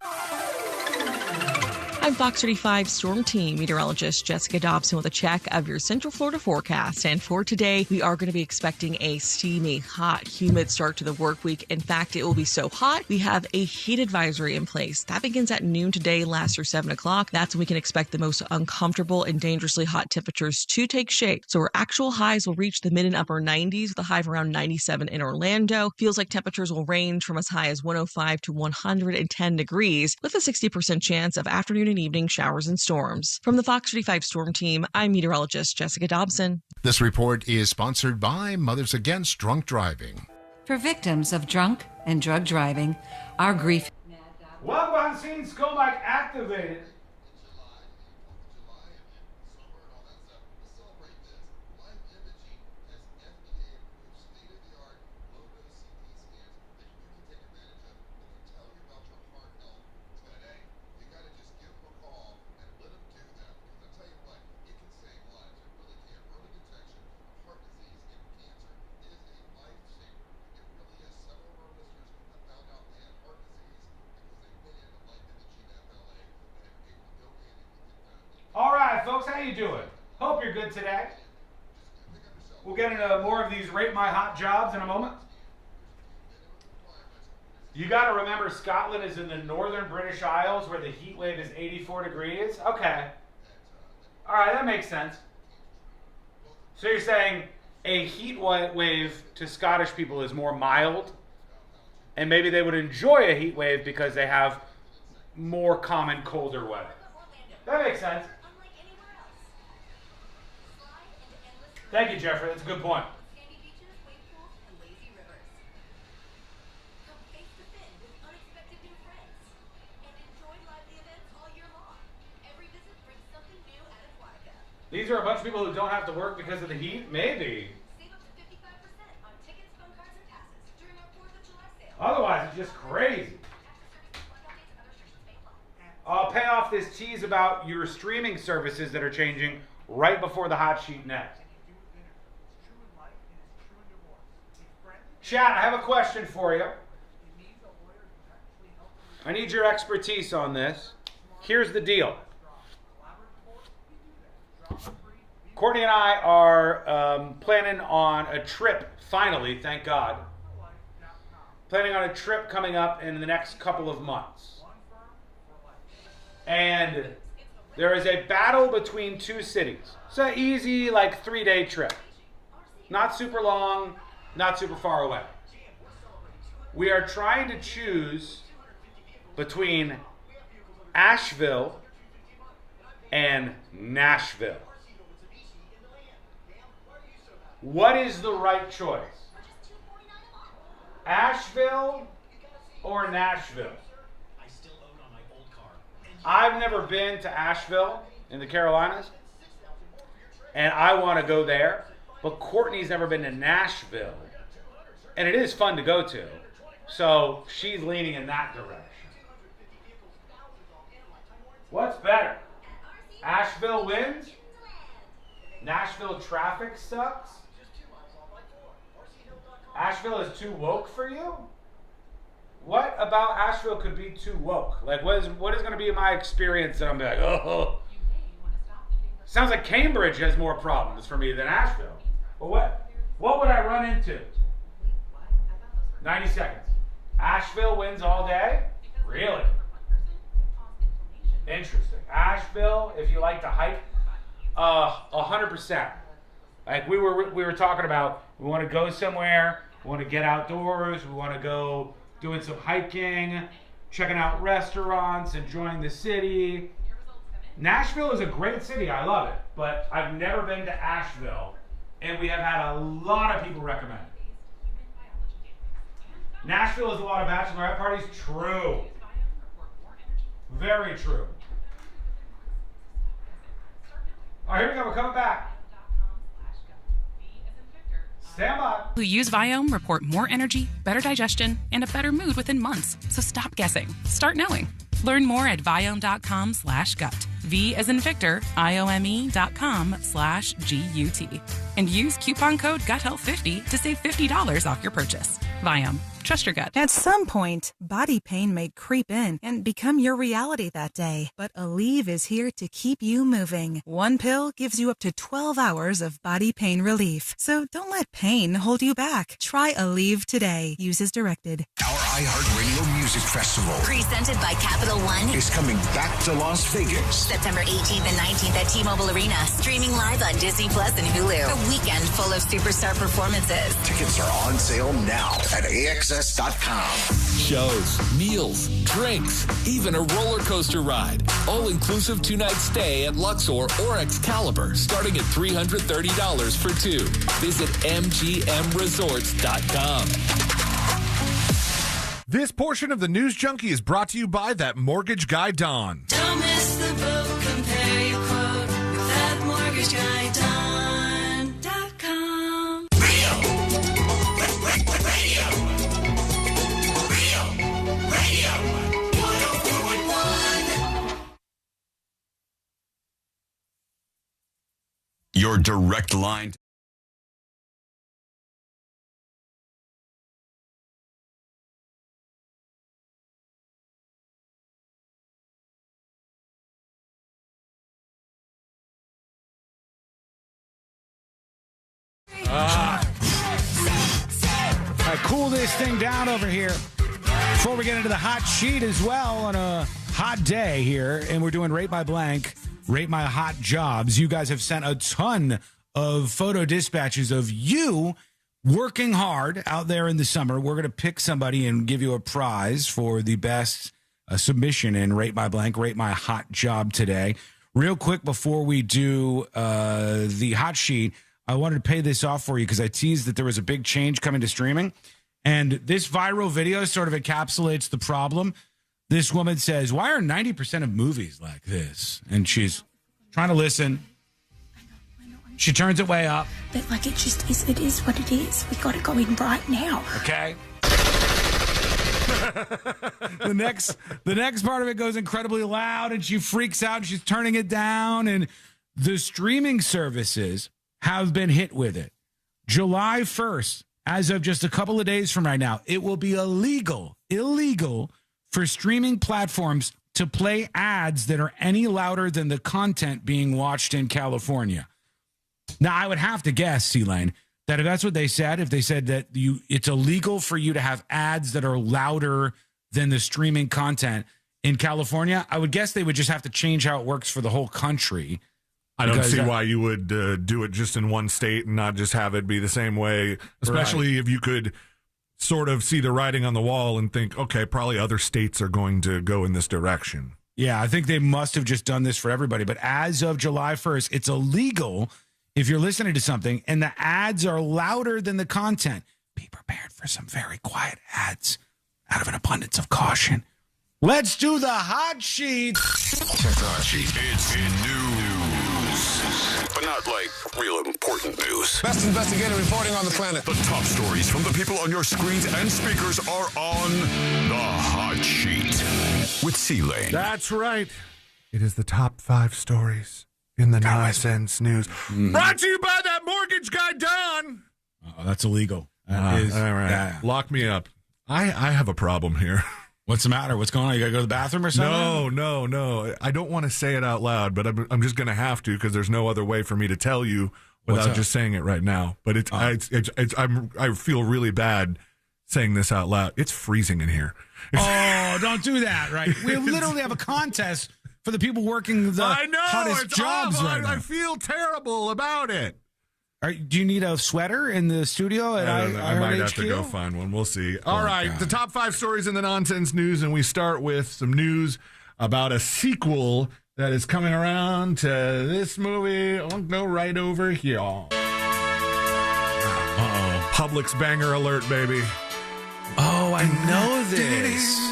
I'm Fox 35 Storm Team meteorologist Jessica Dobson with a check of your Central Florida forecast. And for today, we are going to be expecting a steamy, hot, humid start to the work week. In fact, it will be so hot, we have a heat advisory in place. That begins at noon today, lasts through 7 o'clock. That's when we can expect the most uncomfortable and dangerously hot temperatures to take shape. So our actual highs will reach the mid and upper 90s with a high of around 97 in Orlando. Feels like temperatures will range from as high as 105 to 110 degrees with a 60% chance of afternoon and evening showers and storms. From the Fox 35 Storm Team, I'm meteorologist Jessica Dobson. This report is sponsored by Mothers Against Drunk Driving. For victims of drunk and drug driving, our grief. Well behind the scenes, Scomac activated. All right, folks, how you doing? Hope you're good today. We'll get into more of these Rate My Hot Jobs in a moment. You got to remember, Scotland is in the northern British Isles where the heat wave is 84 degrees. Okay. All right, that makes sense. So you're saying a heat wave to Scottish people is more mild, and maybe they would enjoy a heat wave because they have more common colder weather. That makes sense. Thank you, Jeffrey. That's a good point. These are a bunch of people who don't have to work because of the heat? Maybe. Otherwise, it's just crazy. I'll pay off this tease about your streaming services that are changing right before the hot sheet next. Chat, I have a question for you. I need your expertise on this. Here's the deal. Courtney and I are planning on a trip, finally, thank God. Planning on a trip coming up in the next couple of months. And there is a battle between two cities. It's an easy, 3-day trip. Not super long, not super far away. We are trying to choose between Asheville and Nashville. What is the right choice? Asheville or Nashville? I've never been to Asheville in the Carolinas, and I want to go there, but Courtney's never been to Nashville, and it is fun to go to, so she's leaning in that direction. What's better? Asheville wins? Nashville traffic sucks? Asheville is too woke for you? What about Asheville could be too woke? What is going to be my experience that I'm like, oh. Sounds like Cambridge has more problems for me than Asheville. Well, what would I run into? 90 seconds. Asheville wins all day? Really? Interesting. Asheville, if you like to hike, 100%. We were talking about, we want to go somewhere, we want to get outdoors, we want to go doing some hiking, checking out restaurants, enjoying the city. Nashville is a great city. I love it. But I've never been to Asheville, and we have had a lot of people recommend it. Nashville is a lot of bachelorette parties. True. Very true. All right, here we go. We're coming back. Stand by. Who use Viome report more energy, better digestion, and a better mood within months. So stop guessing. Start knowing. Learn more at Viome.com/gut. V as in Victor, IOME.com/GUT. And use coupon code GUTHEALTH50 to save $50 off your purchase. Viome. Trust your gut. At some point, body pain may creep in and become your reality that day. But Aleve is here to keep you moving. One pill gives you up to 12 hours of body pain relief. So don't let pain hold you back. Try Aleve today. Use as directed. Our iHeartRadio Music Festival, Presented by Capital One, is coming back to Las Vegas. September 18th and 19th at T-Mobile Arena. Streaming live on Disney Plus and Hulu. A weekend full of superstar performances. Tickets are on sale now at AXS.com. Shows, meals, drinks, even a roller coaster ride. All-inclusive 2-night stay at Luxor or Excalibur, starting at $330 for two. Visit MGMResorts.com. This portion of the News Junkie is brought to you by that mortgage guy, Don. Don't miss the boat. Compare your quote with that mortgage guy, Don.com. Your direct line. All right, cool this thing down over here before we get into the hot sheet as well on a hot day here. And we're doing Rate by Blank, Rate My Hot Jobs. You guys have sent a ton of photo dispatches of you working hard out there in the summer. We're going to pick somebody and give you a prize for the best submission in Rate by Blank, Rate My Hot Job today. Real quick before we do the hot sheet, I wanted to pay this off for you because I teased that there was a big change coming to streaming. And this viral video sort of encapsulates the problem. This woman says, why are 90% of movies like this? And she's trying to listen. She turns it way up. But like it just is, it is what it is. We got to go in right now. Okay. The next part of it goes incredibly loud, and she freaks out, and she's turning it down, and the streaming services have been hit with it. July 1st, as of just a couple of days from right now, it will be illegal for streaming platforms to play ads that are any louder than the content being watched in California. Now, I would have to guess, C-Lane, that if that's what they said, if they said that it's illegal for you to have ads that are louder than the streaming content in California, I would guess they would just have to change how it works for the whole country. I don't see why you would do it just in one state and not just have it be the same way, especially if you could sort of see the writing on the wall and think, okay, probably other states are going to go in this direction. Yeah, I think they must have just done this for everybody. But as of July 1st, it's illegal if you're listening to something and the ads are louder than the content. Be prepared for some very quiet ads out of an abundance of caution. Let's do the hot sheet. Check the hot sheet. It's news, but not like real important news. Best investigative reporting on the planet. The top stories from the people on your screens and speakers are on the hot sheet with C-Lane. That's right. It is the top 5 stories in the nonsense news. Brought to you by that mortgage guy, Don. Oh, that's illegal. That is, all right. yeah. Lock me up. I have a problem here. What's the matter? What's going on? You got to go to the bathroom or something? No. I don't want to say it out loud, but I'm just going to have to because there's no other way for me to tell you without just saying it right now. But I feel really bad saying this out loud. It's freezing in here. Oh, don't do that, right? We literally have a contest for the people working the hottest jobs right now. I feel terrible about it. Do you need a sweater in the studio? I might have to go find one. We'll see. All right, God. The top 5 stories in the nonsense news, and we start with some news about a sequel that is coming around to this movie. I'll go right over here. Uh-oh. Publix banger alert, baby. Oh, I know this.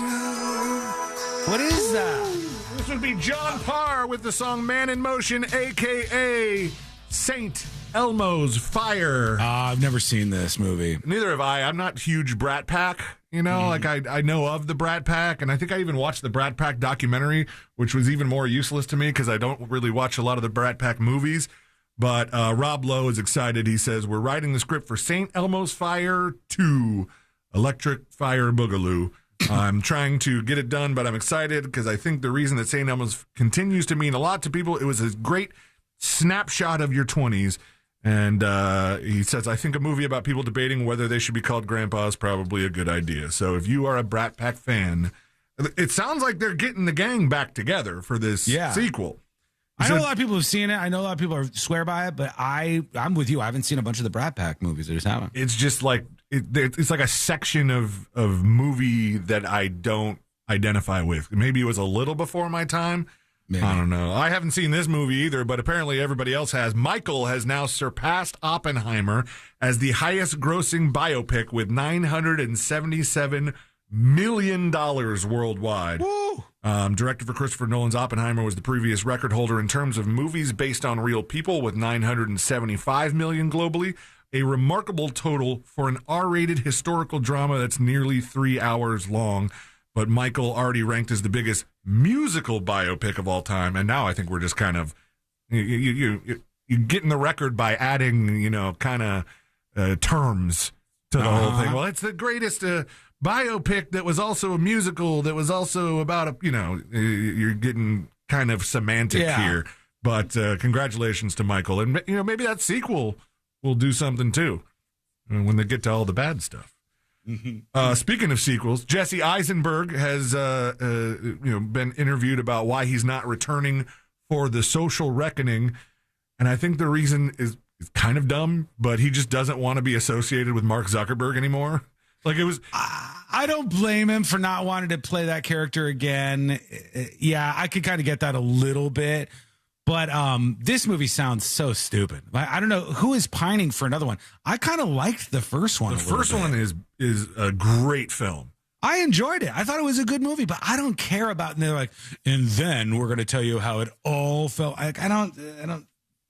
What is that? This would be John Parr with the song Man in Motion, a.k.a. St. Elmo's Fire. I've never seen this movie. Neither have I. I'm not huge Brat Pack. You know, like I know of the Brat Pack, and I think I even watched the Brat Pack documentary, which was even more useless to me because I don't really watch a lot of the Brat Pack movies. But Rob Lowe is excited. He says, we're writing the script for St. Elmo's Fire 2, Electric Fire Boogaloo. I'm trying to get it done, but I'm excited because I think the reason that St. Elmo's continues to mean a lot to people, it was a great snapshot of your 20s. And he says, I think a movie about people debating whether they should be called grandpa is probably a good idea. So if you are a Brat Pack fan, it sounds like they're getting the gang back together for this sequel. I know a lot of people have seen it. I know a lot of people swear by it, but I'm with you. I haven't seen a bunch of the Brat Pack movies. I just haven't. It's just like it's like a section of movie that I don't identify with. Maybe it was a little before my time. Maybe. I don't know. I haven't seen this movie either, but apparently everybody else has. Michael has now surpassed Oppenheimer as the highest grossing biopic with $977 million worldwide. Woo! Directed for Christopher Nolan's Oppenheimer was the previous record holder in terms of movies based on real people with $975 million globally. A remarkable total for an R-rated historical drama that's nearly 3 hours long. But Michael already ranked as the biggest musical biopic of all time, and now I think we're just kind of you getting the record by adding kind of terms to the whole thing. Well, it's the greatest biopic that was also a musical that was also about you're getting kind of semantic here. But congratulations to Michael, and maybe that sequel will do something too when they get to all the bad stuff. Mm-hmm. Speaking of sequels, Jesse Eisenberg has been interviewed about why he's not returning for The Social Reckoning, and I think the reason is kind of dumb, but he just doesn't want to be associated with Mark Zuckerberg anymore. Like it was. I don't blame him for not wanting to play that character again. Yeah, I could kind of get that a little bit. But this movie sounds so stupid. I don't know who is pining for another one. I kind of liked the first one. The first one is a great film. I enjoyed it. I thought it was a good movie, but I don't care about. And they're like, and then we're going to tell you how it all felt. I don't.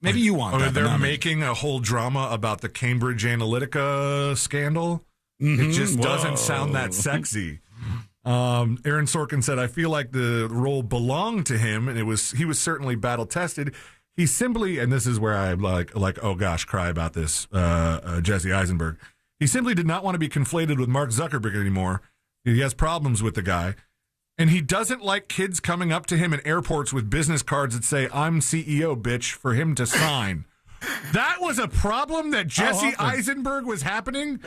Maybe you want that. They're making a whole drama about the Cambridge Analytica scandal. Mm-hmm. It just doesn't sound that sexy. Aaron Sorkin said, I feel like the role belonged to him, and he was certainly battle tested. He simply, and this is where I like, oh gosh, cry about this, Jesse Eisenberg. He simply did not want to be conflated with Mark Zuckerberg anymore. He has problems with the guy. And he doesn't like kids coming up to him in airports with business cards that say, I'm CEO, bitch, for him to sign. That was a problem that Jesse Eisenberg was happening?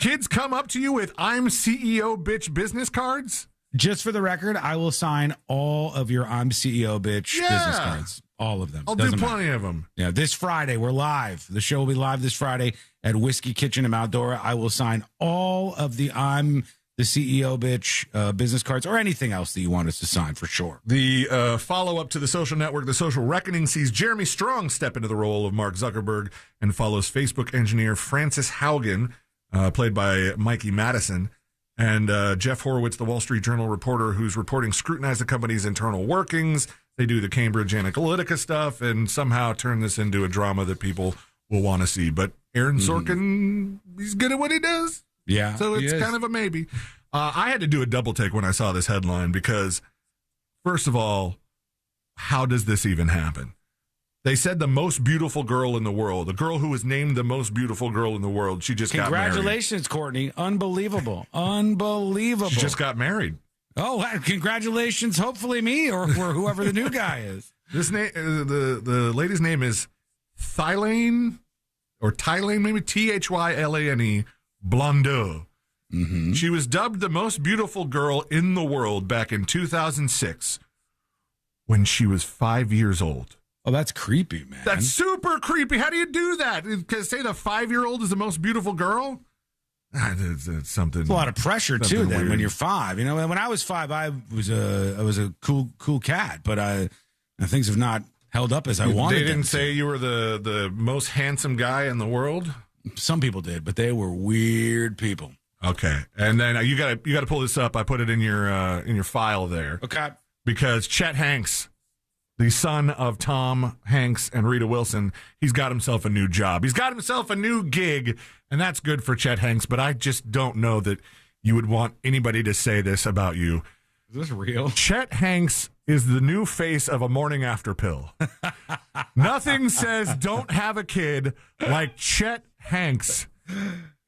Kids come up to you with, I'm CEO, bitch, business cards? Just for the record, I will sign all of your I'm CEO, bitch business cards. All of them. I'll do plenty of them. Yeah, this Friday, we're live. The show will be live this Friday at Whiskey Kitchen in Maldora. I will sign all of the I'm the CEO, bitch business cards, or anything else that you want us to sign, for sure. The follow-up to The Social Network, The Social Reckoning, sees Jeremy Strong step into the role of Mark Zuckerberg and follows Facebook engineer Francis Haugen, played by Mikey Madison, and Jeff Horowitz, the Wall Street Journal reporter who's reporting scrutinize the company's internal workings. They do the Cambridge Analytica stuff and somehow turn this into a drama that people will want to see. But Aaron Sorkin, he's good at what he does. Yeah. So it's kind of a maybe. I had to do a double take when I saw this headline because, first of all, how does this even happen? They said the most beautiful girl in the world, the girl who was named the most beautiful girl in the world, she just got married. Congratulations, Courtney. Unbelievable. Unbelievable. She just got married. Oh, congratulations. Hopefully me or whoever the new guy is. This name, the lady's name is Thylane, maybe Thyllane Blondeau. Mm-hmm. She was dubbed the most beautiful girl in the world back in 2006 when she was 5 years old. Oh, that's creepy, man. That's super creepy. How do you do that? Say the 5-year-old is the most beautiful girl? It's something. It's a lot of pressure too. Then weird. when you're 5, you know, when I was 5, I was a cool cat, but things have not held up as I wanted. They didn't say you were the most handsome guy in the world. Some people did, but they were weird people. Okay, and then you got to pull this up. I put it in your file there. Okay, because Chet Hanks, the son of Tom Hanks and Rita Wilson, he's got himself a new job. He's got himself a new gig, and that's good for Chet Hanks, but I just don't know that you would want anybody to say this about you. Is this real? Chet Hanks is the new face of a morning after pill. Nothing says don't have a kid like Chet Hanks.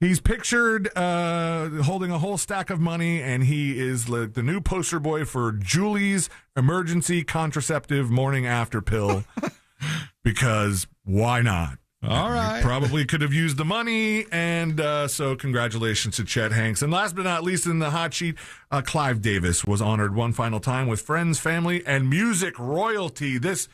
He's pictured holding a whole stack of money, and he is like the new poster boy for Julie's emergency contraceptive morning after pill. Because why not? All right. He probably could have used the money, and so congratulations to Chet Hanks. And last but not least in the hot sheet, Clive Davis was honored one final time with friends, family, and music royalty. This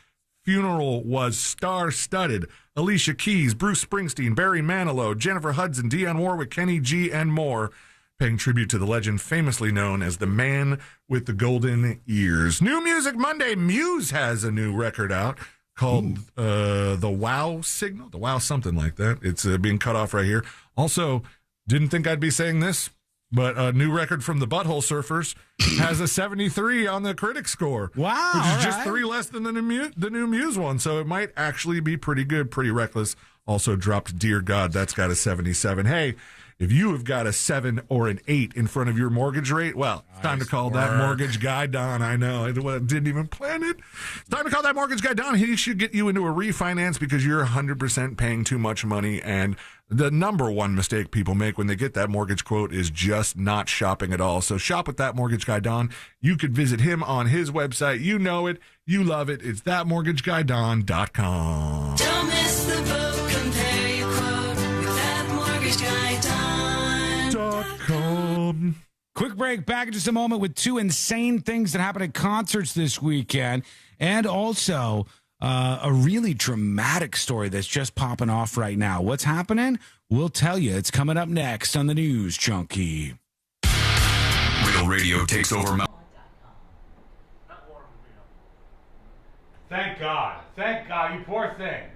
funeral was star-studded. Alicia Keys, Bruce Springsteen, Barry Manilow, Jennifer Hudson, Dionne Warwick, Kenny G, and more, paying tribute to the legend famously known as the man with the golden ears. New Music Monday, Muse has a new record out called The Wow Signal, The Wow something like that. It's being cut off right here. Also, didn't think I'd be saying this, but a new record from the Butthole Surfers has a 73 on the critic score. Wow. Which is just 3 less than the new Muse one. So it might actually be pretty good. Pretty Reckless also dropped Dear God. That's got a 77. Hey, if you have got a 7 or an 8 in front of your mortgage rate, well, it's time to call that mortgage guy Don. I know. I didn't even plan it. It's time to call that mortgage guy Don. He should get you into a refinance because you're 100% paying too much money. And the number one mistake people make when they get that mortgage quote is just not shopping at all. So shop with that mortgage guy Don. You could visit him on his website. You know it. You love it. It's thatmortgageguydon.com. Don't miss the boat. Compare your quote with thatmortgageguydon.com. Quick break. Back in just a moment with 2 insane things that happened at concerts this weekend, and also a really dramatic story that's just popping off right now. What's happening? We'll tell you. It's coming up next on the News Junkie. Real radio takes over. Thank God. Thank God, you poor thing.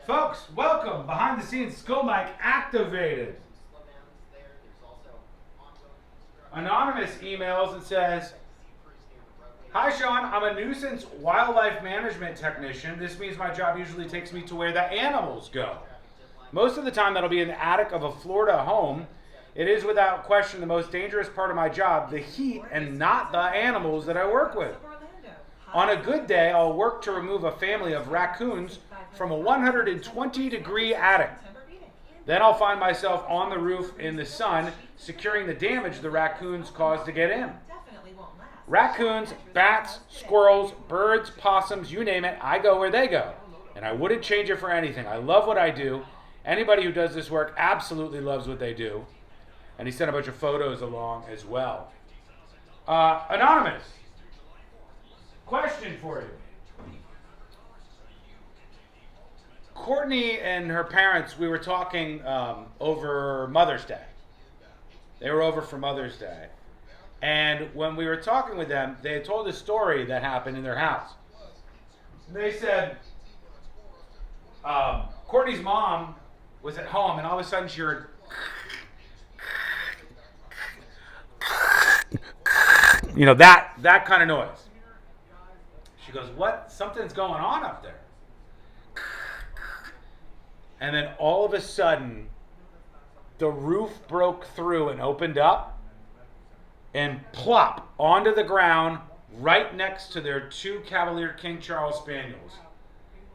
Folks, welcome. Behind the scenes, Skull Mike activated. Anonymous emails and says, Hi, Sean. I'm a nuisance wildlife management technician. This means my job usually takes me to where the animals go. Most of the time, that'll be in the attic of a Florida home. It is without question the most dangerous part of my job, the heat and not the animals that I work with. On a good day, I'll work to remove a family of raccoons from a 120-degree attic. Then I'll find myself on the roof in the sun, securing the damage the raccoons caused to get in. Raccoons, bats, squirrels, birds, possums, you name it, I go where they go. And I wouldn't change it for anything. I love what I do. Anybody who does this work absolutely loves what they do. And he sent a bunch of photos along as well. Anonymous, question for you. Courtney and her parents, we were talking over Mother's Day. They were over for Mother's Day. And when we were talking with them, they had told a story that happened in their house. They said Courtney's mom was at home, and all of a sudden she heard that kind of noise. She goes, what? Something's going on up there. And then all of a sudden, the roof broke through and opened up, and plop onto the ground right next to their 2 Cavalier King Charles Spaniels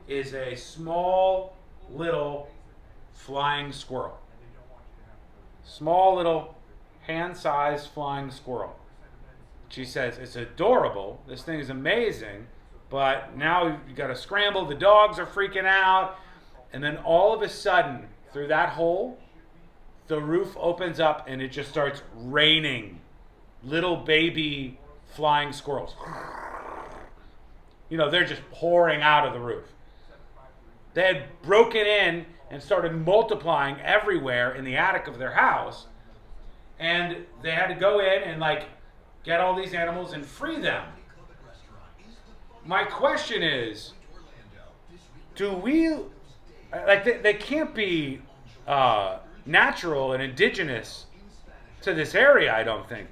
is a small little flying squirrel. Small little hand-sized flying squirrel. She says, it's adorable. This thing is amazing. But now you got to scramble. The dogs are freaking out. And then all of a sudden, through that hole, the roof opens up and it just starts raining little baby flying squirrels. They're just pouring out of the roof. They had broken in and started multiplying everywhere in the attic of their house. And they had to go in and get all these animals and free them. My question is, do we, they can't be natural and indigenous to this area, I don't think.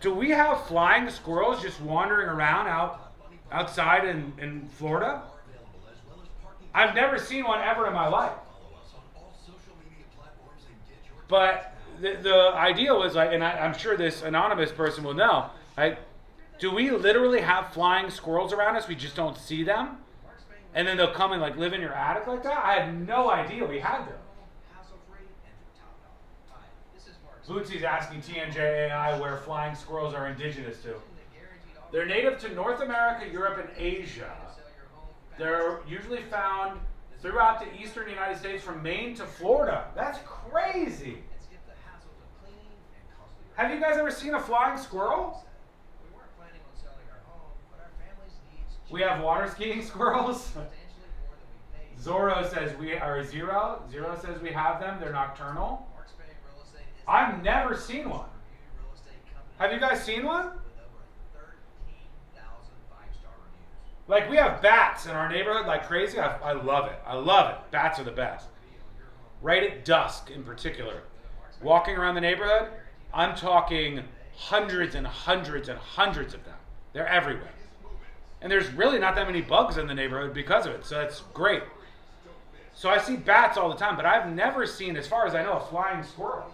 Do we have flying squirrels just wandering around outside in Florida? I've never seen one ever in my life. But the idea was and I'm sure this anonymous person will know, do we literally have flying squirrels around us? We just don't see them? And then they'll come and live in your attic like that? I had no idea we had them. Bootsy's asking TNJAI where flying squirrels are indigenous to. They're native to North America, Europe, and Asia. They're usually found throughout the eastern United States from Maine to Florida. That's crazy. Have you guys ever seen a flying squirrel? We have water skiing squirrels. Zorro says we are Zero. Zero says we have them. They're nocturnal. I've never seen one. Have you guys seen one? We have bats in our neighborhood like crazy. I love it. I love it. Bats are the best. Right at dusk in particular. Walking around the neighborhood, I'm talking hundreds and hundreds and hundreds of them. They're everywhere. And there's really not that many bugs in the neighborhood because of it, so that's great. So I see bats all the time, but I've never seen, as far as I know, a flying squirrel.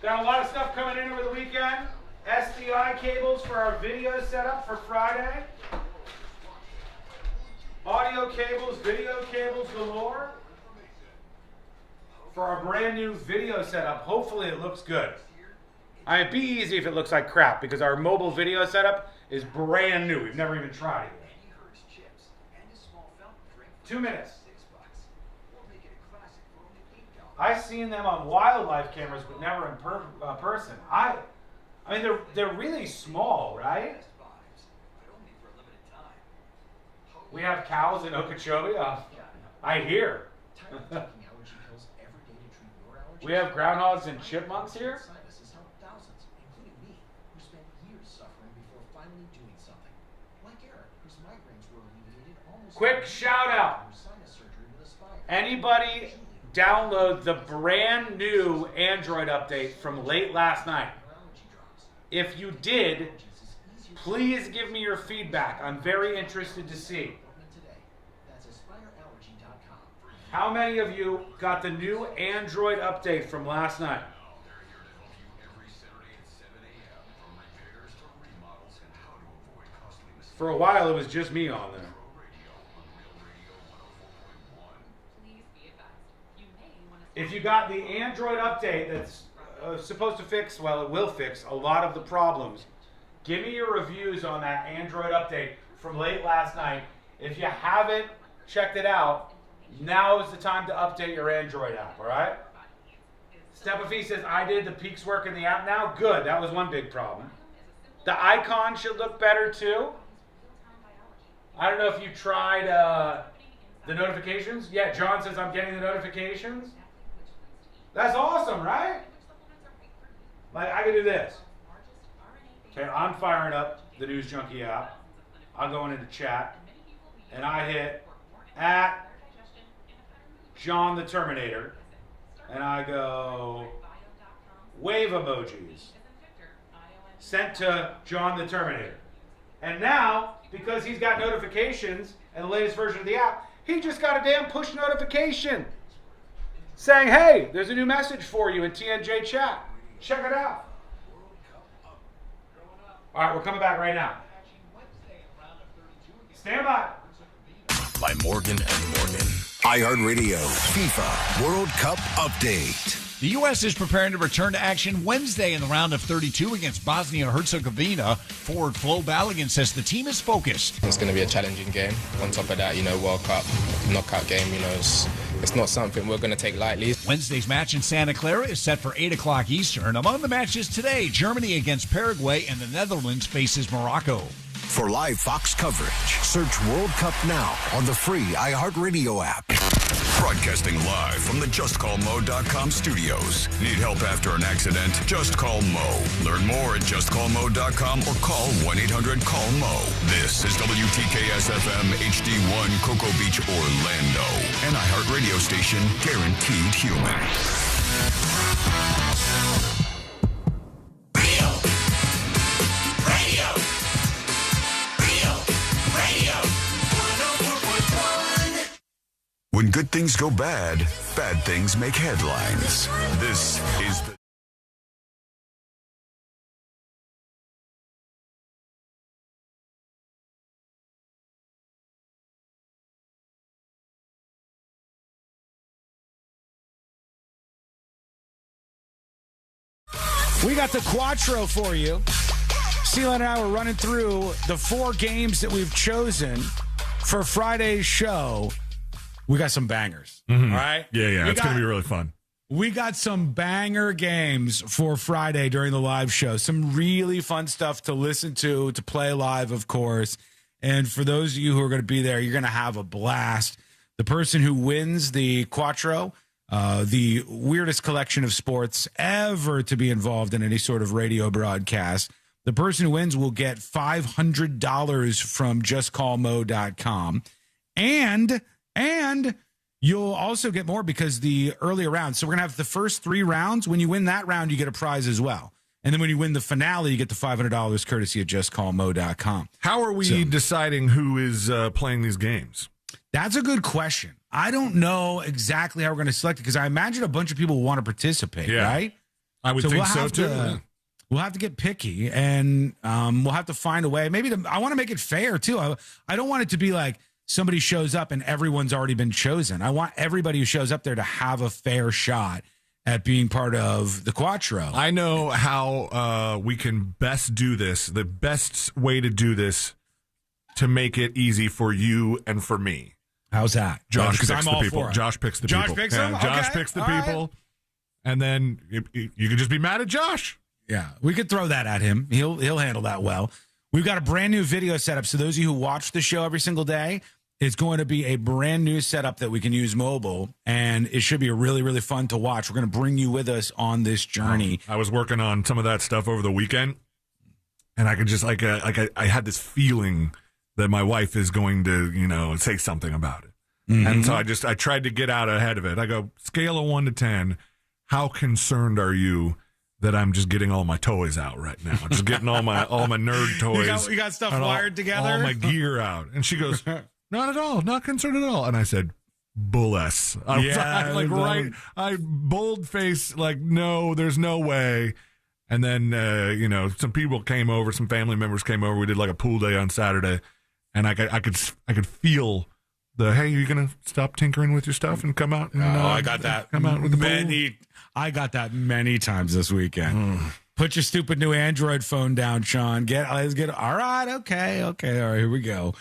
Got a lot of stuff coming in over the weekend. SDI cables for our video setup for Friday. Audio cables, video cables galore. For our brand new video setup. Hopefully it looks good. It'd be easy if it looks like crap because our mobile video setup is brand new. We've never even tried it. 2 minutes. I've seen them on wildlife cameras, but never in person. I mean, they're really small, right? We have cows in Okeechobee. I hear. We have groundhogs and chipmunks here. Quick shout out. Anybody download the brand new Android update from late last night? If you did, please give me your feedback. I'm very interested to see. How many of you got the new Android update from last night? For a while, it was just me on there. If you got the Android update that's supposed to fix, well, it will fix a lot of the problems. Give me your reviews on that Android update from late last night. If you haven't checked it out, now is the time to update your Android app, all right? Stepafee says, I did. The peaks work in the app now. Good. That was one big problem. The icon should look better, too. I don't know if you tried the notifications. Yeah, John says, I'm getting the notifications. That's awesome, right? Like, I can do this. Okay, I'm firing up the News Junkie app. I'm going into chat. And I hit at John the Terminator. And I go, wave emojis. Sent to John the Terminator. And now, because he's got notifications and the latest version of the app, he just got a damn push notification saying, hey, there's a new message for you in TNJ chat. Check it out. All right, we're coming back right now. Stand by. By Morgan & Morgan. iHeartRadio FIFA World Cup Update. The U.S. is preparing to return to action Wednesday in the round of 32 against Bosnia-Herzegovina. Forward Flo Balogun says the team is focused. It's going to be a challenging game. On top of that, World Cup, knockout game, it's not something we're going to take lightly. Wednesday's match in Santa Clara is set for 8 o'clock Eastern. Among the matches today, Germany against Paraguay and the Netherlands faces Morocco. For live Fox coverage, search World Cup now on the free iHeartRadio app. Broadcasting live from the JustCallMo.com studios. Need help after an accident? Just call Mo. Learn more at JustCallMo.com or call 1-800-CALL-MO. This is WTKS-FM HD1 Cocoa Beach, Orlando. An iHeartRadio station guaranteed human. When good things go bad, bad things make headlines. This is the... We got the Quattro for you. Celine and I were running through the 4 games that we've chosen for Friday's show. We got some bangers. Mm-hmm. All right? Yeah. It's going to be really fun. We got some banger games for Friday during the live show. Some really fun stuff to listen to play live, of course. And for those of you who are going to be there, you're going to have a blast. The person who wins the Quattro, the weirdest collection of sports ever to be involved in any sort of radio broadcast, the person who wins will get $500 from justcallmo.com. And you'll also get more because the earlier rounds. So we're going to have the first 3 rounds. When you win that round, you get a prize as well. And then when you win the finale, you get the $500 courtesy of justcallmo.com. How are we deciding who is playing these games? That's a good question. I don't know exactly how we're going to select it because I imagine a bunch of people want to participate, right? I would think so, too. We'll have to get picky, and we'll have to find a way. I want to make it fair, too. I don't want it to be like, somebody shows up and everyone's already been chosen. I want everybody who shows up there to have a fair shot at being part of the Quattro. I know how we can best do this. The best way to do this to make it easy for you and for me. How's that? Josh picks the people. Josh picks the people. Josh picks them? Josh Okay. picks the All people. right. And then you can just be mad at Josh. Yeah, we could throw that at him. He'll handle that well. We've got a brand new video setup. So those of you who watch the show every single day, it's going to be a brand new setup that we can use mobile, and it should be really, really fun to watch. We're going to bring you with us on this journey. I was working on some of that stuff over the weekend, and I could just I had this feeling that my wife is going to say something about it. Mm-hmm. And so I tried to get out ahead of it. I go, scale of 1 to 10, how concerned are you that I'm just getting all my toys out right now? Just getting all my nerd toys. You got stuff and wired together? All my gear out. And she goes, not at all, not concerned at all. And I said, bull-s. I bold face, like, no, there's no way. And then, some people came over, some family members came over. We did like a pool day on Saturday. And I could feel the, hey, you're going to stop tinkering with your stuff and come out? And, I got that. Come out with the pool. I got that many times this weekend. Put your stupid new Android phone down, Sean. Let's get. All right, okay. All right, here we go.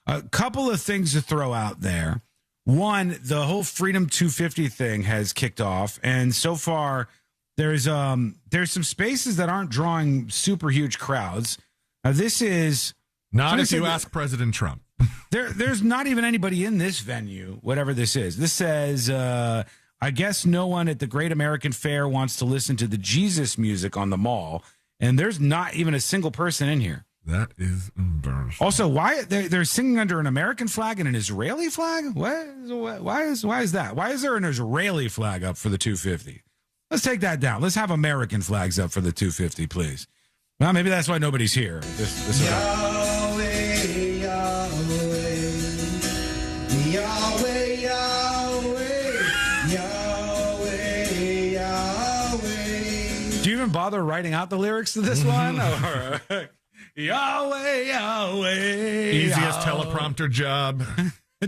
A couple of things to throw out there. One, the whole Freedom 250 thing has kicked off, and so far there's some spaces that aren't drawing super huge crowds. Now, this is not if you ask President Trump. There's not even anybody in this venue, whatever this is. This says, I guess no one at the Great American Fair wants to listen to the Jesus music on the mall, and there's not even a single person in here. That is embarrassing. Also, why they're singing under an American flag and an Israeli flag? Why is that? Why is there an Israeli flag up for the 250? Let's take that down. Let's have American flags up for the 250, please. Well, maybe that's why nobody's here. Do you even bother writing out the lyrics to this one? Yahweh, Yahweh. Easiest Yahweh. teleprompter job.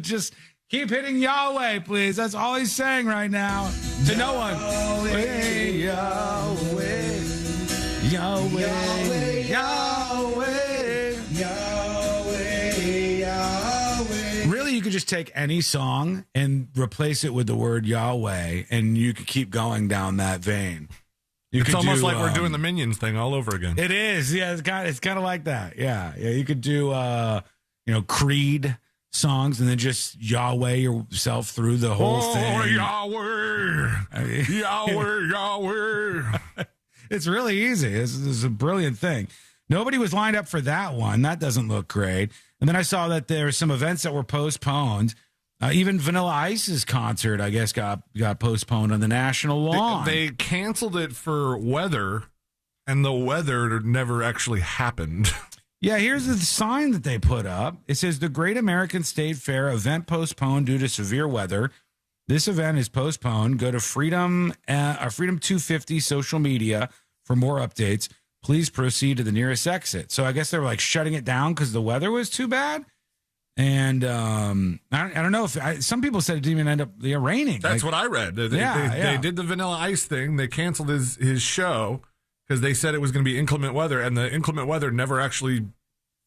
Just keep hitting Yahweh, please. That's all he's saying right now. To no one. Yahweh, Yahweh, Yahweh, Yahweh, Yahweh, Yahweh. Really, you could just take any song and replace it with the word Yahweh, and you could keep going down that vein. It's almost like we're doing the Minions thing all over again. It is. Yeah, it's kind of like that. Yeah. You could do Creed songs and then just Yahweh yourself through the whole thing. Yahweh. Yahweh, Yahweh. It's really easy. This is a brilliant thing. Nobody was lined up for that one. That doesn't look great. And then I saw that there were some events that were postponed. Even Vanilla Ice's concert, I guess, got postponed on the national lawn. They canceled it for weather, and the weather never actually happened. Yeah, here's the sign that they put up. It says, the Great American State Fair event postponed due to severe weather. This event is postponed. Go to Freedom 250 social media for more updates. Please proceed to the nearest exit. So I guess they were like shutting it down because the weather was too bad. And I don't know if some people said it didn't even end up raining. That's what I read. They did the Vanilla Ice thing. They canceled his show because they said it was going to be inclement weather, and the inclement weather never actually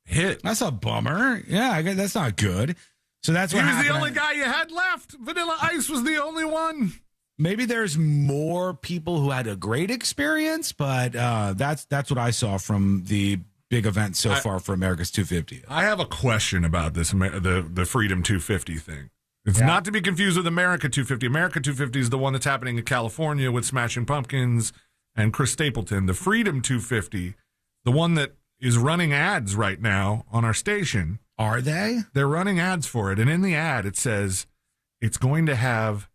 hit. That's a bummer. Yeah, I guess that's not good. So that's what he was happened. the only guy you had left. Vanilla Ice was the only one. Maybe there's more people who had a great experience, but that's what I saw from the big event so far for America's 250. I have a question about this, the Freedom 250 thing. It's not to be confused with America 250. America 250 is the one that's happening in California with Smashing Pumpkins and Chris Stapleton. The Freedom 250, the one that is running ads right now on our station. Are they? They're running ads for it. And in the ad, it says it's going to have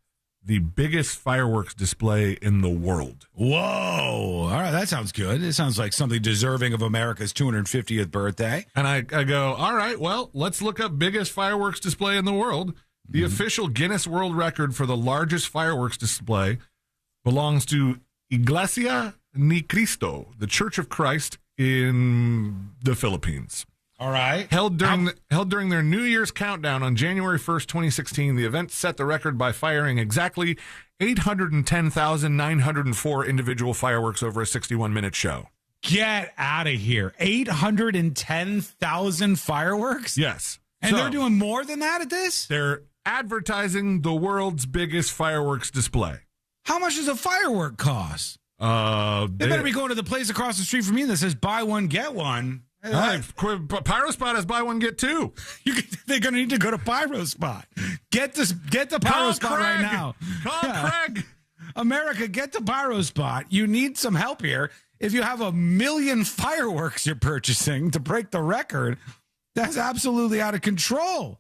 the biggest fireworks display in the world. Whoa. All right, that sounds good. It sounds like something deserving of America's 250th birthday. And I go, all right, well, let's look up biggest fireworks display in the world. The official Guinness World Record for the largest fireworks display belongs to Iglesia Ni Cristo, the Church of Christ in the Philippines. All right. Held during their New Year's countdown on January 1st, 2016, the event set the record by firing exactly 810,904 individual fireworks over a 61-minute show. Get out of here. 810,000 fireworks? Yes. And they're doing more than that at this? They're advertising the world's biggest fireworks display. How much does a firework cost? They better be going to the place across the street from me that says buy one, get one. Pyro Spot has buy one, get two. They're going to need to go to Pyro Spot. Get the Pyro Spot right now. Call Craig. America, get the Pyro Spot. You need some help here. If you have 1 million fireworks you're purchasing to break the record, that's absolutely out of control.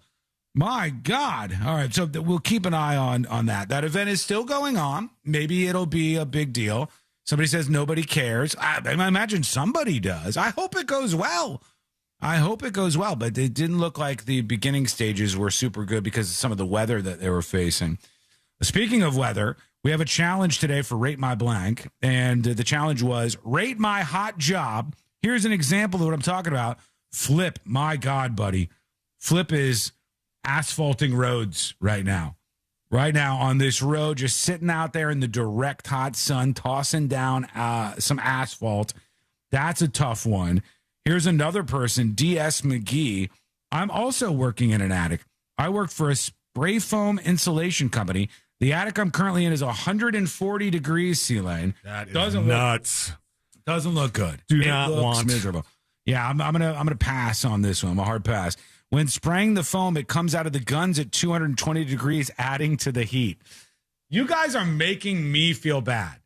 My God. All right. So we'll keep an eye on that. That event is still going on. Maybe it'll be a big deal. Somebody says nobody cares. I imagine somebody does. I hope it goes well. But it didn't look like the beginning stages were super good because of some of the weather that they were facing. Speaking of weather, we have a challenge today for Rate My Blank. And the challenge was rate my hot job. Here's an example of what I'm talking about. Flip. My God, buddy. Flip is asphalting roads right now. Right now on this road, just sitting out there in the direct hot sun, tossing down some asphalt. That's a tough one. Here's another person, DS McGee. I'm also working in an attic. I work for a spray foam insulation company. The attic I'm currently in is 140 degrees, C-Lane. That is nuts. Doesn't look good. Do it not looks want. Miserable. Yeah, I'm gonna pass on this one. I'm a hard pass. When spraying the foam, it comes out of the guns at 220 degrees, adding to the heat. You guys are making me feel bad.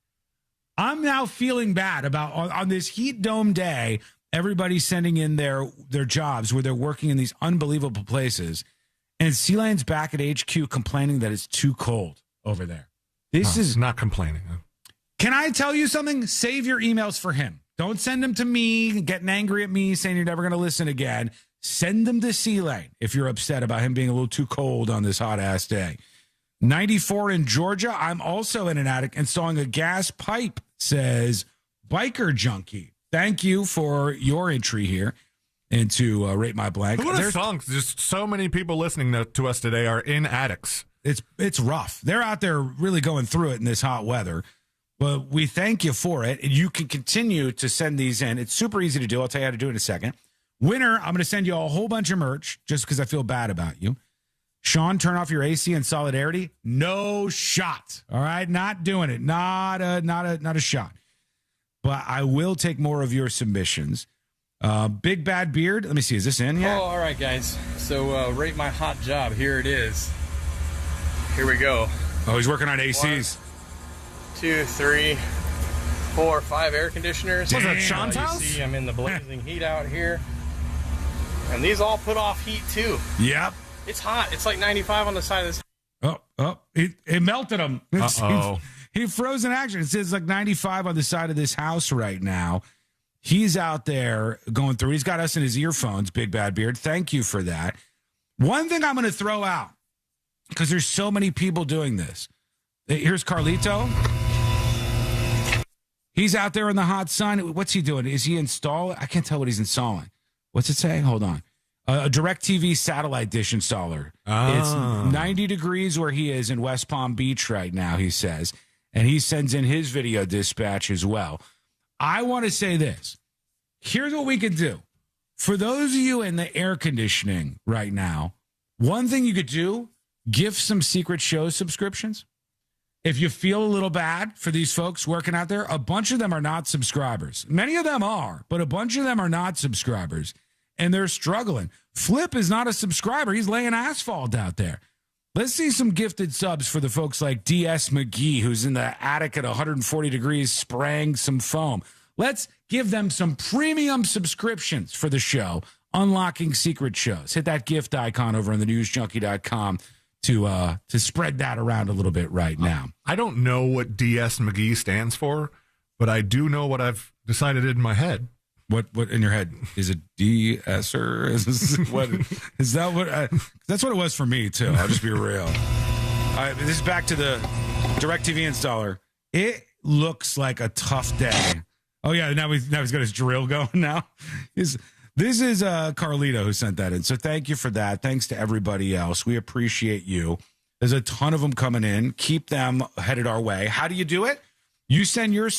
I'm now feeling bad about on this heat dome day. Everybody's sending in their jobs where they're working in these unbelievable places, and C-Lane's back at HQ complaining that it's too cold over there. This is not complaining. Can I tell you something? Save your emails for him. Don't send them to me, getting angry at me, saying you're never going to listen again. Send them to C-Lane if you're upset about him being a little too cold on this hot-ass day. 94 in Georgia. I'm also in an attic installing a gas pipe, says Biker Junkie. Thank you for your entry here into Rate My Blank. Who would have thunk just so many people listening to us today are in attics? It's rough. They're out there really going through it in this hot weather. But we thank you for it. And you can continue to send these in. It's super easy to do. I'll tell you how to do it in a second. Winner, I'm going to send you a whole bunch of merch just because I feel bad about you. Sean, turn off your AC in solidarity. No shot. All right, not doing it. Not a shot. But I will take more of your submissions. Big Bad Beard. Let me see. Is this in yet? Oh, all right, guys. So rate my hot job. Here it is. Here we go. Oh, he's working on ACs. 1, 2, 3, 4, 5 air conditioners. Was that Sean's house? You see, I'm in the blazing heat out here. And these all put off heat, too. Yep. It's hot. It's like 95 on the side of this. It melted him. Uh-oh. He froze in action. It says like 95 on the side of this house right now. He's out there going through. He's got us in his earphones, Big Bad Beard. Thank you for that. One thing I'm going to throw out, because there's so many people doing this. Here's Carlito. He's out there in the hot sun. What's he doing? Is he installing? I can't tell what he's installing. What's it say? Hold on. A DirecTV satellite dish installer. It's 90 degrees where he is in West Palm Beach right now, he says. And he sends in his video dispatch as well. I want to say this. Here's what we could do. For those of you in the air conditioning right now, one thing you could do, gift some Secret Show subscriptions. If you feel a little bad for these folks working out there, a bunch of them are not subscribers. Many of them are, but a bunch of them are not subscribers, and they're struggling. Flip is not a subscriber. He's laying asphalt out there. Let's see some gifted subs for the folks like DS McGee, who's in the attic at 140 degrees spraying some foam. Let's give them some premium subscriptions for the show, unlocking secret shows. Hit that gift icon over on thenewsjunkie.com to spread that around a little bit right now. I don't know what DS McGee stands for, but I do know what I've decided in my head. What in your head? Is it DS-er? Is that what? That's what it was for me too. I'll just be real. All right, this is back to the DirecTV installer. It looks like a tough day. Oh yeah, now he's got his drill going. Now this is Carlito who sent that in. So thank you for that. Thanks to everybody else. We appreciate you. There's a ton of them coming in. Keep them headed our way. How do you do it? You send your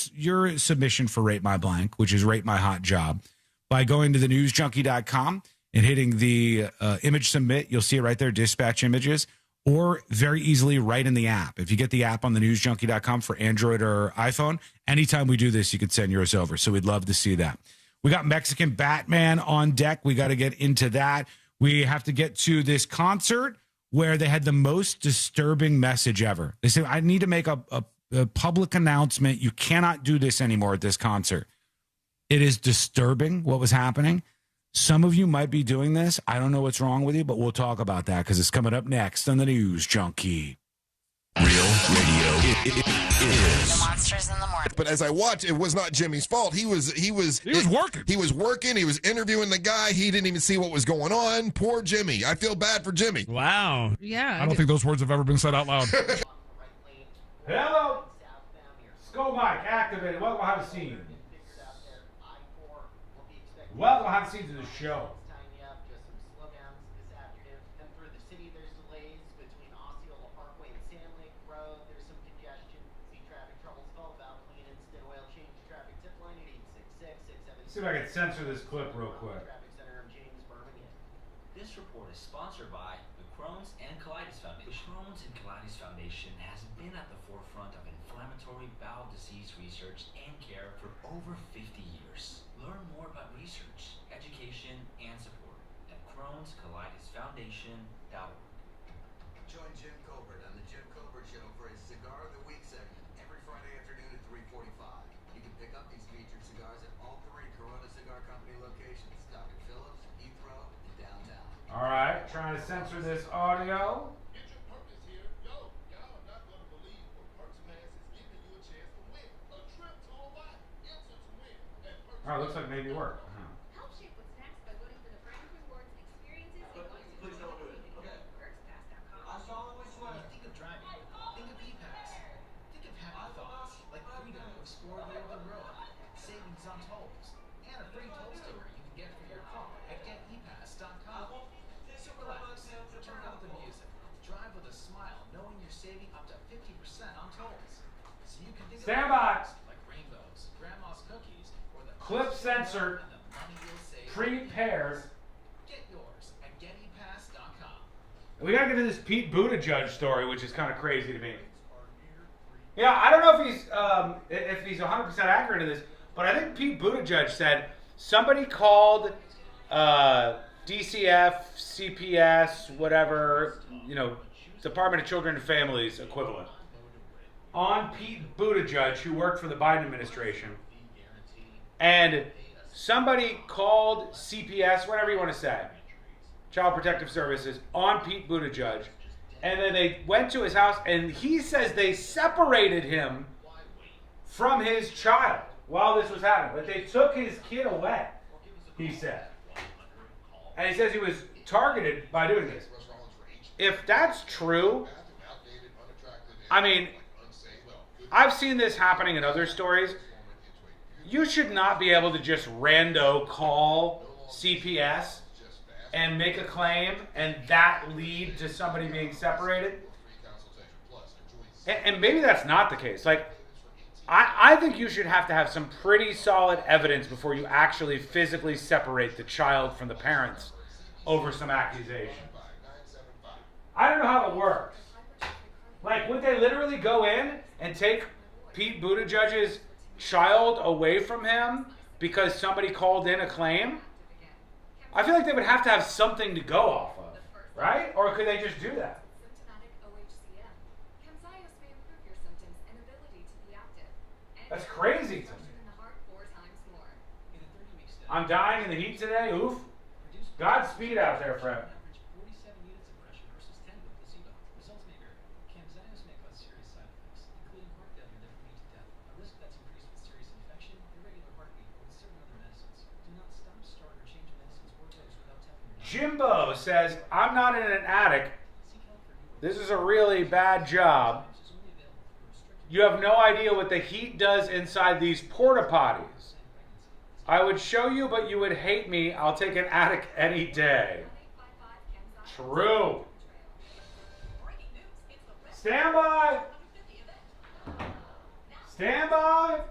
submission for Rate My Blank, which is Rate My Hot Job, by going to thenewsjunkie.com and hitting the image submit. You'll see it right there, dispatch images, or very easily right in the app. If you get the app on thenewsjunkie.com for Android or iPhone, anytime we do this, you could send yours over. So we'd love to see that. We got Mexican Batman on deck. We got to get into that. We have to get to this concert where they had the most disturbing message ever. They said, I need to make a public announcement. You cannot do this anymore at this concert. It is disturbing what was happening. Some of you might be doing this. I don't know what's wrong with you, but we'll talk about that because it's coming up next on the News Junkie. Real radio. It is. The Monsters in the Morning. But as I watched, it was not Jimmy's fault. He was working. He was working. He was interviewing the guy. He didn't even see what was going on. Poor Jimmy. I feel bad for Jimmy. Wow. Yeah. I don't think those words have ever been said out loud. Hello. Skull Mike activated. Welcome behind the scenes. Welcome behind the scenes of the show. See if I can censor this clip real quick. This report is sponsored by the Crohn's and Colitis Foundation. The Crohn's and Colitis Foundation has been at the forefront of inflammatory bowel disease research and care for over 50 years. Learn more about research, education, and support at Crohn'sColitisFoundation.org. Join Jim Colbert on the Jim Colbert Show for his Cigar of the Week segment every Friday afternoon at 3:45. You can pick up these featured cigars at all 3 Corona Cigar Company locations, Dr. Phillips, Heathrow, and downtown. All right, trying to censor this audio. All right, looks like maybe it worked. Help shape what's next by voting for the brand rewards and experiences in Please don't do it. Okay. I solemnly swear. Think of driving. Think of E-Pass. Think of happy thoughts, like freedom to explore the open road, savings on tolls, and a free toll sticker you can get for your car at GetEpass.com. So relax, turn up the music, drive with a smile, knowing you're saving up to 50% on tolls. So you can think Stand of by. things like rainbows, grandma's cookies, or the Clip censored. Prepared. Get yours at GetEpass.com. We gotta get to this Pete Buttigieg story, which is kind of crazy to me. Yeah, I don't know if he's 100% accurate in this, but I think Pete Buttigieg said somebody called DCF, CPS, whatever, Department of Children and Families equivalent, on Pete Buttigieg, who worked for the Biden administration, and somebody called CPS, whatever you want to say, Child Protective Services, on Pete Buttigieg, and then they went to his house, and he says they separated him from his child while this was happening. But they took his kid away, he said. And he says he was targeted by doing this. If that's true, I mean, I've seen this happening in other stories. You should not be able to just rando call CPS and make a claim and that lead to somebody being separated. And maybe that's not the case. Like, I think you should have to have some pretty solid evidence before you actually physically separate the child from the parents over some accusation. I don't know how it works. Like, would they literally go in and take Pete Buttigieg's child away from him because somebody called in a claim? I feel like they would have to have something to go off of, right? Or could they just do that? That's crazy to me. I'm dying in the heat today. Oof. Godspeed out there, friend. Jimbo says, I'm not in an attic. This is a really bad job. You have no idea what the heat does inside these porta potties. I would show you, but you would hate me. I'll take an attic any day. True. Stand by. Stand by.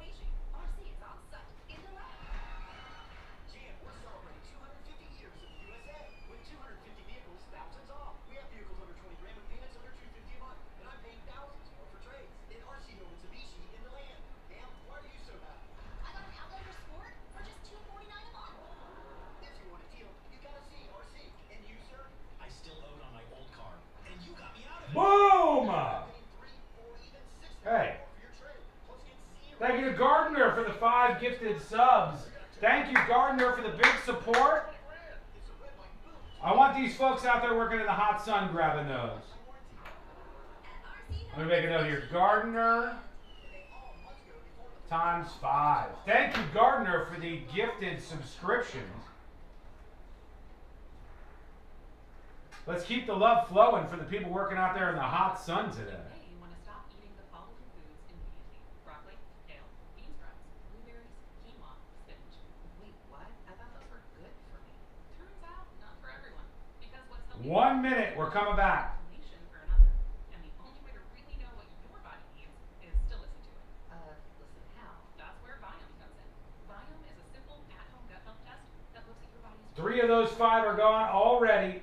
Boom! Hey. Thank you to Gardner for the 5 gifted subs. Thank you, Gardner, for the big support. I want these folks out there working in the hot sun grabbing those. Let me make a note here. Gardner times 5. Thank you, Gardner, for the gifted subscriptions. Let's keep the love flowing for the people working out there in the hot sun today. Wait, 1 minute, we're coming back. Three of those 5 are gone already.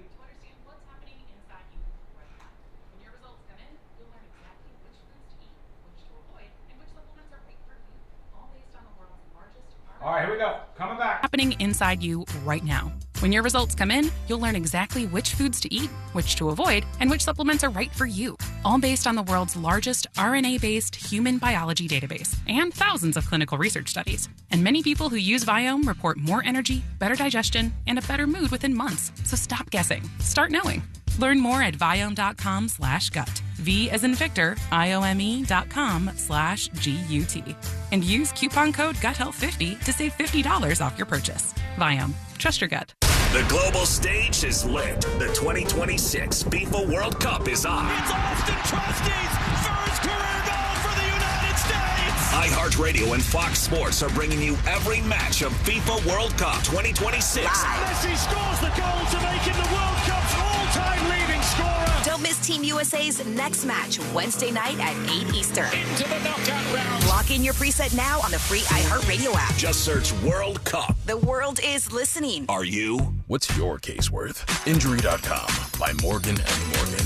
All right, here we go. Coming back. Happening inside you right now. When your results come in, you'll learn exactly which foods to eat, which to avoid, and which supplements are right for you. All based on the world's largest RNA-based human biology database and thousands of clinical research studies. And many people who use Viome report more energy, better digestion, and a better mood within months. So stop guessing. Start knowing. Learn more at Viome.com/gut. V as in Victor, IOME.com/GUT. And use coupon code GUTHEALTH50 to save $50 off your purchase. Viome. Trust your gut. The global stage is lit. The 2026 FIFA World Cup is on. It's Austin Trusty's first career goal for the United States. iHeartRadio and Fox Sports are bringing you every match of FIFA World Cup 2026. Messi scores the goal to make him the World Cup's all-time leading scorer. Don't miss Team USA's next match Wednesday night at 8 Eastern. Into the knockout round. Lock in your preset now on the free iHeartRadio app. Just search World Cup. The world is listening. Are you? What's your case worth? Injury.com by Morgan & Morgan.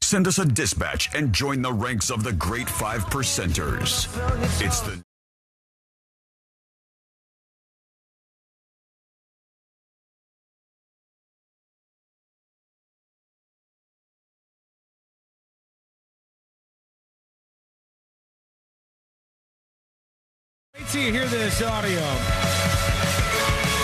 Send us a dispatch and join the ranks of the great 5 percenters. It's the Wait till you hear this audio.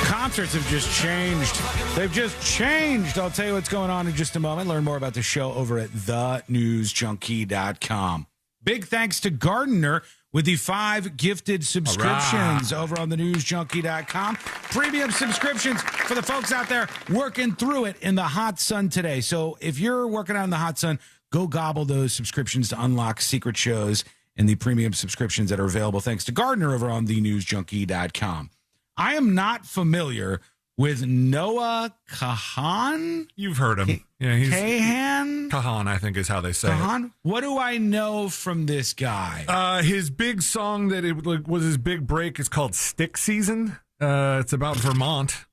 Concerts have just changed. They've just changed. I'll tell you what's going on in just a moment. Learn more about the show over at thenewsjunkie.com. Big thanks to Gardner with the 5 gifted subscriptions over on thenewsjunkie.com. Premium subscriptions for the folks out there working through it in the hot sun today. So if you're working out in the hot sun, go gobble those subscriptions to unlock secret shows and the premium subscriptions that are available thanks to Gardner over on thenewsjunkie.com. I am not familiar with Noah Kahan. You've heard him. He's Kahan? Kahan, I think is how they say Kahan? it. What do I know from this guy? His big song that was his big break is called Stick Season. It's about Vermont.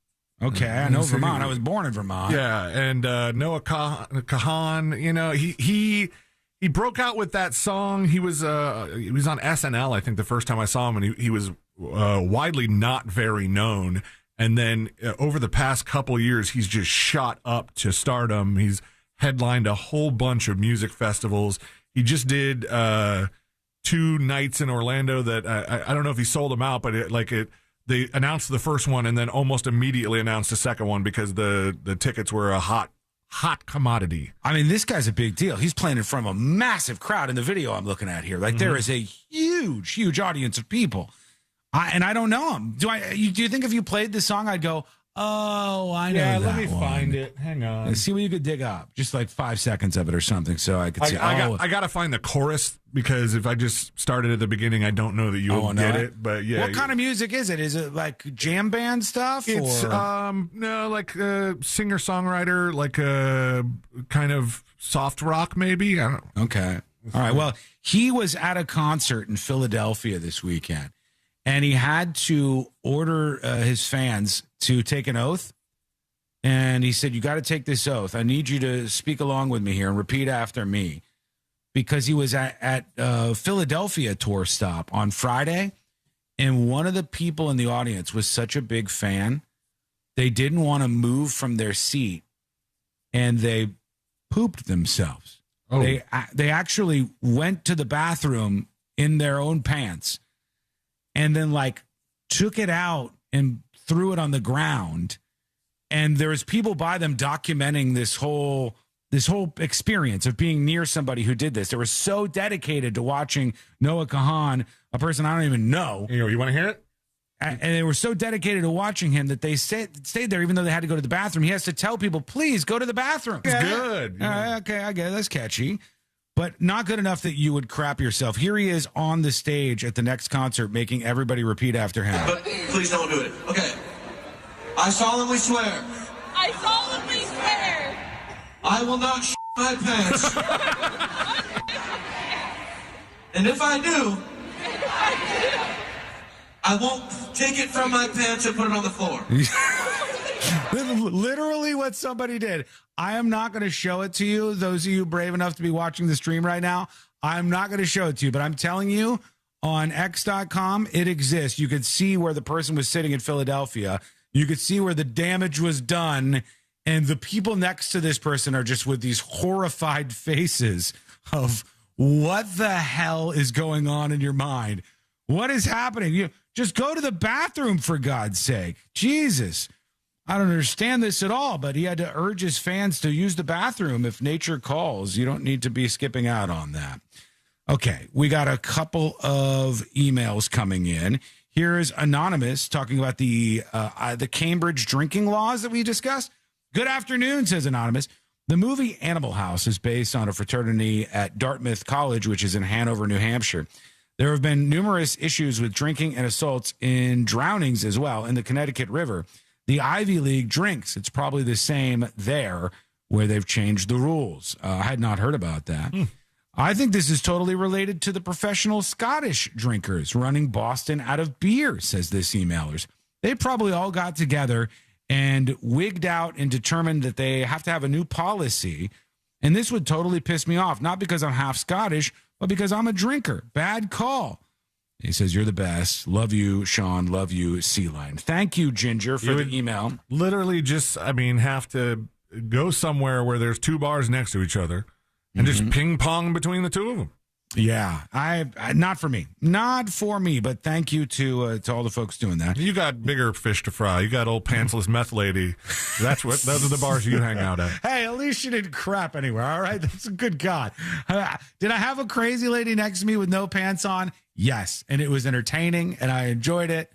Okay, I know Vermont. I was born in Vermont. Yeah, and Noah Kahan, he broke out with that song. He was on SNL, I think, the first time I saw him, and he was widely not very known. And then over the past couple years, he's just shot up to stardom. He's headlined a whole bunch of music festivals. He just did 2 nights in Orlando that I don't know if he sold them out, but they announced the first one and then almost immediately announced the second one because the tickets were a hot commodity. I mean, this guy's a big deal. He's playing in front of a massive crowd in the video I'm looking at here. Like, there is a huge audience of people. And I don't know him. Do you think if you played this song, I'd go, oh, I know that let me one. find it. Hang on. Let's see what you could dig up. Just like 5 seconds of it or something so I could see. I got to find the chorus because if I just started at the beginning, I don't know that you'll get it. But yeah. What kind of music is it? Is it like jam band stuff? It's no, like a singer-songwriter, like a kind of soft rock maybe. I don't know. Okay. All right. Well, he was at a concert in Philadelphia this weekend. And he had to order his fans to take an oath. And he said, you got to take this oath. I need you to speak along with me here and repeat after me. Because he was at Philadelphia tour stop on Friday. And one of the people in the audience was such a big fan. They didn't want to move from their seat. And they pooped themselves. Oh. They actually went to the bathroom in their own pants. and then like took it out and threw it on the ground. And there was people by them documenting this whole experience of being near somebody who did this. They were so dedicated to watching Noah Kahan, a person I don't even know. You want to hear it? And they were so dedicated to watching him that they stayed there even though they had to go to the bathroom. He has to tell people, please go to the bathroom. It's good. Okay, I get it. That's catchy. But not good enough that you would crap yourself. Here he is on the stage at the next concert making everybody repeat after him. But please don't do it. Okay. I solemnly swear. I solemnly swear. I will not my pants. And if I do, I won't take it from my pants and put it on the floor. Literally what somebody did. I am not going to show it to you. Those of you brave enough to be watching the stream right now, I'm not going to show it to you, but I'm telling you on X.com, it exists. You could see where the person was sitting in Philadelphia. You could see where the damage was done. And the people next to this person are just with these horrified faces of what the hell is going on in your mind? What is happening? You just go to the bathroom, for God's sake. Jesus. I don't understand this at all, but he had to urge his fans to use the bathroom if nature calls. You don't need to be skipping out on that. Okay, we got a couple of emails coming in. Here's Anonymous talking about the Cambridge drinking laws that we discussed. Good afternoon, says Anonymous. The movie Animal House is based on a fraternity at Dartmouth College, which is in Hanover, New Hampshire. There have been numerous issues with drinking and assaults in drownings as well in the Connecticut River. The Ivy League drinks. It's probably the same there where they've changed the rules. I had not heard about that. I think this is totally related to the professional Scottish drinkers running Boston out of beer, says this emailer. They probably all got together and wigged out and determined that they have to have a new policy. And this would totally piss me off, not because I'm half Scottish, but because I'm a drinker. Bad call. He says, you're the best. Love you, Sean. Love you, Sea Lion. Thank you, Ginger, for the email. Literally just, have to go somewhere where there's two bars next to each other and just ping pong between the two of them. Yeah, I not for me. Not for me, but thank you to all the folks doing that. You got bigger fish to fry. You got old pantsless meth lady. Those are the bars you hang out at. Hey, at least you didn't crap anywhere, all right? That's a good God. Did I have a crazy lady next to me with no pants on? Yes, and it was entertaining, and I enjoyed it,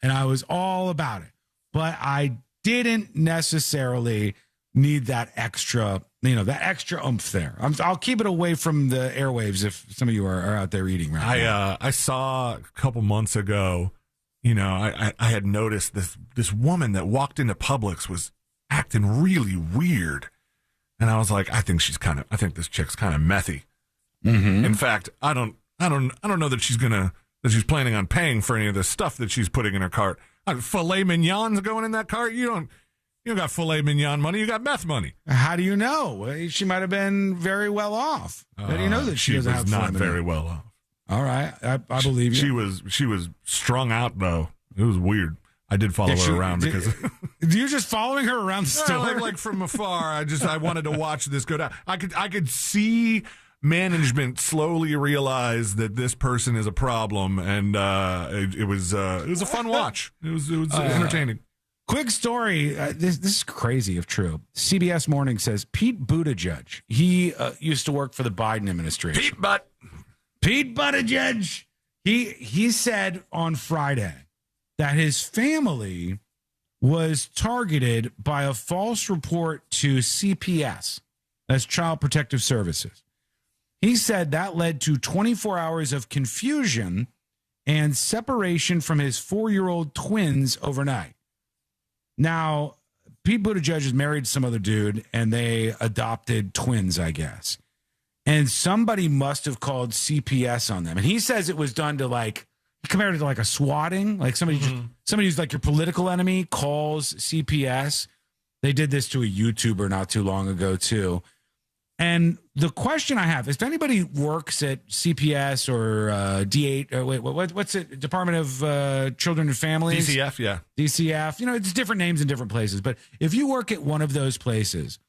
and I was all about it. But I didn't necessarily need that extra oomph there. I'll keep it away from the airwaves if some of you are out there eating right now. I saw a couple months ago, I had noticed this woman that walked into Publix was acting really weird. And I was like, I think this chick's kind of methy. In fact, I don't know that she's planning on paying for any of the stuff that she's putting in her cart. Filet mignon's going in that cart. You don't got filet mignon money. You got meth money. How do you know? She might have been very well off. How do you know that she doesn't have not very well off? All right, I believe you. She was strung out though. It was weird. I did follow her around because you're just following her around the store, like from afar. I wanted to watch this go down. I could see management slowly realize that this person is a problem, and it was a fun watch. It was entertaining. Quick story. This is crazy if true. CBS Morning says Pete Buttigieg. He used to work for the Biden administration. Pete Buttigieg. He said on Friday that his family was targeted by a false report to CPS, that's Child Protective Services. He said that led to 24 hours of confusion and separation from his 4-year-old twins overnight. Now, Pete Buttigieg is married to some other dude, and they adopted twins, I guess. And somebody must have called CPS on them. And he says it was done to he compared it to a swatting. Like somebody who's like your political enemy calls CPS. They did this to a YouTuber not too long ago, too. And the question I have is, if anybody works at CPS or D8, what's it? Department of Children and Families? DCF, yeah. DCF. It's different names in different places. But if you work at one of those places,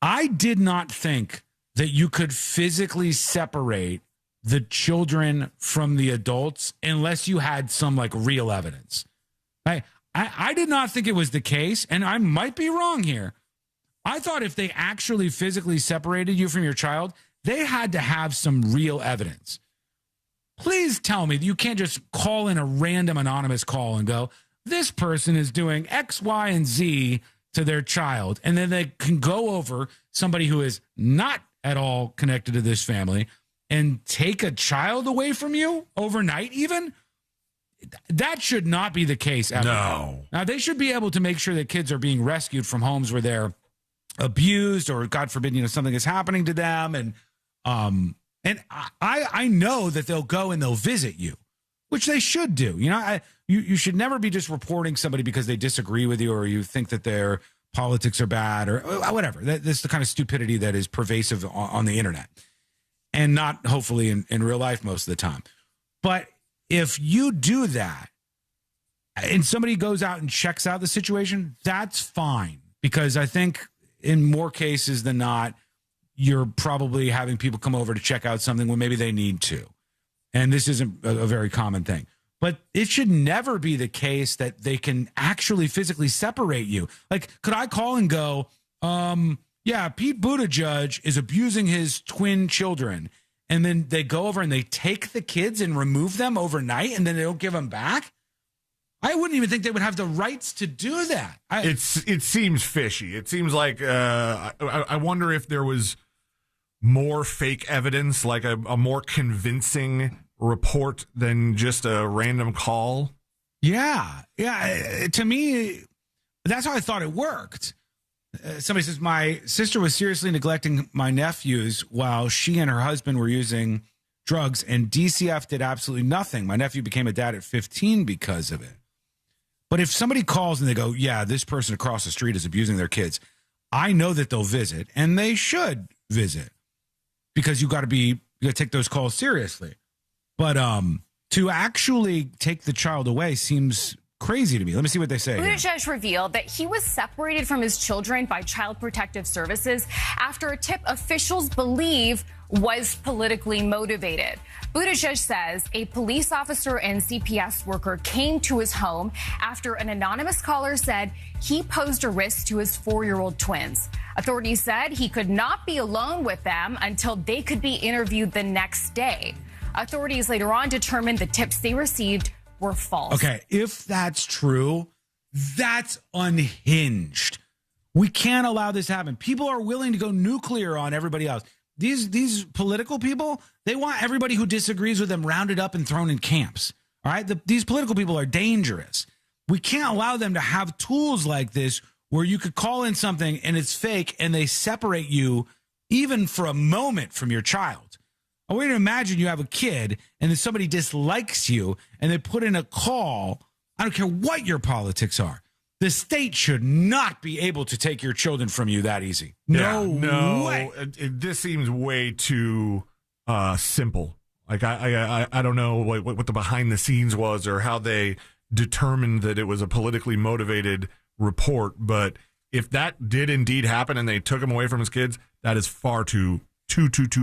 I did not think that you could physically separate the children from the adults unless you had some like real evidence. I did not think it was the case, and I might be wrong here. I thought if they actually physically separated you from your child, they had to have some real evidence. Please tell me that you can't just call in a random anonymous call and go, this person is doing X, Y, and Z to their child. And then they can go over somebody who is not at all connected to this family and take a child away from you overnight even. That should not be the case ever. No. Now, they should be able to make sure that kids are being rescued from homes where they're abused or, God forbid, something is happening to them. And I know that they'll go and they'll visit you, which they should do. You should never be just reporting somebody because they disagree with you or you think that their politics are bad or whatever. That's the kind of stupidity that is pervasive on the internet and not hopefully in real life most of the time. But if you do that and somebody goes out and checks out the situation, that's fine. Because I think in more cases than not, you're probably having people come over to check out something when maybe they need to. And this isn't a very common thing. But it should never be the case that they can actually physically separate you. Like, could I call and go, Pete Buttigieg is abusing his twin children. And then they go over and they take the kids and remove them overnight and then they don't give them back? I wouldn't even think they would have the rights to do that. It seems fishy. It seems like I wonder if there was more fake evidence, like a more convincing report than just a random call. Yeah. To me, that's how I thought it worked. Somebody says, my sister was seriously neglecting my nephews while she and her husband were using drugs, and DCF did absolutely nothing. My nephew became a dad at 15 because of it. But if somebody calls and they go, yeah, this person across the street is abusing their kids, I know that they'll visit, and they should visit because you got to take those calls seriously. But to actually take the child away seems crazy to me. Let me see what they say. Buttigieg revealed that he was separated from his children by Child Protective Services after a tip officials believe was politically motivated. Buttigieg says a police officer and CPS worker came to his home after an anonymous caller said he posed a risk to his 4-year-old twins. Authorities said he could not be alone with them until they could be interviewed the next day. Authorities later on determined the tips they received were false. Okay, if that's true, that's unhinged. We can't allow this to happen. People are willing to go nuclear on everybody else. These political people, they want everybody who disagrees with them rounded up and thrown in camps. All right? These political people are dangerous. We can't allow them to have tools like this where you could call in something and it's fake and they separate you even for a moment from your child. I want you to imagine you have a kid and then somebody dislikes you and they put in a call. I don't care what your politics are. The state should not be able to take your children from you that easy. No way. This seems way too simple. Like I don't know what the behind the scenes was or how they determined that it was a politically motivated report. But if that did indeed happen and they took him away from his kids, that is far too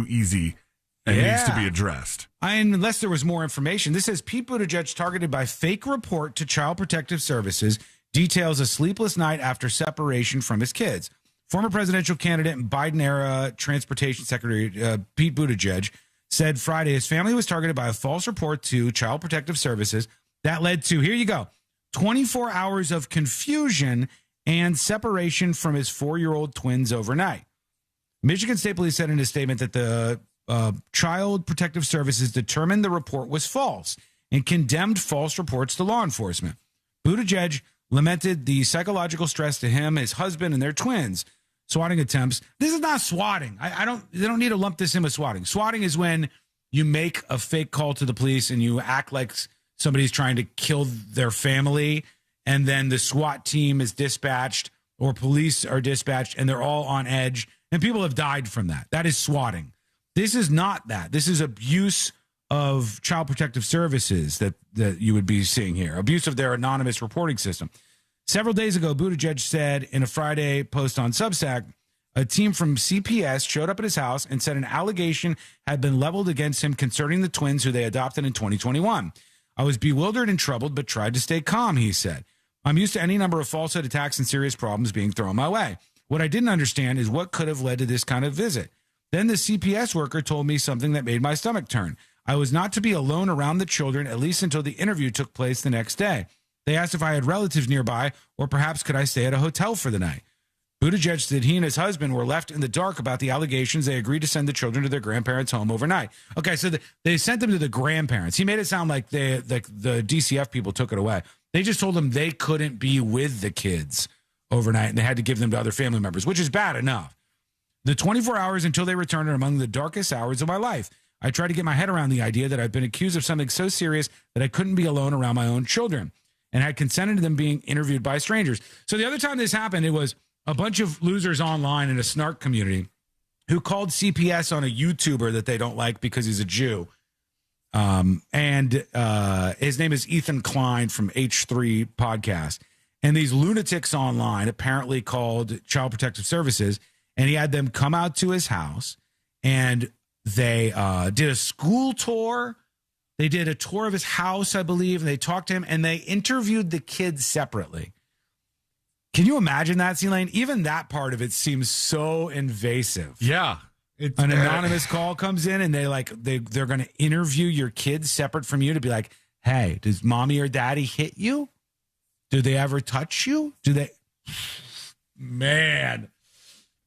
easy. It needs to be addressed. Unless there was more information. This says Pete Buttigieg targeted by fake report to Child Protective Services details a sleepless night after separation from his kids. Former presidential candidate and Biden-era Transportation Secretary Pete Buttigieg said Friday his family was targeted by a false report to Child Protective Services that led to, here you go, 24 hours of confusion and separation from his 4-year-old twins overnight. Michigan State Police said in a statement that the Child Protective Services determined the report was false and condemned false reports to law enforcement. Buttigieg lamented the psychological stress to him, his husband, and their twins. Swatting attempts. This is not swatting. They don't need to lump this in with swatting. Swatting is when you make a fake call to the police and you act like somebody's trying to kill their family, and then the SWAT team is dispatched or police are dispatched and they're all on edge, and people have died from that. That is swatting. This is not that. This is abuse of Child Protective Services that you would be seeing here. Abuse of their anonymous reporting system. Several days ago, Buttigieg said in a Friday post on Substack, A team from CPS showed up at his house and said an allegation had been leveled against him concerning the twins who they adopted in 2021. I was bewildered and troubled, but tried to stay calm, he said. I'm used to any number of falsehood attacks and serious problems being thrown my way. What I didn't understand is what could have led to this kind of visit. Then the CPS worker told me something that made my stomach turn. I was not to be alone around the children, at least until the interview took place the next day. They asked if I had relatives nearby, or perhaps could I stay at a hotel for the night. Buttigieg said he and his husband were left in the dark about the allegations. They agreed to send the children to their grandparents' home overnight. Okay, so they sent them to the grandparents. He made it sound like the DCF people took it away. They just told them they couldn't be with the kids overnight, and they had to give them to other family members, which is bad enough. The 24 hours until they returned are among the darkest hours of my life. I tried to get my head around the idea that I've been accused of something so serious that I couldn't be alone around my own children, and had consented to them being interviewed by strangers. So the other time this happened, it was a bunch of losers online in a snark community who called CPS on a YouTuber that they don't like because he's a Jew. And his name is Ethan Klein from H3 Podcast. And these lunatics online apparently called Child Protective Services, and he had them come out to his house, and they did a school tour. They did a tour of his house, I believe, and they talked to him, and they interviewed the kids separately. Can you imagine that, C-Lane? Even that part of it seems so invasive. Yeah. An anonymous call comes in, and they're going to interview your kids separate from you to be like, hey, does mommy or daddy hit you? Do they ever touch you? Do they? Man,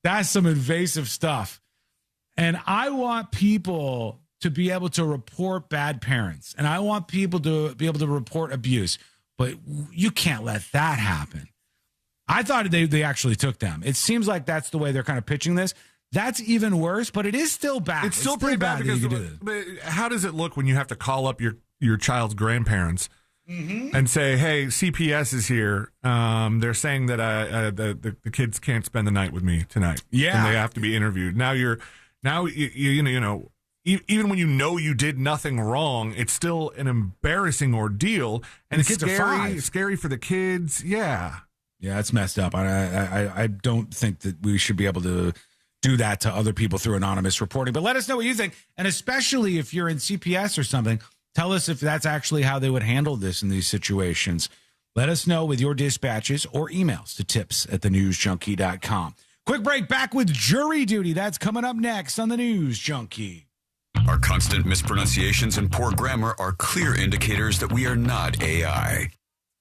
that's some invasive stuff. And I want people to be able to report bad parents, and I want people to be able to report abuse, but you can't let that happen. I thought they actually took them. It seems like that's the way they're kind of pitching this. That's even worse, but it is still bad. It's still pretty bad because you can do this. How does it look when you have to call up your child's grandparents and say, hey, CPS is here. They're saying that the kids can't spend the night with me tonight. Yeah. And they have to be interviewed. Now you know, even when you did nothing wrong, it's still an embarrassing ordeal. And the kids are five. Scary for the kids. Yeah. Yeah, it's messed up. I don't think that we should be able to do that to other people through anonymous reporting. But let us know what you think. And especially if you're in CPS or something, tell us if that's actually how they would handle this in these situations. Let us know with your dispatches or emails to tips@thenewsjunkie.com. Quick break, back with jury duty. That's coming up next on the News Junkie. Our constant mispronunciations and poor grammar are clear indicators that we are not AI.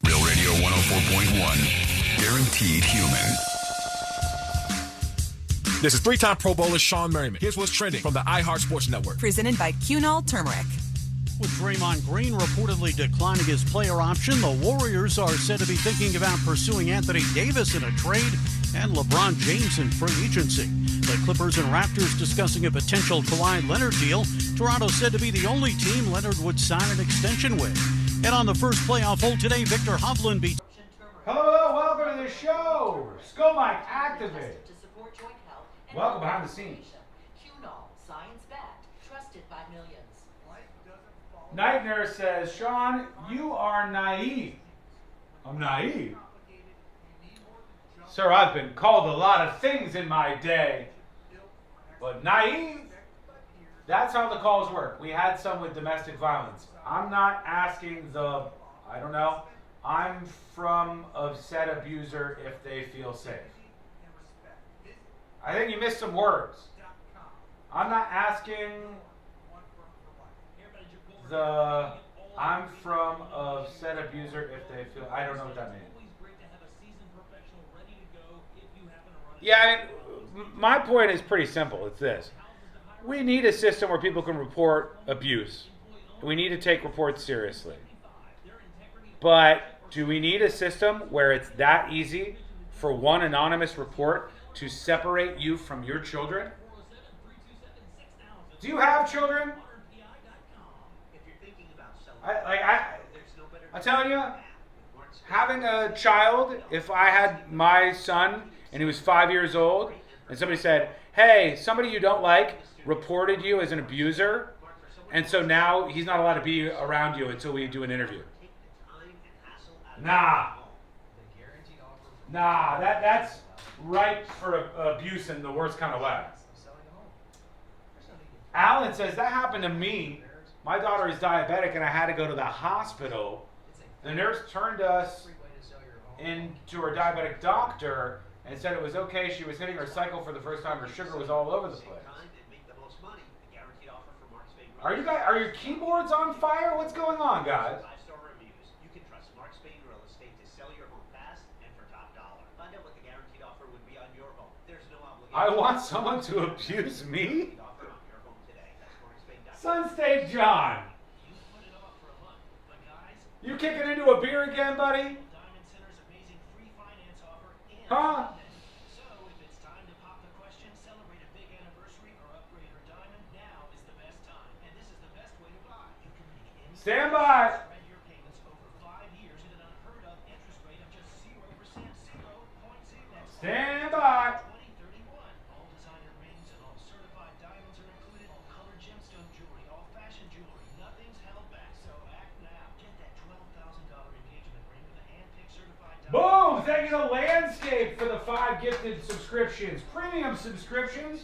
Real Radio 104.1. Guaranteed human. This is three-time Pro Bowler Sean Merriman. Here's what's trending from the iHeart Sports Network. Presented by Cunol Turmeric. With Draymond Green reportedly declining his player option, the Warriors are said to be thinking about pursuing Anthony Davis in a trade and LeBron James in free agency. The Clippers and Raptors discussing a potential Kawhi Leonard deal. Toronto said to be the only team Leonard would sign an extension with. And on the first playoff hole today, Victor Hovland beat... Hello, welcome to the show. Skull Mike activate. Welcome behind the scenes. Night Nurse says, Sean, you are naive. I'm naive. Sir, I've been called a lot of things in my day. But naive? That's how the calls work. We had some with domestic violence. I'm not asking I don't know. I'm from a said abuser if they feel safe. I think you missed some words. I'm not asking I'm from a said abuser if they feel, I don't know what that means. Yeah, my point is pretty simple. It's this. We need a system where people can report abuse. We need to take reports seriously. But do we need a system where it's that easy for one anonymous report to separate you from your children? Do you have children? I'm telling you, having a child, if I had my son and he was 5 years old and somebody said, hey, somebody you don't like reported you as an abuser, and so now he's not allowed to be around you until we do an interview. Nah, ripe for abuse in the worst kind of way. Alan says, that happened to me. My daughter is diabetic and I had to go to the hospital. The nurse turned us into her diabetic doctor and said it was okay. She was hitting her cycle for the first time. Her sugar was all over the place. Are your keyboards on fire? What's going on, guys? I want someone to abuse me? Sun State John. You kicking into a beer again, buddy? Huh? Stand by. Stand by. Boom! Thank you to Landscape for the 5 gifted subscriptions. Premium subscriptions,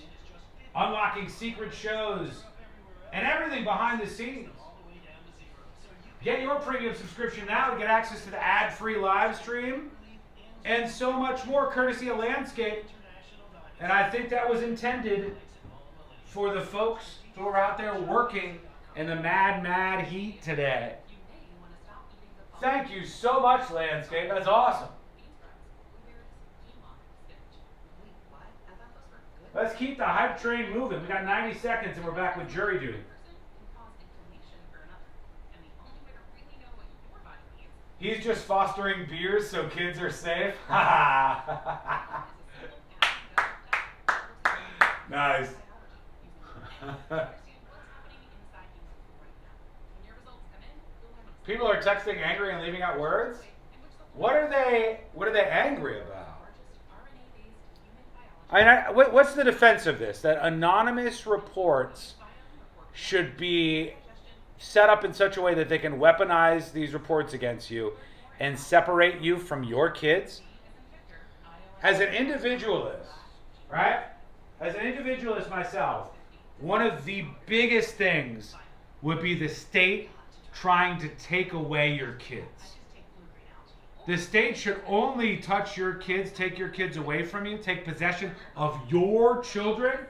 unlocking secret shows, and everything behind the scenes. Get your premium subscription now to get access to the ad-free live stream and so much more courtesy of Landscape. And I think that was intended for the folks who are out there working in the mad heat today. Thank you so much, Landscape. That's awesome. Let's keep the hype train moving. We got 90 seconds and we're back with jury duty. He's just fostering beers so kids are safe. Nice. People are texting angry and leaving out words? What are they angry about? What's the defense of this? That anonymous reports should be set up in such a way that they can weaponize these reports against you and separate you from your kids? As an individualist, right? As an individualist myself, one of the biggest things would be the state trying to take away your kids. The state should only touch your kids, take your kids away from you, take possession of your children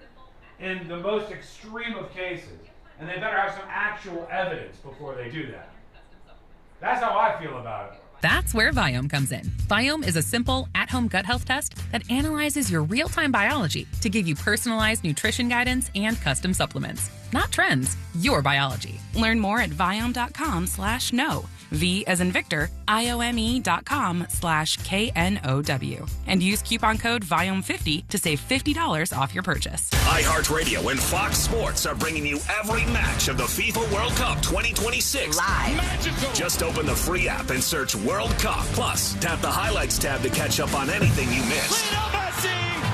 in the most extreme of cases. And they better have some actual evidence before they do that. That's how I feel about it. That's where Viome comes in. Viome is a simple, at-home gut health test that analyzes your real-time biology to give you personalized nutrition guidance and custom supplements. Not trends, your biology. Learn more at Viome.com/know. V as in Victor, IOME.com/KNOW. And use coupon code Viome50 to save $50 off your purchase. iHeartRadio and Fox Sports are bringing you every match of the FIFA World Cup 2026. Live. Magical. Just open the free app and search World Cup. Plus, tap the highlights tab to catch up on anything you missed.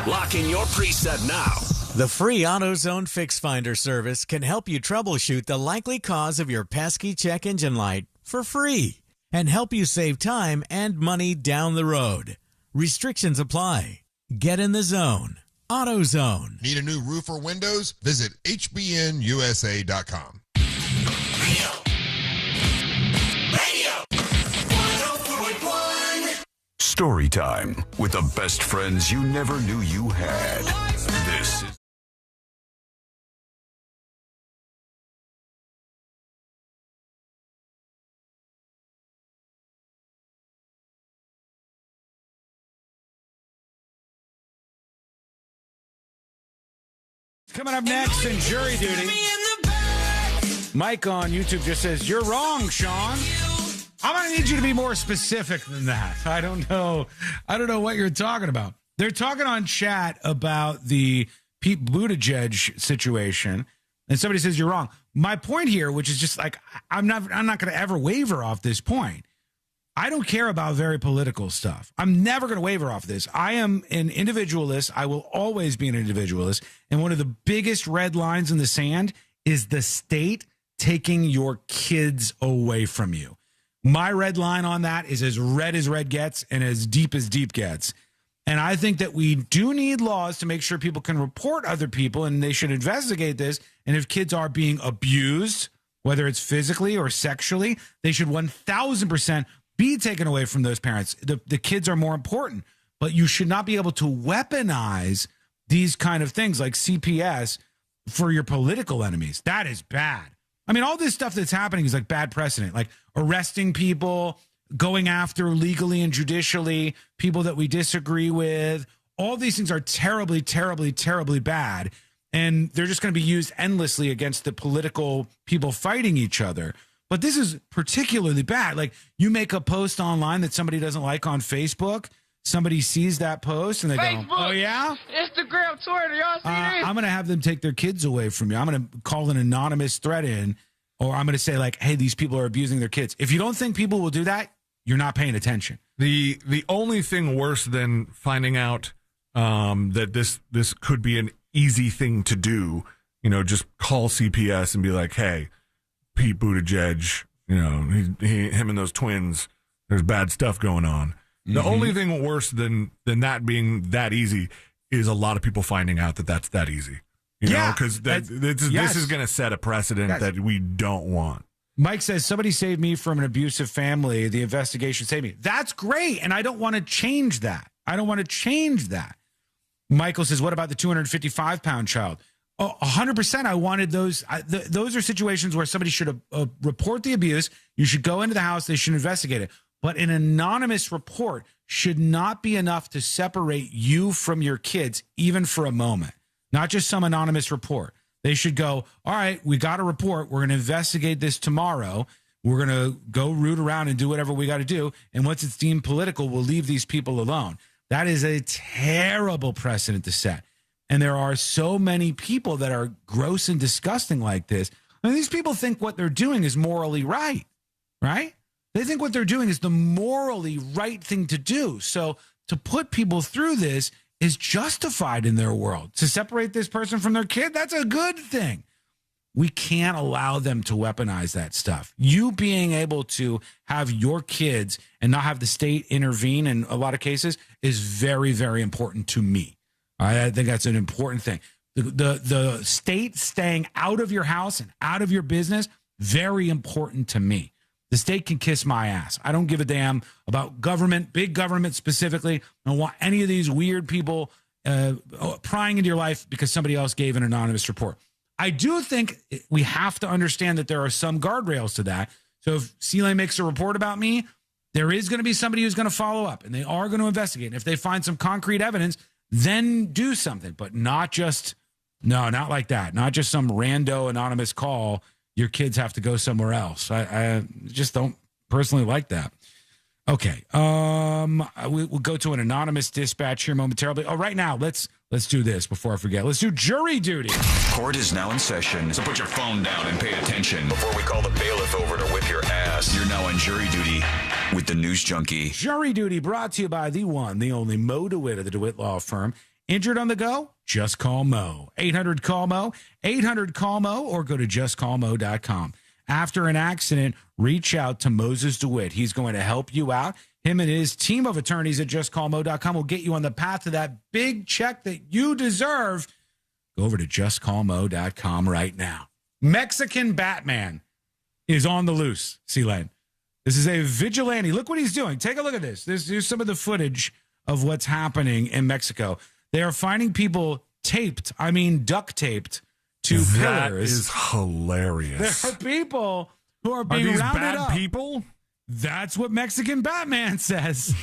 Lock in your preset now. The free AutoZone Fix Finder service can help you troubleshoot the likely cause of your pesky check engine light for free and help you save time and money down the road. Restrictions apply. Get in the zone. AutoZone. Need a new roof or windows? Visit hbnusa.com. Story time with the best friends you never knew you had. This is Coming up next in jury duty, Mike on YouTube just says, "You're wrong, Sean." I'm going to need you to be more specific than that. I don't know what you're talking about. They're talking on chat about the Pete Buttigieg situation, and somebody says you're wrong. My point here, which is just like, I'm not going to ever waver off this point. I don't care about very political stuff. I'm never going to waver off this. I am an individualist. I will always be an individualist. And one of the biggest red lines in the sand is the state taking your kids away from you. My red line on that is as red gets and as deep gets. And I think that we do need laws to make sure people can report other people, and they should investigate this. And if kids are being abused, whether it's physically or sexually, they should 1,000% be taken away from those parents. The kids are more important, but you should not be able to weaponize these kind of things like CPS for your political enemies. That is bad. I mean, all this stuff that's happening is like bad precedent, like arresting people, going after legally and judicially people that we disagree with. All these things are terribly, terribly, terribly bad. And they're just going to be used endlessly against the political people fighting each other. But this is particularly bad. Like, you make a post online that somebody doesn't like on Facebook. Somebody sees that post and they Facebook, go, oh, yeah? Instagram, Twitter, y'all see this? I'm going to have them take their kids away from you. I'm going to call an anonymous threat in, or I'm going to say, like, hey, these people are abusing their kids. If you don't think people will do that, you're not paying attention. The only thing worse than finding out that this could be an easy thing to do, just call CPS and be like, hey, Pete Buttigieg, him and those twins, there's bad stuff going on. The only thing worse than that being that easy is a lot of people finding out that that's that easy. Because this is going to set a precedent that we don't want. Mike says, somebody saved me from an abusive family. The investigation saved me. That's great. And I don't want to change that. Michael says, what about the 255-pound child? 100%. I wanted those. Those are situations where somebody should report the abuse. You should go into the house. They should investigate it. But an anonymous report should not be enough to separate you from your kids, even for a moment. Not just some anonymous report. They should go, all right, we got a report. We're going to investigate this tomorrow. We're going to go root around and do whatever we got to do. And once it's deemed political, we'll leave these people alone. That is a terrible precedent to set. And there are so many people that are gross and disgusting like this. I mean, these people think what they're doing is morally right? They think what they're doing is the morally right thing to do. So to put people through this is justified in their world. To separate this person from their kid, that's a good thing. We can't allow them to weaponize that stuff. You being able to have your kids and not have the state intervene in a lot of cases is very, very important to me. I think that's an important thing. The state staying out of your house and out of your business, very important to me. The state can kiss my ass. I don't give a damn about government, big government specifically. I don't want any of these weird people prying into your life because somebody else gave an anonymous report. I do think we have to understand that there are some guardrails to that. So if C-Lane makes a report about me, there is going to be somebody who's going to follow up, and they are going to investigate. And if they find some concrete evidence, then do something, but not like that. Not just some rando anonymous call. Your kids have to go somewhere else. I just don't personally like that. Okay. We'll go to an anonymous dispatch here momentarily. Oh, right now, let's do this before I forget. Let's do jury duty. Court is now in session, so put your phone down and pay attention. Before we call the bailiff over to whip your ass, you're now on jury duty with the News Junkie. Jury duty brought to you by the one, the only Mo DeWitt of the DeWitt Law Firm. Injured on the go? Just call Mo. 800-CALL-MO, 800-CALL-MO, or go to justcallmo.com. After an accident, reach out to Moses DeWitt. He's going to help you out. Him and his team of attorneys at justcallmo.com will get you on the path to that big check that you deserve. Go over to justcallmo.com right now. Mexican Batman is on the loose, C-Lane. This is a vigilante. Look what he's doing. Take a look at this. Here's some of the footage of what's happening in Mexico. They are finding people duct taped to pillars. That is hilarious. There are people who are being rounded bad up. People? That's what Mexican Batman says.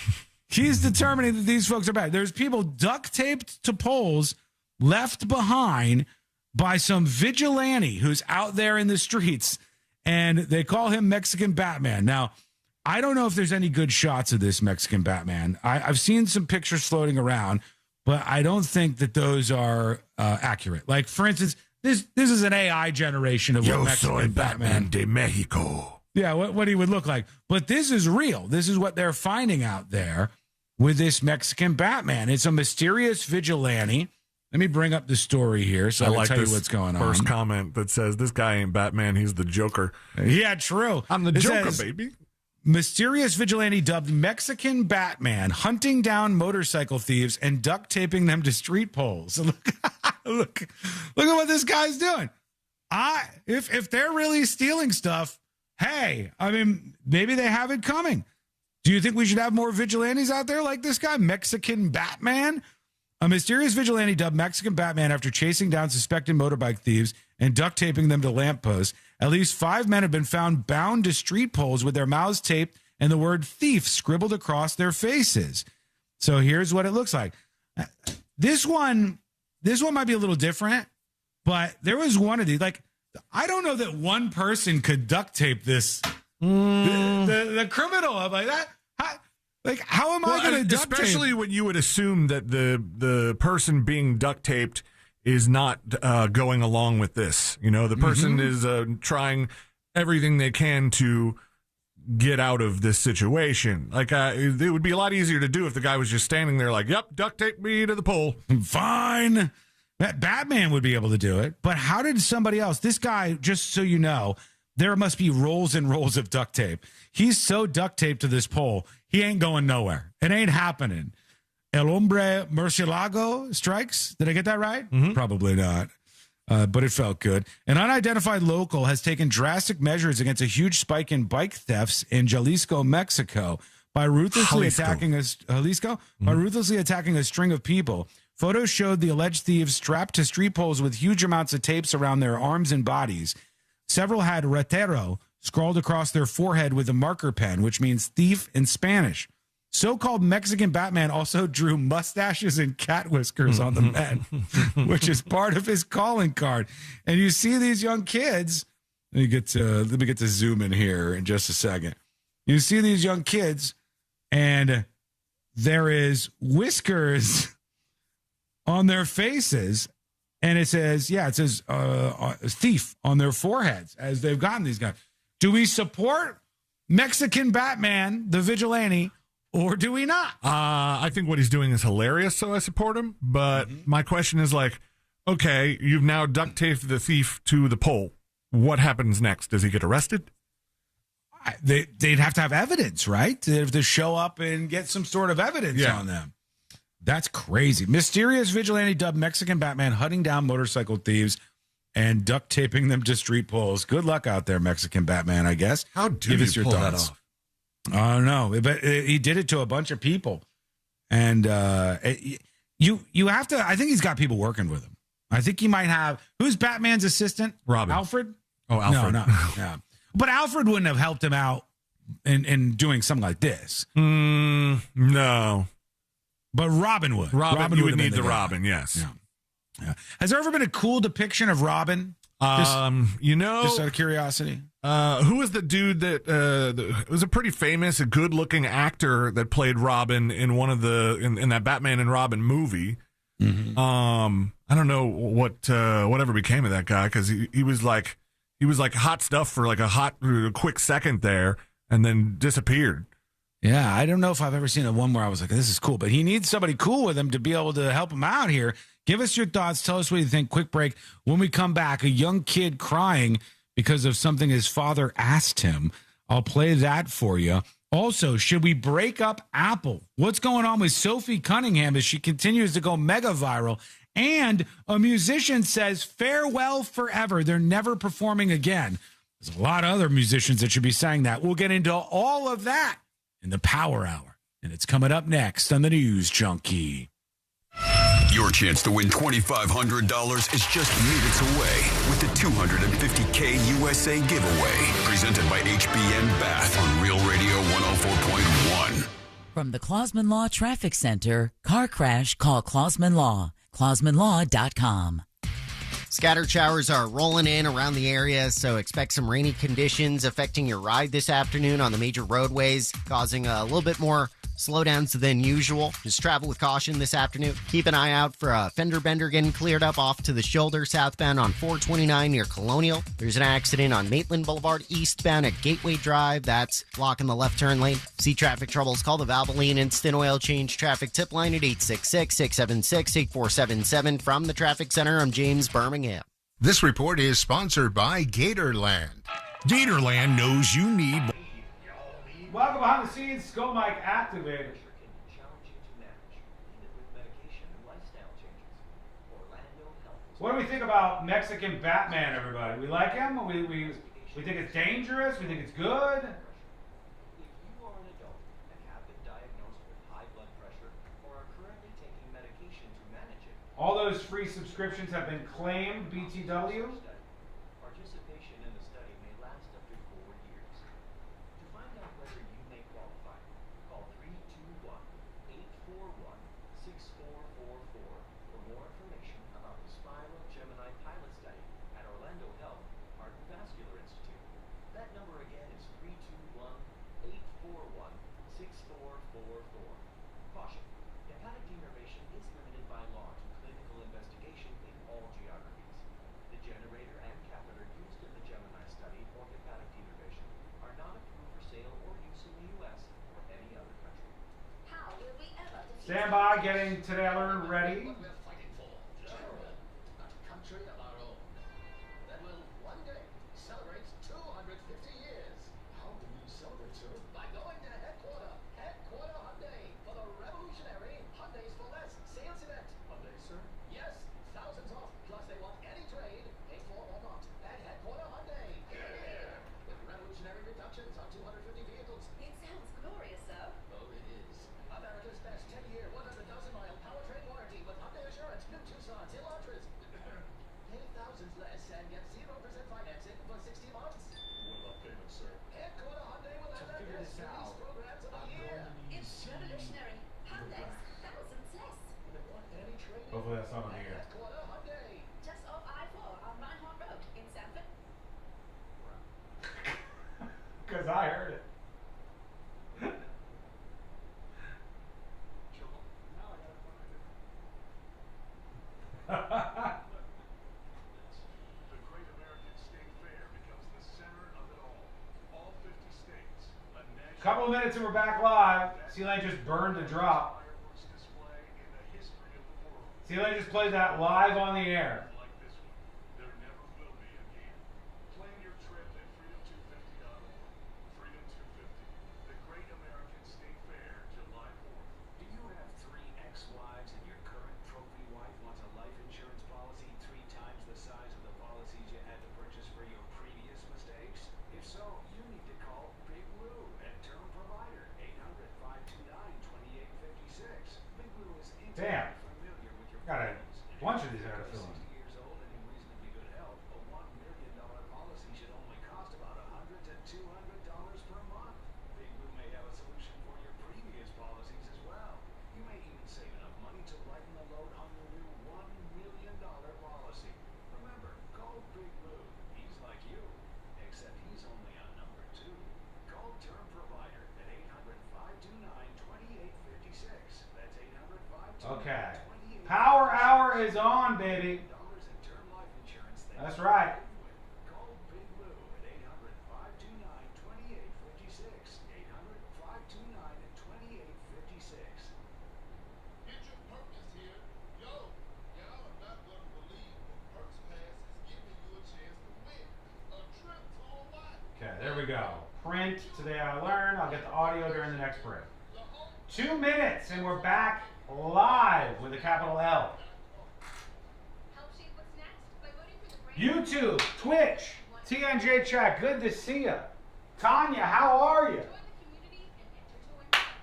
He's determining that these folks are bad. There's people duct taped to poles left behind by some vigilante who's out there in the streets, and they call him Mexican Batman. Now, I don't know if there's any good shots of this Mexican Batman. I've seen some pictures floating around, but I don't think that those are accurate. Like, for instance, this is an AI generation of what Mexican Batman de Mexico. Yeah, what he would look like. But this is real. This is what they're finding out there with this Mexican Batman. It's a mysterious vigilante. Let me bring up the story here so I can tell you what's going on. First comment that says, this guy ain't Batman, he's the Joker. Yeah, true. I'm the Joker, baby. Mysterious vigilante dubbed Mexican Batman hunting down motorcycle thieves and duct taping them to street poles. Look at what this guy's doing. If they're really stealing stuff, hey, I mean, maybe they have it coming. Do you think we should have more vigilantes out there like this guy, Mexican Batman? A mysterious vigilante dubbed Mexican Batman after chasing down suspected motorbike thieves and duct taping them to lampposts. At least 5 men have been found bound to street poles with their mouths taped and the word thief scribbled across their faces. So here's what it looks like. This one might be a little different, but there was one of these. Like, I don't know that one person could duct tape this. The criminal. I'm like that. How am I going to duct tape? Especially when you would assume that the person being duct taped is not going along with this. You know, the person is trying everything they can to get out of this situation. Like, it would be a lot easier to do if the guy was just standing there like, yep, duct tape me to the pole. Fine. Batman would be able to do it. But how did somebody else? This guy, just so you know, there must be rolls and rolls of duct tape. He's so duct taped to this pole, he ain't going nowhere. It ain't happening. El hombre murcielago strikes. Did I get that right? Probably not. But it felt good. An unidentified local has taken drastic measures against a huge spike in bike thefts in Jalisco, Mexico, by ruthlessly attacking a string of people. Photos showed the alleged thieves strapped to street poles with huge amounts of tapes around their arms and bodies. Several had retero scrawled across their forehead with a marker pen, which means thief in Spanish. So-called Mexican Batman also drew mustaches and cat whiskers on the men, which is part of his calling card. And you see these young kids. Let me get to zoom in here in just a second. You see these young kids, and there is whiskers on their faces, and it says thief on their foreheads as they've gotten these guys. Do we support Mexican Batman, the vigilante, or do we not? I think what he's doing is hilarious, so I support him. But my question is like, okay, you've now duct taped the thief to the pole. What happens next? Does he get arrested? They'd have to have evidence, right? They'd have to show up and get some sort of evidence on them. That's crazy. Mysterious vigilante dubbed Mexican Batman hunting down motorcycle thieves and duct taping them to street poles. Good luck out there, Mexican Batman, I guess. How do you pull that off? I don't know, but he did it to a bunch of people, and you have to. I think he's got people working with him. I think he might have. Who's Batman's assistant? Robin. Alfred? Oh, Alfred. No. Yeah. But Alfred wouldn't have helped him out in doing something like this. No. But Robin would. Robin you would need the Robin, yes. Yeah. Has there ever been a cool depiction of Robin? Just out of curiosity. Who was the dude that was a pretty famous, a good-looking actor that played Robin in one of in that Batman and Robin movie? I don't know whatever became of that guy, because he was like hot stuff for like a quick second there, and then disappeared. Yeah, I don't know if I've ever seen the one where I was like, this is cool, but he needs somebody cool with him to be able to help him out here. Give us your thoughts. Tell us what you think. Quick break. When we come back, a young kid crying because of something his father asked him. I'll play that for you. Also, should we break up Apple? What's going on with Sophie Cunningham as she continues to go mega viral? And a musician says farewell forever. They're never performing again. There's a lot of other musicians that should be saying that. We'll get into all of that in the Power Hour. And it's coming up next on the News Junkie. Your chance to win $2,500 is just minutes away with the $250K USA giveaway. Presented by HBN Bath on Real Radio 104.1. From the Clausman Law Traffic Center, car crash, call Clausman Law. ClausmanLaw.com. Scattered showers are rolling in around the area, so expect some rainy conditions affecting your ride this afternoon on the major roadways, causing a little bit more slowdowns than usual. Just travel with caution this afternoon. Keep an eye out for a fender bender getting cleared up off to the shoulder southbound on 429 near Colonial. There's an accident on Maitland Boulevard eastbound at Gateway Drive. That's blocking the left turn lane. See traffic troubles, call the Valvoline Instant Oil Change traffic tip line at 866-676-8477. From the Traffic Center, I'm James Birmingham. This report is sponsored by Gatorland. Gatorland knows you need Welcome behind the scenes. Skull mic activated. What do we think about Mexican Batman, everybody? We like him? We think it's dangerous? We think it's good? All those free subscriptions have been claimed, BTW. Participation in the study may last up to 4 years. To find out whether you may qualify, call 321-841-6444 for more information about the Spiral Gemini pilot study at Orlando Health Heart and Vascular Institute. That number again is 321-841-6444. Caution. Hepatic denervation is limited by law to clinical investigation in all geographies. The generator and catheter used in the Gemini study for hepatic denervation are not approved for sale or use in the U.S. or any other country. How will we ever defeat Stand by, getting Taylor ready. What we're fighting for. Germany, a country of our own. That will one day celebrate 250 years. How will you celebrate, sir? By going to Headquarter Hyundai for the revolutionary Hyundais for Less sales event. Hyundai, sir? Yes, thousands off. Plus they want any trade, paid for or not, at Headquarter Hyundai. Yeah. With revolutionary reductions on 250 vehicles. It sounds glorious, sir. Oh, it is. America's best 10-year, 100,000-mile powertrain warranty with Hyundai Assurance. New Tucson's Elantras. Pay thousands less and get 0% financing for 60 months. What about payments, sir? Headquarter Hyundai will have their best release programs of the year. It's revolutionary. Hyundai's thousands less. They want any trade. Hopefully that's not on the air. Headquarter Hyundai. Just off I-4 on Reinhardt Road in Sanford. Because I heard it. The Great American State Fair becomes the center of it all. All 50 states. A national Couple of minutes and we're back live. C-Lane just burned a drop. fireworks display in the history of the world. C-Lane just played that live on the air. Like this one, there never will be again. Plan your trip at freedom250.org. Freedom 250, the Great American State Fair, July 4th. Do you have 3 ex-wives and your current trophy wife wants a life insurance policy 3 times the size of the policies you had to purchase for your previous mistakes? If so, you need to call Big Blue at Term Provider, 800-529-2856. Big Blue is Damn. intimately familiar with your Got a problems. bunch of these I gotta fill in. 60 years old and in reasonably good health, a $1 million policy should only cost about $100 to $200 per month. Big Blue may have a solution for your previous policies as well. You may even save enough money to lighten the load on your new $1 million policy. Remember, call Big Blue. He's like you, except he's only on number 2. Call Term Provider at 800-529-2856. That's 800-529-2856. Okay. Power Hour is on, baby. That's right. Call Big Blue at 800-529-2856. 800-529-2856. Get your purpose here. Yo, y'all are not going to believe what Perks Pass is giving you a chance to win. A trip to Hawaii. Okay, there we go. Print, today I learned. I'll get the audio during the next break. 2 minutes and we're back live with a capital L. YouTube, Twitch, TNJ chat, good to see ya. Tanya, how are you?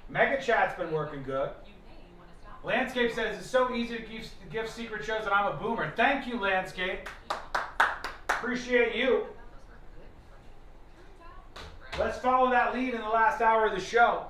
Mega chat's been working good. Landscape says it's so easy to give secret shows that I'm a boomer. Thank you, Landscape. Appreciate you. Let's follow that lead in the last hour of the show.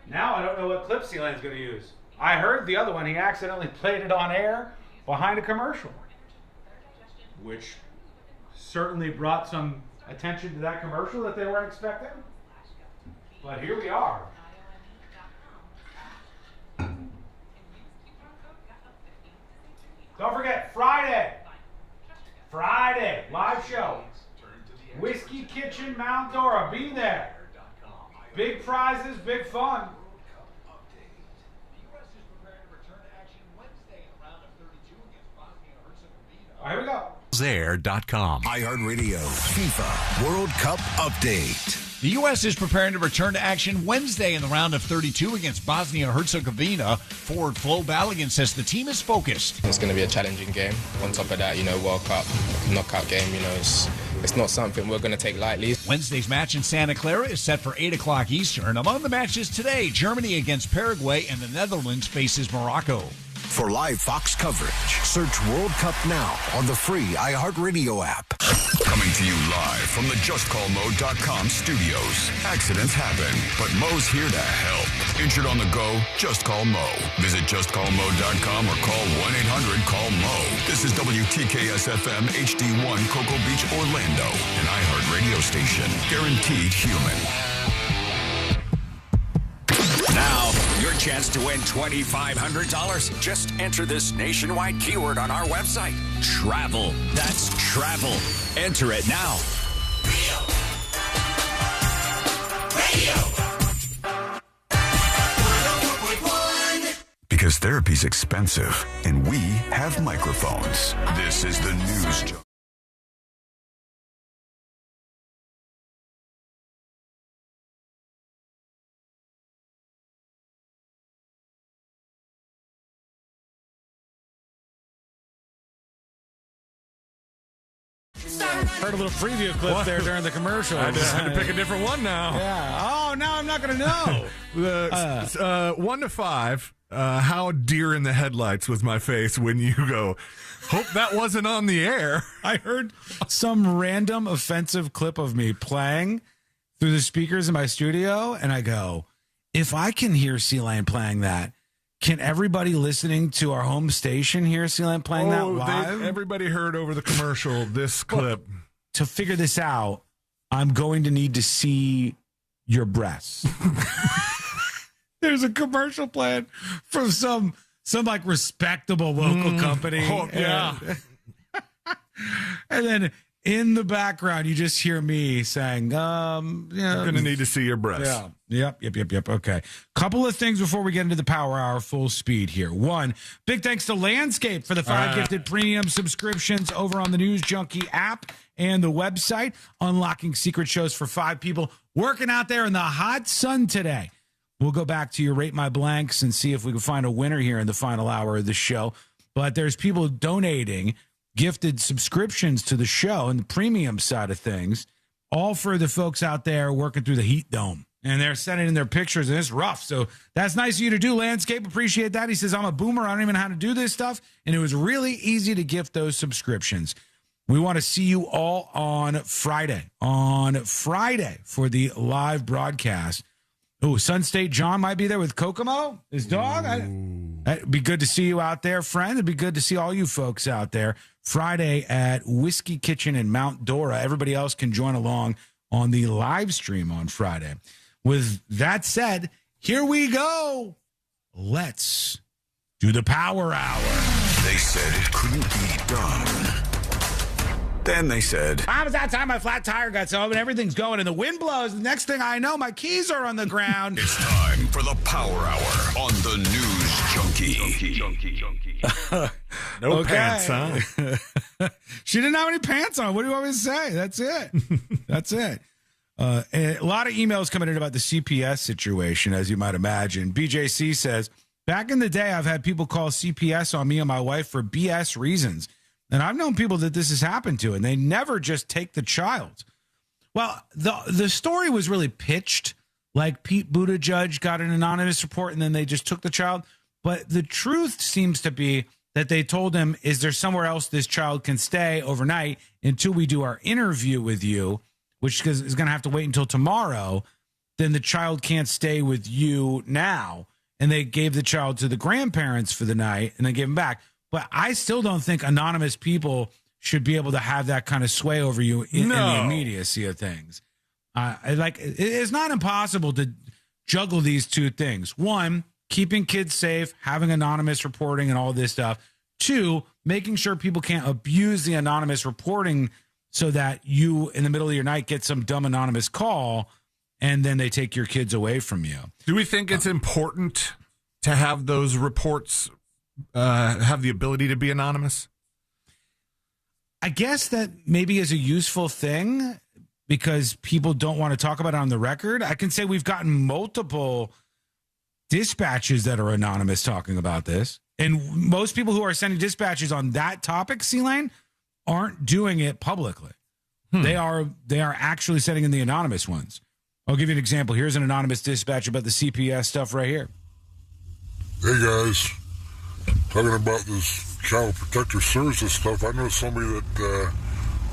Now I don't know what clip C-Lane's going to use. I heard the other one. He accidentally played it on air behind a commercial, which certainly brought some attention to that commercial that they weren't expecting. But here we are. Don't forget, Friday. Kitchen, Mount Dora. Be there. Big prizes, big fun. All right, here we go. Air.com. iHeartRadio FIFA World Cup update. The U.S. is preparing to return to action Wednesday in the round of 32 against Bosnia-Herzegovina. Forward Flo Balogun says the team is focused. It's going to be a challenging game. On top of that, World Cup, knockout game, it's not something we're going to take lightly. Wednesday's match in Santa Clara is set for 8 o'clock Eastern. Among the matches today, Germany against Paraguay and the Netherlands faces Morocco. For live Fox coverage, search World Cup now on the free iHeartRadio app. Coming to you live from the JustCallMo.com studios. Accidents happen, but Mo's here to help. Injured on the go? Just call Mo. Visit JustCallMo.com or call 1-800-CALL-MO. This is WTKS-FM HD1 Cocoa Beach, Orlando, an iHeartRadio station. Guaranteed human. Now, your chance to win $2,500. Just enter this nationwide keyword on our website. Travel. That's travel. Enter it now. Because therapy's expensive, and we have microphones. This is the news. Heard a little preview clip there during the commercial. I had to pick a different one now. Yeah. Oh, now I'm not going to know. 1 to 5. How deer in the headlights was my face when you go, hope that wasn't on the air. I heard some random offensive clip of me playing through the speakers in my studio, and I go, if I can hear Sea-Lane playing that, can everybody listening to our home station hear Sea-Lane playing that live? Everybody heard over the commercial this clip. To figure this out, I'm going to need to see your breasts. There's a commercial playing from some like respectable local company. Oh, yeah. And then in the background, you just hear me saying, You're going to need to see your breasts. Yeah. Yep. Okay. Couple of things before we get into the Power Hour full speed here. One, big thanks to Landscape for the 5 gifted premium subscriptions over on the News Junkie app and the website. Unlocking secret shows for 5 people working out there in the hot sun today. We'll go back to your Rate My Blanks and see if we can find a winner here in the final hour of the show. But there's people donating gifted subscriptions to the show and the premium side of things, all for the folks out there working through the heat dome. And they're sending in their pictures, and it's rough. So that's nice of you to do, Landscape. Appreciate that. He says, I'm a boomer. I don't even know how to do this stuff. And it was really easy to gift those subscriptions. We want to see you all on Friday. For the live broadcast. Oh, Sun State John might be there with Kokomo, his dog. It'd be good to see you out there, friend. It'd be good to see all you folks out there. Friday at Whiskey Kitchen in Mount Dora. Everybody else can join along on the live stream on Friday. With that said, here we go. Let's do the Power Hour. They said it couldn't be done. Then they said, I was outside, my flat tire got so and everything's going, and the wind blows. The next thing I know, my keys are on the ground. It's time for the Power Hour on the News Junkie. No pants, huh? She didn't have any pants on. What do you want me to say? That's it. That's it. A lot of emails coming in about the CPS situation, as you might imagine. BJC says, back in the day, I've had people call CPS on me and my wife for BS reasons. And I've known people that this has happened to, and they never just take the child. Well, the story was really pitched like Pete Buttigieg got an anonymous report, and then they just took the child. But the truth seems to be that they told him, is there somewhere else this child can stay overnight until we do our interview with you, which is going to have to wait until tomorrow. Then the child can't stay with you now. And they gave the child to the grandparents for the night, and they gave him back. But I still don't think anonymous people should be able to have that kind of sway over you in the immediacy of things. It's not impossible to juggle these two things. One, keeping kids safe, having anonymous reporting and all this stuff. Two, making sure people can't abuse the anonymous reporting so that you, in the middle of your night, get some dumb anonymous call and then they take your kids away from you. Do we think it's important to have those reports have the ability to be anonymous? I guess that maybe is a useful thing because people don't want to talk about it on the record. I can say we've gotten multiple dispatches that are anonymous talking about this. And most people who are sending dispatches on that topic, C-Lane, aren't doing it publicly. They are actually sending in the anonymous ones. I'll give you an example. Here's an anonymous dispatch about the CPS stuff right here. Hey guys, talking about this child protective services stuff, I know somebody that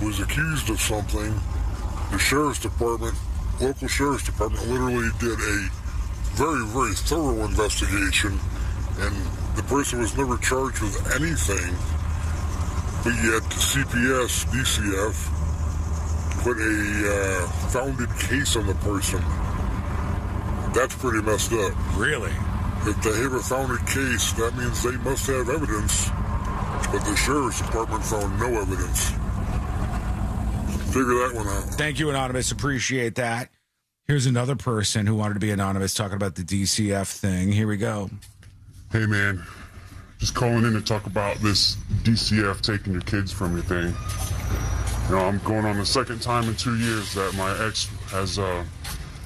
was accused of something. The sheriff's department, local sheriff's department, literally did a very, very thorough investigation, and the person was never charged with anything, but yet CPS, DCF, put a founded case on the person. That's pretty messed up. Really? If they have a founded case, that means they must have evidence, but the sheriff's department found no evidence. Figure that one out. Thank you, Anonymous. Appreciate that. Here's another person who wanted to be anonymous talking about the DCF thing. Here we go. Hey, man. Just calling in to talk about this DCF taking your kids from you thing. You know, I'm going on the second time in 2 years that my ex has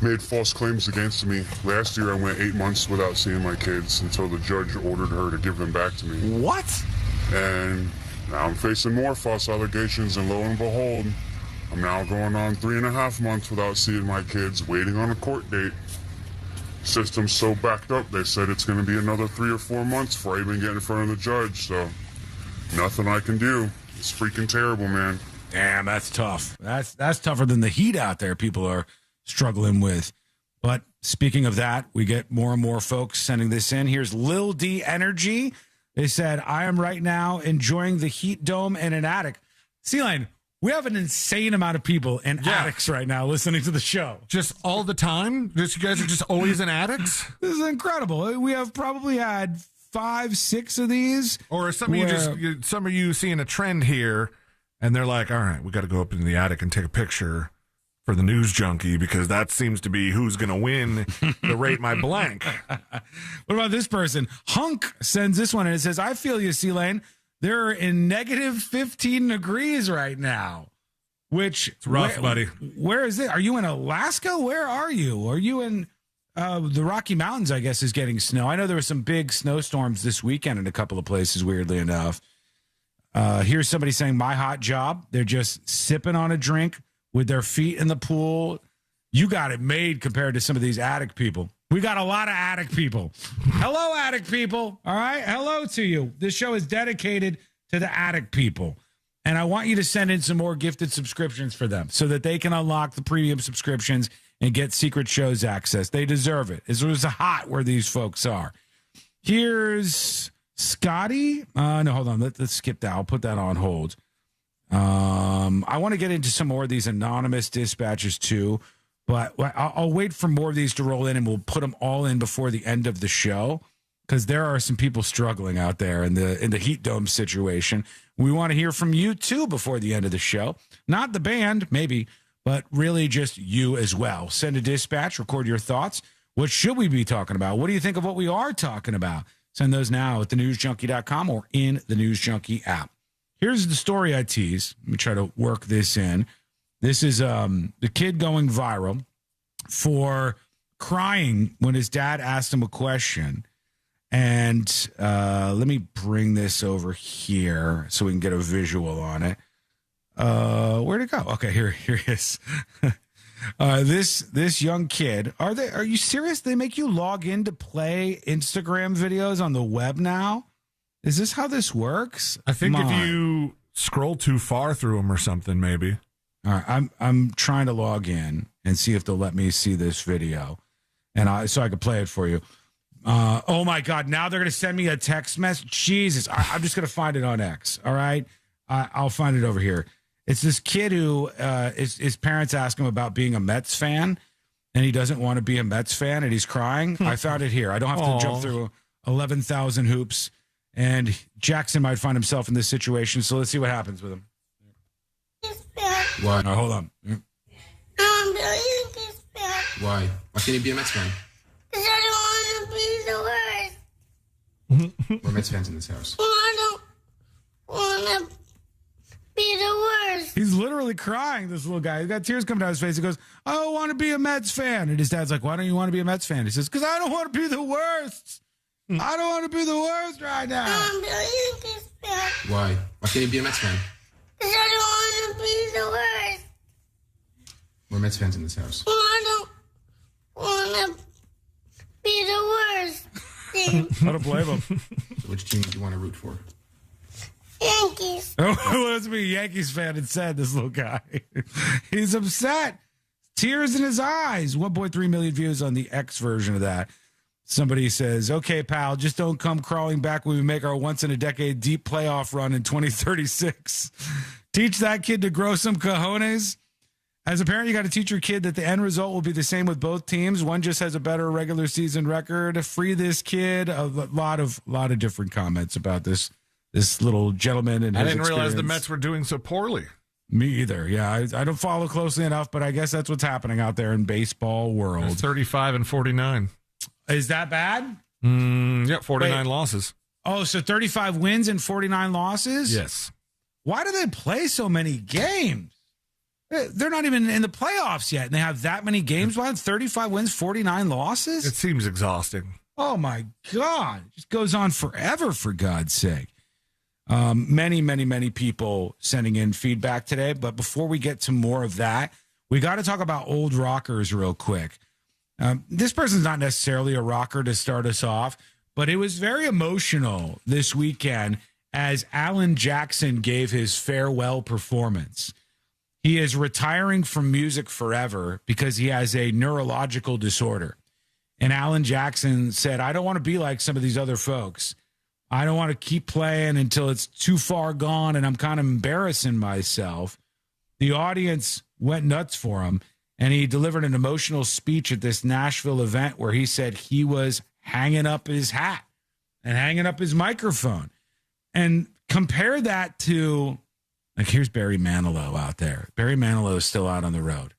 made false claims against me. Last year, I went 8 months without seeing my kids until the judge ordered her to give them back to me. What? And now I'm facing more false allegations, and lo and behold, I'm now going on 3.5 months without seeing my kids, waiting on a court date. System's so backed up, they said it's going to be another 3 or 4 months before I even get in front of the judge, so nothing I can do. It's freaking terrible, man. Damn, that's tough. That's tougher than the heat out there people are struggling with. But speaking of that, we get more and more folks sending this in. Here's Lil D Energy. They said, I am right now enjoying the heat dome in an attic. C-Line, we have an insane amount of people in attics right now listening to the show. Just all the time? You guys are just always in attics? This is incredible. We have probably had 5, 6 of these. Or some of you seeing a trend here, and they're like, all right, we got to go up into the attic and take a picture for the news junkie because that seems to be who's going to win the Rate My Blank. What about this person? Hunk sends this one, and it says, I feel you, C-Lane. They're in negative 15 degrees right now, which it's rough, buddy. Where is it? Are you in Alaska? Where are you? Are you in the Rocky Mountains? I guess is getting snow. I know there were some big snowstorms this weekend in a couple of places, weirdly enough. Here's somebody saying, my hot job. They're just sipping on a drink with their feet in the pool. You got it made compared to some of these attic people. We got a lot of attic people. Hello, attic people. All right. Hello to you. This show is dedicated to the attic people. And I want you to send in some more gifted subscriptions for them so that they can unlock the premium subscriptions and get secret shows access. They deserve it. It was hot where these folks are. Here's Scotty. No, hold on. Let's skip that. I'll put that on hold. I want to get into some more of these anonymous dispatches too. But I'll wait for more of these to roll in, and we'll put them all in before the end of the show because there are some people struggling out there in the heat dome situation. We want to hear from you, too, before the end of the show. Not the band, maybe, but really just you as well. Send a dispatch, record your thoughts. What should we be talking about? What do you think of what we are talking about? Send those now at thenewsjunkie.com or in the News Junkie app. Here's the story I tease. Let me try to work this in. This is the kid going viral for crying when his dad asked him a question. And let me bring this over here so we can get a visual on it. Where'd it go? Okay, here it is. This young kid. Are you serious? They make you log in to play Instagram videos on the web now? Is this how this works? I think if you scroll too far through them or something, maybe. All right, I'm trying to log in and see if they'll let me see this video, and so I can play it for you. Oh my God! Now they're gonna send me a text message. Jesus, I'm just gonna find it on X. All right, I'll find it over here. It's this kid who his parents ask him about being a Mets fan, and he doesn't want to be a Mets fan, and he's crying. I found it here. I don't have to jump through 11,000 hoops, and Jackson might find himself in this situation. So let's see what happens with him. This fan Why? No, hold on. I'm a Yankees fan. Why? Why can't you be a Mets fan? Because I don't want to be the worst. We're Mets fans in this house. I don't want to be the worst. He's literally crying, this little guy. He's got tears coming down his face. He goes, I don't want to be a Mets fan. And his dad's like, why don't you want to be a Mets fan? He says, because I don't want to be the worst. I don't want to be the worst right now. I'm a Yankees fan. Why? Why can't you be a Mets fan? Because I don't want to be the worst. We're Mets fans in this house. I don't want to be the worst thing. I don't blame him. So which team do you want to root for? Yankees. Oh, let's be a Yankees fan and said this little guy. He's upset. Tears in his eyes. 1.3 million views on the X version of that. Somebody says, okay, pal, just don't come crawling back when we make our once-in-a-decade deep playoff run in 2036. Teach that kid to grow some cojones. As a parent, you got to teach your kid that the end result will be the same with both teams. One just has a better regular season record. Free this kid. A lot of different comments about this little gentleman and his I didn't realize the experience. Mets were doing so poorly. Me either. Yeah, I don't follow closely enough, but I guess that's what's happening out there in baseball world. 35-49. Is that bad? Yep, 49 Wait. losses. Oh, so 35 wins and 49 losses? Yes. Why do they play so many games? They're not even in the playoffs yet, and they have that many games. Why 35 wins, 49 losses? It seems exhausting. Oh, my God. It just goes on forever, for God's sake. Many people sending in feedback today. But before we get to more of that, we got to talk about old rockers real quick. This person's not necessarily a rocker to start us off, but it was very emotional this weekend as Alan Jackson gave his farewell performance. He is retiring from music forever because he has a neurological disorder. And Alan Jackson said, I don't want to be like some of these other folks. I don't want to keep playing until it's too far gone and I'm kind of embarrassing myself. The audience went nuts for him, and he delivered an emotional speech at this Nashville event where he said he was hanging up his hat and hanging up his microphone. And compare that to, like, here's Barry Manilow out there. Barry Manilow is still out on the road.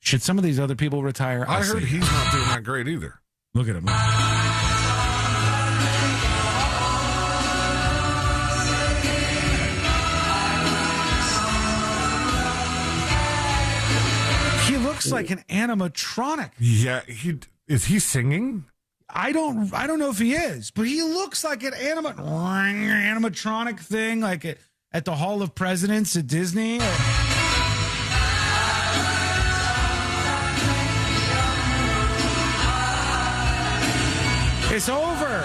Should some of these other people retire? I heard he's not doing that great either. Look at him. He looks like an animatronic. Yeah, is he singing? I don't know if he is, but he looks like an animatronic thing, like at the Hall of Presidents at Disney. It's over.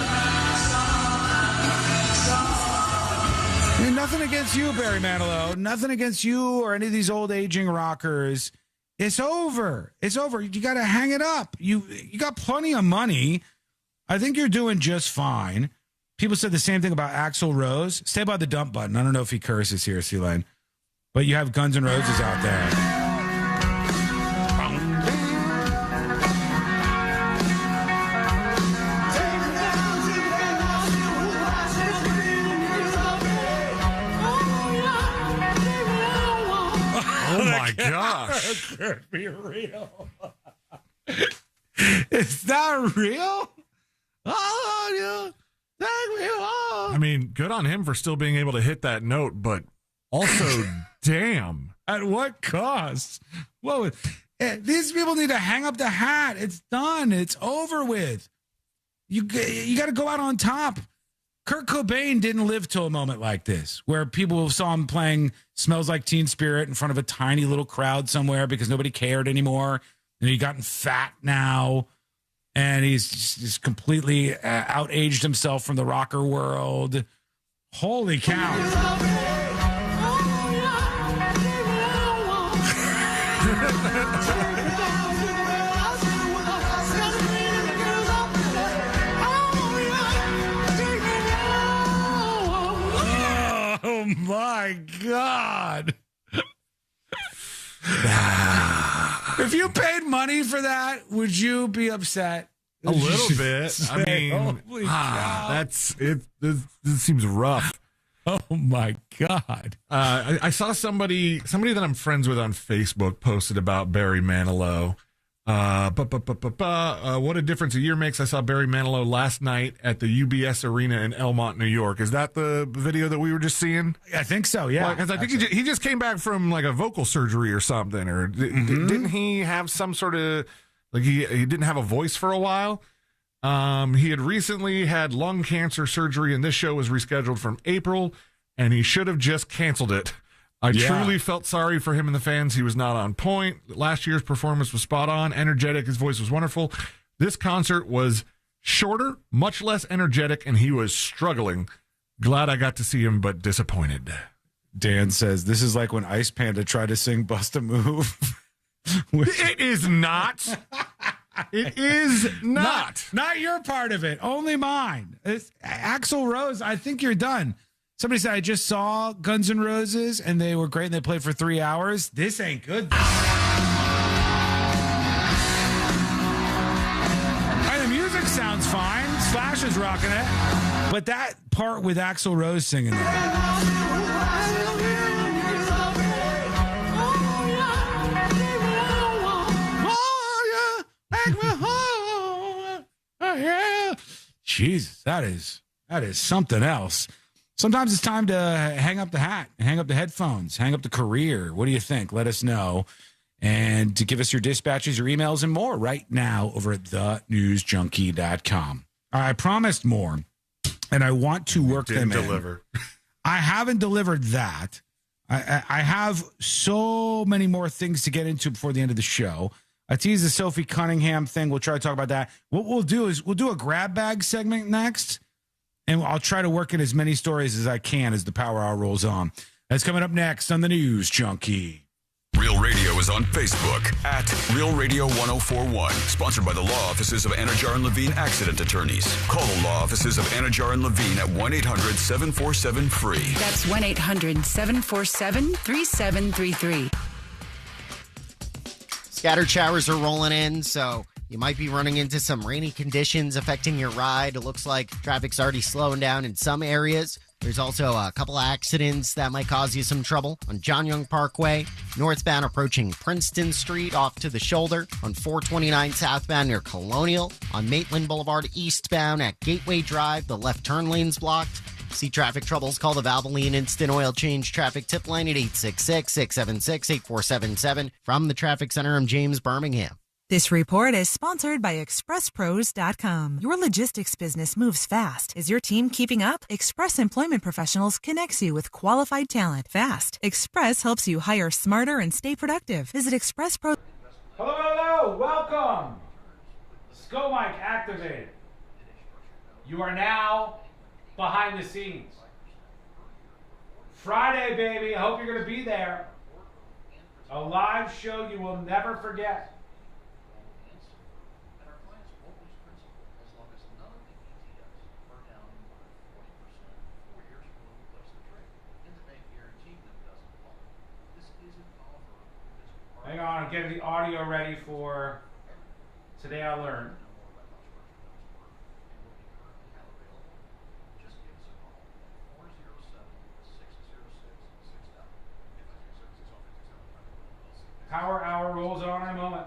I mean, nothing against you, Barry Manilow. Nothing against you or any of these old aging rockers. It's over. It's over. You got to hang it up. You got plenty of money. I think you're doing just fine. People said the same thing about Axl Rose. Stay by the dump button. I don't know if he curses here, C-Lane. But you have Guns N' Roses out there. Oh my gosh. That can't be real. Is that real? Oh, yeah. Take me home. I mean, good on him for still being able to hit that note, but also, damn. At what cost? Whoa. These people need to hang up the hat. It's done. It's over with. You got to go out on top. Kurt Cobain didn't live till a moment like this, where people saw him playing Smells Like Teen Spirit in front of a tiny little crowd somewhere because nobody cared anymore. And he'd gotten fat now. And he's just completely outaged himself from the rocker world. Holy cow. Oh my God. If you paid money for that, would you be upset? A little bit. I mean, holy cow. that's it. This seems rough. Oh my God! I saw somebody that I'm friends with on Facebook posted about Barry Manilow. What a difference a year makes. I saw Barry Manilow last night at the UBS Arena in Elmont, New York. Is that the video that we were just seeing? I think so. Yeah, because I think he just came back from like a vocal surgery or something, or didn't he have some sort of like he didn't have a voice for a while? He had recently had lung cancer surgery, and this show was rescheduled from April, and he should have just canceled it. I truly felt sorry for him and the fans. He was not on point. Last year's performance was spot on, energetic. His voice was wonderful. This concert was shorter, much less energetic, and he was struggling. Glad I got to see him, but disappointed. Dan says, this is like when Ice Panda tried to sing Bust a Move. It is not. It is not. Not your part of it. Only mine. Axl Rose, I think you're done. Somebody said, I just saw Guns N' Roses, and they were great, and they played for 3 hours. This ain't good. And the music sounds fine. Slash is rocking it. But that part with Axl Rose singing Jesus, that is something else. Sometimes it's time to hang up the hat, hang up the headphones, hang up the career. What do you think? Let us know. And to give us your dispatches, your emails, and more right now over at thenewsjunkie.com. I promised more, and I want to work them in. Deliver. I haven't delivered that. I have so many more things to get into before the end of the show. I teased the Sophie Cunningham thing. We'll try to talk about that. What we'll do is we'll do a grab bag segment next, and I'll try to work in as many stories as I can as the Power Hour rolls on. That's coming up next on the News Junkie. Real Radio is on Facebook at Real Radio 1041. Sponsored by the law offices of Anajar and Levine Accident Attorneys. Call the law offices of Anajar and Levine at 1-800-747-FREE. That's 1-800-747-3733. Scattered showers are rolling in, so you might be running into some rainy conditions affecting your ride. It looks like traffic's already slowing down in some areas. There's also a couple of accidents that might cause you some trouble on John Young Parkway, northbound approaching Princeton Street off to the shoulder, on 429 southbound near Colonial, on Maitland Boulevard eastbound at Gateway Drive, the left turn lane's blocked. See traffic troubles, call the Valvoline Instant Oil Change traffic tip line at 866-676-8477. From the Traffic Center, I'm James Birmingham. This report is sponsored by ExpressPros.com. Your logistics business moves fast. Is your team keeping up? Express Employment Professionals connects you with qualified talent fast. Express helps you hire smarter and stay productive. Visit ExpressPros. Hello, welcome. SCO mic activated. You are now behind the scenes. Friday, baby. I hope you're going to be there. A live show you will never forget. Hang on, I'm getting the audio ready for Today I Learned. Power Hour rolls on in a moment.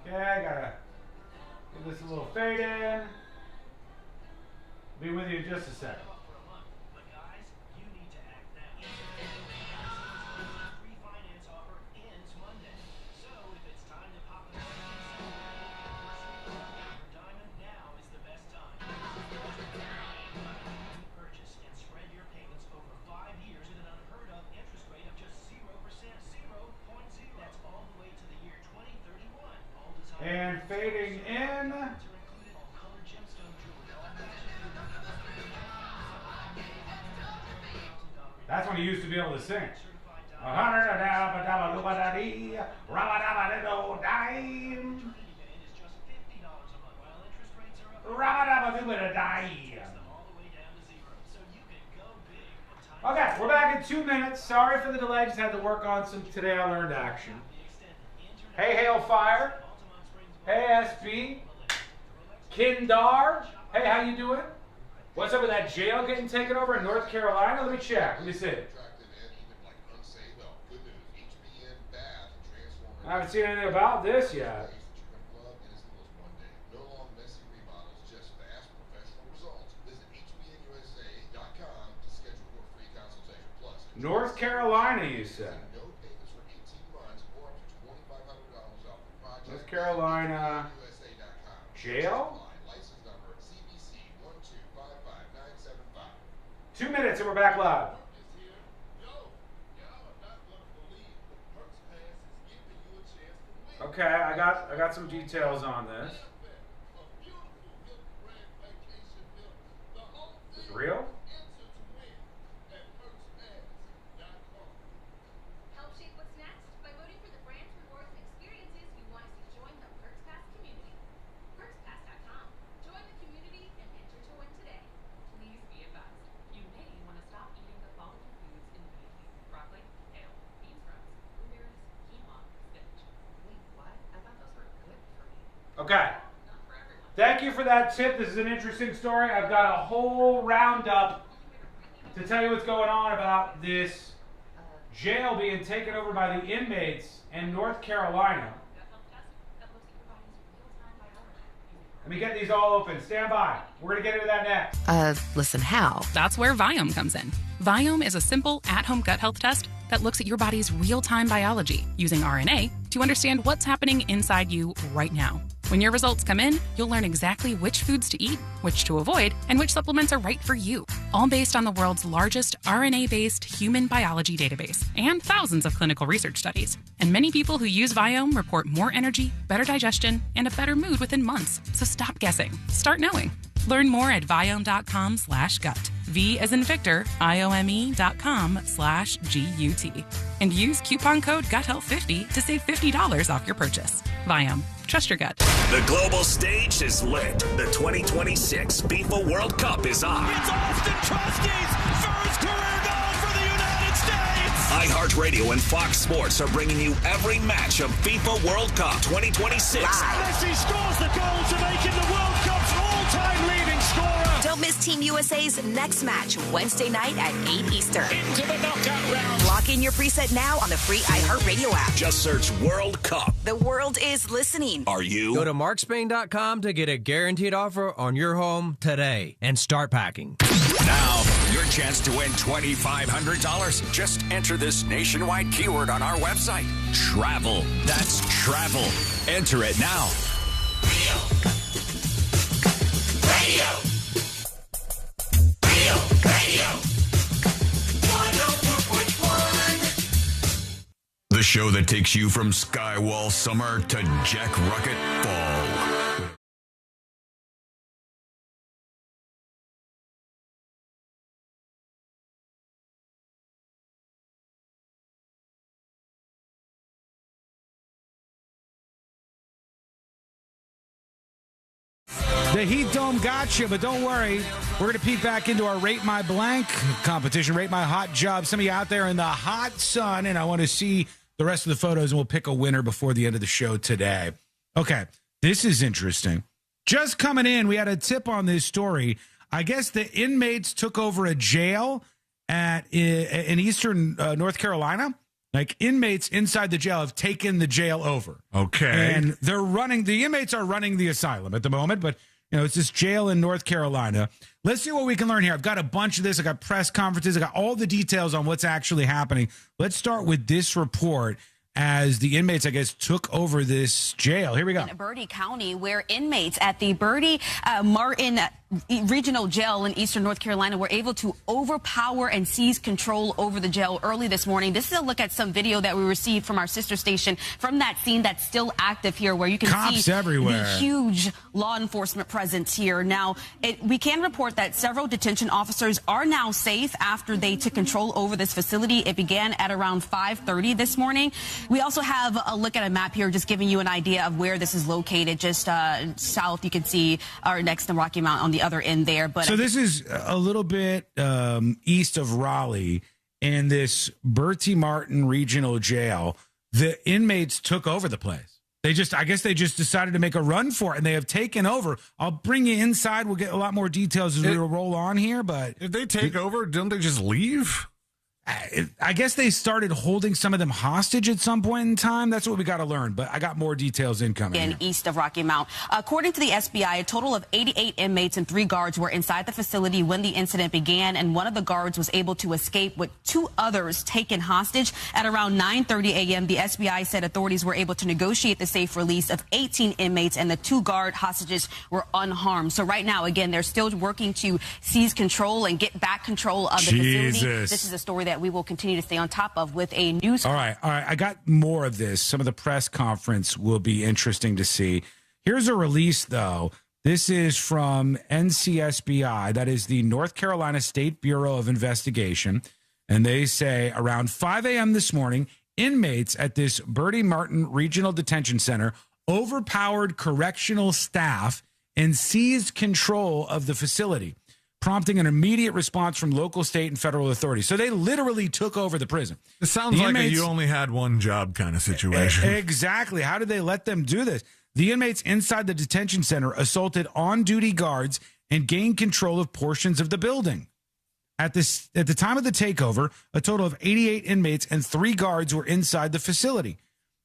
Okay, I gotta give this a little fade in. Be with you in just a second. That's when he used to be able to sing. Okay, we're back in 2 minutes. Sorry for the delay. Just had to work on some Today I Learned action. Hey, Hailfire. Hey, SB. Kindar. Hey, how you doing? What's up with that jail getting taken over in North Carolina? Let me check. Let me see. I haven't seen anything about this yet. North Carolina, you said. North Carolina jail? 2 minutes and we're back live. Okay, I got some details on this. Is this real? Help shape what's next by voting for the brands, rewards, and experiences you want us to join the Perks Pass community. PerksPass.com. Join the community and enter to win today. Please be advised. You may want to stop eating the following foods immediately. Broccoli, kale, bean sprouts, blueberries, quinoa, spinach. Wait, what? I thought those were good for me. Okay. Thank you for that tip. This is an interesting story. I've got a whole roundup to tell you what's going on about this jail being taken over by the inmates in North Carolina. Let me get these all open. Stand by. We're going to get into that next. Listen, how? That's where Viome comes in. Viome is a simple, at-home gut health test that looks at your body's real-time biology using RNA to understand what's happening inside you right now. When your results come in, you'll learn exactly which foods to eat, which to avoid, and which supplements are right for you. All based on the world's largest RNA-based human biology database and thousands of clinical research studies. And many people who use Viome report more energy, better digestion, and a better mood within months. So stop guessing. Start knowing. Learn more at Viome.com/gut. V as in Victor, IOME.com/GUT. And use coupon code GUTHEALTH50 to save $50 off your purchase. Viome. Trust your gut. The global stage is lit. The 2026 FIFA World Cup is on. It's Austin Trusty's first career goal for the United States. iHeartRadio and Fox Sports are bringing you every match of FIFA World Cup 2026. Messi scores the goal to make him the World Cup's all-time leading scorer. Don't miss Team USA's next match Wednesday night at 8 Eastern. Into the knockout round. Lock in your preset now on the free iHeartRadio app. Just search World Cup. The world is listening. Are you? Go to markspain.com to get a guaranteed offer on your home today and start packing. Now, your chance to win $2,500. Just enter this nationwide keyword on our website. Travel. That's travel. Enter it now. Radio. The show that takes you from Skywall summer to Jack Ruckett fall. The Heat Dome got you, but don't worry. We're going to peek back into our Rate My Blank competition, Rate My Hot Job. Some of you out there in the hot sun, and I want to see the rest of the photos, and we'll pick a winner before the end of the show today. Okay, this is interesting. Just coming in, we had a tip on this story. I guess the inmates took over a jail in eastern North Carolina. Like, inmates inside the jail have taken the jail over. Okay. And the inmates are running the asylum at the moment, but it's this jail in North Carolina. Let's see what we can learn here. I've got a bunch of this. I got press conferences. I got all the details on what's actually happening. Let's start with this report as the inmates, I guess, took over this jail. Here we go. In Bertie County, where inmates at the Bertie Martin regional jail in eastern North Carolina were able to overpower and seize control over the jail early this morning. This is a look at some video that we received from our sister station from that scene that's still active here, where you can Cops see everywhere. the huge law enforcement presence here. Now, we can report that several detention officers are now safe after they took control over this facility. It began at around 5:30 this morning. We also have a look at a map here, just giving you an idea of where this is located. Just south, you can see, or next to Rocky Mount on the other end there. But so this is a little bit east of Raleigh, in this Bertie Martin Regional Jail. The inmates took over the place. I guess they just decided to make a run for it, and they have taken over. I'll bring you inside. We'll get a lot more details as we roll on here. But if they take over, don't they just leave? I guess they started holding some of them hostage at some point in time. That's what we got to learn. But I got more details incoming. And east of Rocky Mount. According to the SBI, a total of 88 inmates and 3 guards were inside the facility when the incident began, and one of the guards was able to escape with 2 others taken hostage. At around 9:30 a.m., the SBI said authorities were able to negotiate the safe release of 18 inmates, and the 2 guard hostages were unharmed. So right now, again, they're still working to seize control and get back control of the facility. This is a story that we will continue to stay on top of with a news. All right. I got more of this. Some of the press conference will be interesting to see. Here's a release, though. This is from NCSBI. That is the North Carolina State Bureau of Investigation. And they say around 5 a.m. this morning, inmates at this Bertie Martin Regional Detention Center overpowered correctional staff and seized control of the facility, prompting an immediate response from local, state, and federal authorities. So they literally took over the prison. It sounds like you only had one job kind of situation. Exactly. How did they let them do this? The inmates inside the detention center assaulted on-duty guards and gained control of portions of the building. At the time of the takeover, a total of 88 inmates and 3 guards were inside the facility.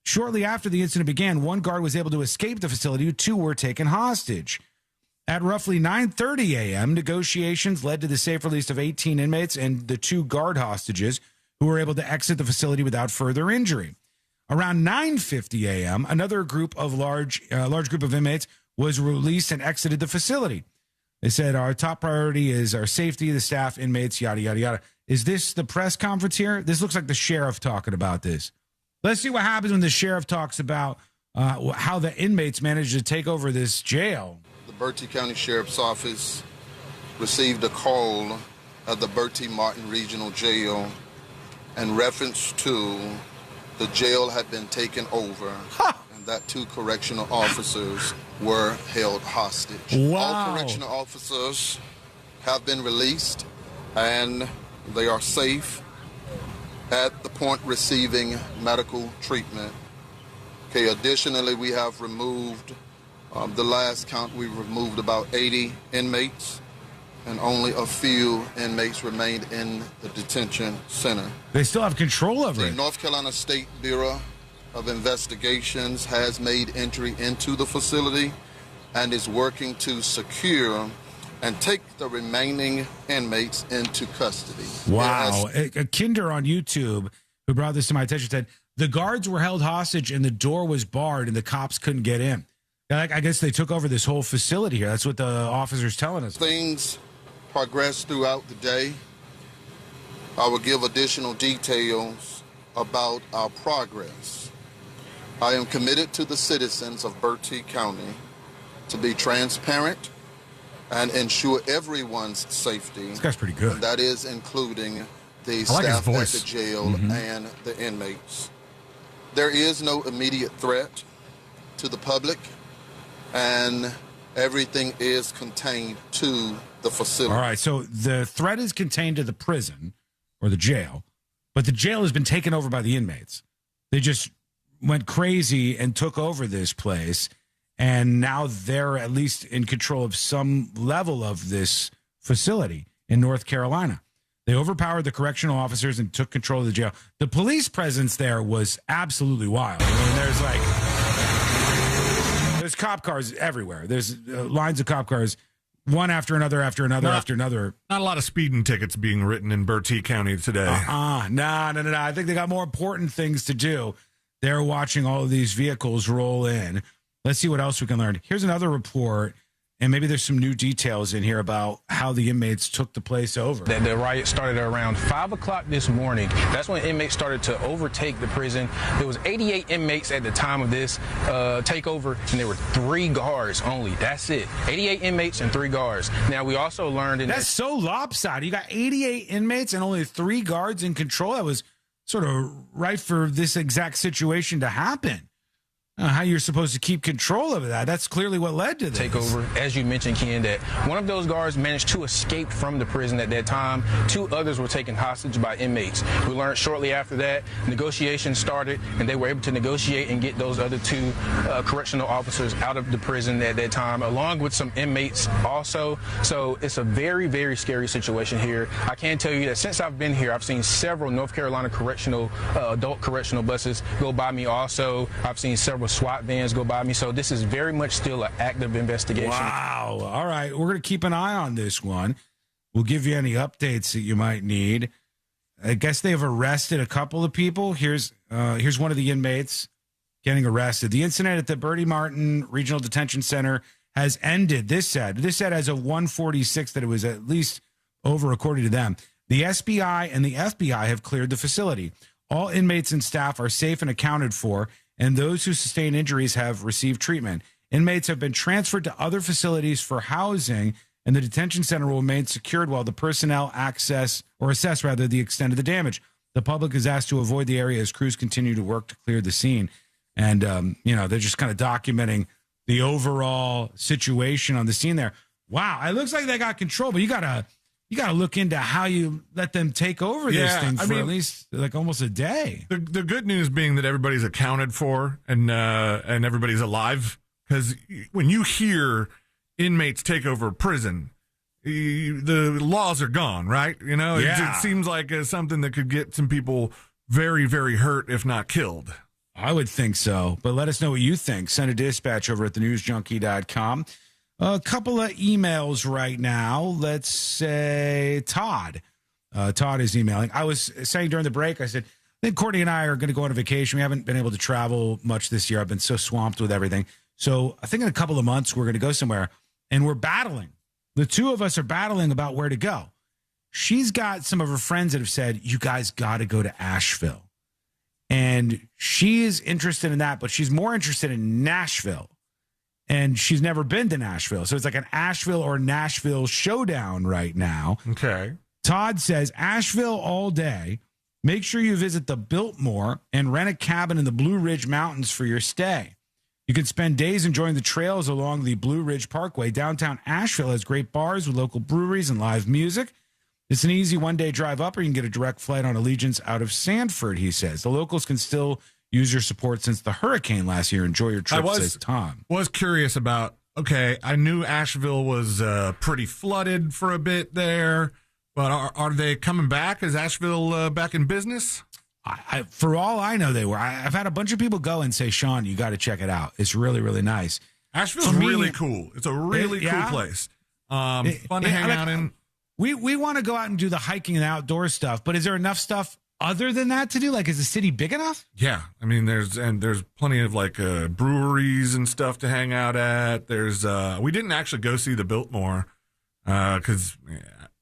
Shortly after the incident began, 1 guard was able to escape the facility, 2 were taken hostage. At roughly 9:30 a.m., negotiations led to the safe release of 18 inmates and the 2 guard hostages, who were able to exit the facility without further injury. Around 9:50 a.m., another group of large group of inmates was released and exited the facility. They said, our top priority is our safety, the staff, inmates, yada, yada, yada. Is this the press conference here? This looks like the sheriff talking about this. Let's see what happens when the sheriff talks about how the inmates managed to take over this jail. The Bertie County Sheriff's Office received a call at the Bertie Martin Regional Jail in reference to the jail had been taken over and that 2 correctional officers were held hostage. Wow. All correctional officers have been released and they are safe at the point receiving medical treatment. Okay, additionally, we have removed, the last count, we removed about 80 inmates, and only a few inmates remained in the detention center. They still have control over it. The North Carolina State Bureau of Investigations has made entry into the facility and is working to secure and take the remaining inmates into custody. Wow. A Kinder on YouTube who brought this to my attention said the guards were held hostage and the door was barred and the cops couldn't get in. I guess they took over this whole facility here. That's what the officer's telling us. Things progress throughout the day. I will give additional details about our progress. I am committed to the citizens of Bertie County to be transparent and ensure everyone's safety. This guy's pretty good. And that is including the I like his staff at voice. the jail Mhm. and the inmates. There is no immediate threat to the public, and everything is contained to the facility. All right, so the threat is contained to the prison or the jail, but the jail has been taken over by the inmates. They just went crazy and took over this place, and now they're at least in control of some level of this facility in North Carolina. They overpowered the correctional officers and took control of the jail. The police presence there was absolutely wild. I mean, there's cop cars everywhere. There's lines of cop cars, one after another, after another, after another. Not a lot of speeding tickets being written in Bertie County today. No. I think they got more important things to do. They're watching all of these vehicles roll in. Let's see what else we can learn. Here's another report, And maybe there's some new details in here about how the inmates took the place over. The riot started around 5 o'clock this morning. That's when inmates started to overtake the prison. There was 88 inmates at the time of this takeover, and there were 3 guards only. That's it. 88 inmates and 3 guards. Now, we also learned... That's so lopsided. You got 88 inmates and only 3 guards in control. That was sort of right for this exact situation to happen. How you're supposed to keep control of that. That's clearly what led to this. Takeover, as you mentioned, Ken, that one of those guards managed to escape from the prison at that time. 2 others were taken hostage by inmates. We learned shortly after that, negotiations started, and they were able to negotiate and get those other 2 correctional officers out of the prison at that time, along with some inmates also. So it's a very, very scary situation here. I can tell you that since I've been here, I've seen several North Carolina adult correctional buses go by me also. I've seen several SWAT vans go by me. So this is very much still an active investigation. Wow. All right. We're going to keep an eye on this one. We'll give you any updates that you might need. I guess they've arrested a couple of people. Here's one of the inmates getting arrested. The incident at the Bertie Martin Regional Detention Center has ended. This said as of 1:46 that it was at least over, according to them. The SBI and the FBI have cleared the facility. All inmates and staff are safe and accounted for, and those who sustain injuries have received treatment. Inmates have been transferred to other facilities for housing, and the detention center will remain secured while the personnel assess the extent of the damage. The public is asked to avoid the area as crews continue to work to clear the scene. And, they're just kind of documenting the overall situation on the scene there. Wow, it looks like they got control, but you got to look into how you let them take over this thing for at least like almost a day. The good news being that everybody's accounted for and everybody's alive. Because when you hear inmates take over a prison, the laws are gone, right? It seems like something that could get some people very, very hurt, if not killed. I would think so. But let us know what you think. Send a dispatch over at thenewsjunkie.com. A couple of emails right now. Let's say Todd. Todd is emailing. I was saying during the break, I said, I think Courtney and I are going to go on a vacation. We haven't been able to travel much this year. I've been so swamped with everything. So I think in a couple of months, we're going to go somewhere. And we're battling. The 2 of us are battling about where to go. She's got some of her friends that have said, you guys got to go to Asheville. And she is interested in that, but she's more interested in Nashville. And she's never been to Nashville. So it's like an Asheville or Nashville showdown right now. Okay. Todd says, Asheville all day. Make sure you visit the Biltmore and rent a cabin in the Blue Ridge Mountains for your stay. You can spend days enjoying the trails along the Blue Ridge Parkway. Downtown Asheville has great bars with local breweries and live music. It's an easy one-day drive up, or you can get a direct flight on Allegiance out of Sanford, he says. The locals can still use your support since the hurricane last year. Enjoy your trip, says Tom. Was curious about, I knew Asheville was pretty flooded for a bit there, but are they coming back? Is Asheville back in business? For all I know, they were. I've had a bunch of people go and say, Sean, you got to check it out. It's really, really nice. Asheville's really cool. It's a really cool place. Fun to hang out in. We want to go out and do the hiking and outdoor stuff, but is there enough stuff other than that to do? Like, is the city big enough? Yeah. I mean, there's plenty of breweries and stuff to hang out at. We didn't actually go see the Biltmore because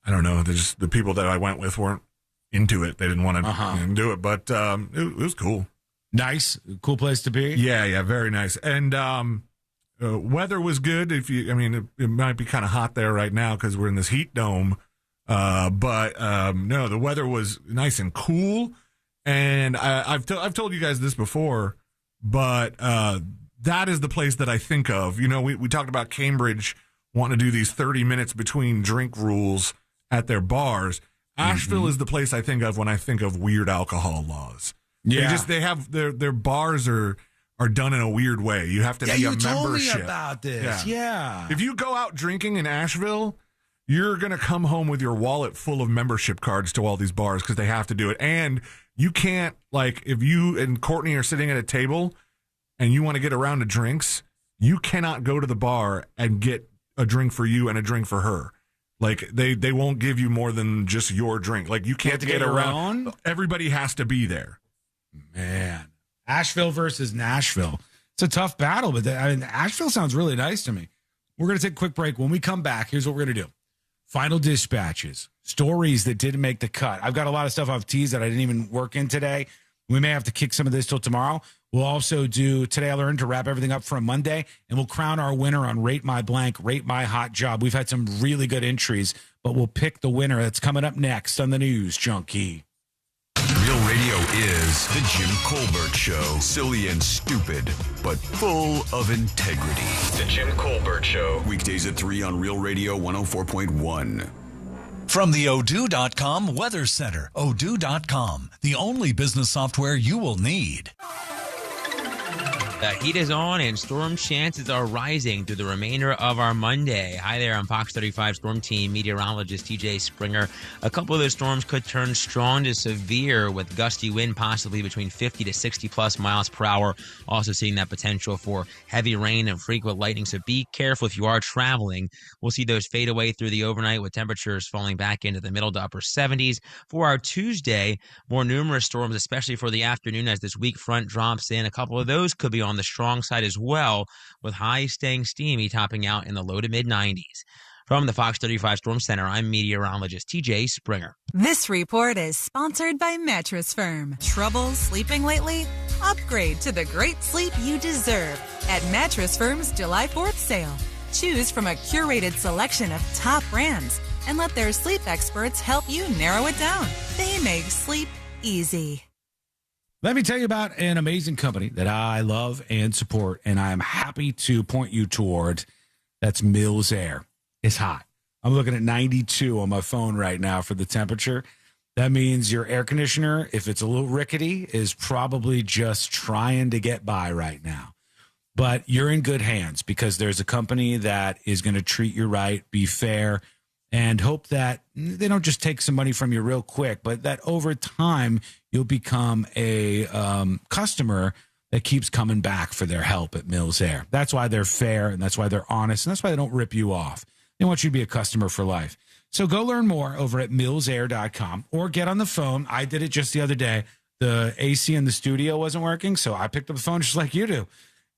I don't know. The people that I went with weren't into it. They didn't want to do it, but it was cool. Nice. Cool place to be. Yeah. Very nice. And weather was good. It might be kind of hot there right now because we're in this heat dome. But no, the weather was nice and cool. And I've told you guys this before, but that is the place that I think of. We talked about Cambridge wanting to do these 30 minutes between drink rules at their bars. Asheville is the place I think of when I think of weird alcohol laws. Yeah. They have their bars are done in a weird way. You have to be a membership. You told me about this. Yeah. If you go out drinking in Asheville, you're going to come home with your wallet full of membership cards to all these bars because they have to do it. And you can't, if you and Courtney are sitting at a table and you want to get a round of drinks, you cannot go to the bar and get a drink for you and a drink for her. They won't give you more than just your drink. You can't get around. Everybody has to be there. Man. Asheville versus Nashville. It's a tough battle, but Asheville sounds really nice to me. We're going to take a quick break. When we come back, here's what we're going to do. Final dispatches, stories that didn't make the cut. I've got a lot of stuff I've teased that I didn't even work in today. We may have to kick some of this till tomorrow. We'll also do Today I Learned to wrap everything up for a Monday, and we'll crown our winner on Rate My Blank, Rate My Hot Job. We've had some really good entries, but we'll pick the winner. That's coming up next on the News Junkie. Real radio is the Jim Colbert Show. Silly and stupid, but full of integrity. The Jim Colbert Show. Weekdays at 3 on Real Radio 104.1. From the Odoo.com Weather Center, Odoo.com, the only business software you will need. The heat is on and storm chances are rising through the remainder of our Monday. Hi there, I'm Fox 35 Storm Team meteorologist TJ Springer. A couple of those storms could turn strong to severe with gusty wind possibly between 50 to 60 plus miles per hour. Also seeing that potential for heavy rain and frequent lightning, so be careful if you are traveling. We'll see those fade away through the overnight with temperatures falling back into the middle to upper 70s. For our Tuesday, more numerous storms, especially for the afternoon as this weak front drops in. A couple of those could be on the strong side as well, with highs staying steamy, topping out in the low to mid 90s. From the Fox 35 Storm Center, I'm meteorologist TJ Springer. This report is sponsored by Mattress Firm. Trouble sleeping lately? Upgrade to the great sleep you deserve at Mattress Firm's July 4th sale. Choose from a curated selection of top brands and let their sleep experts help you narrow it down. They make sleep easy. Let me tell you about an amazing company that I love and support, and I'm happy to point you toward. That's Mills Air. It's hot. I'm looking at 92 on my phone right now for the temperature. That means your air conditioner, if it's a little rickety, is probably just trying to get by right now. But you're in good hands because there's a company that is going to treat you right, be fair, and hope that they don't just take some money from you real quick, but that over time you'll become a customer that keeps coming back for their help at Mills Air. That's why they're fair, and that's why they're honest, and that's why they don't rip you off. They want you to be a customer for life. So go learn more over at millsair.com or get on the phone. I did it just the other day. The AC in the studio wasn't working, so I picked up the phone just like you do.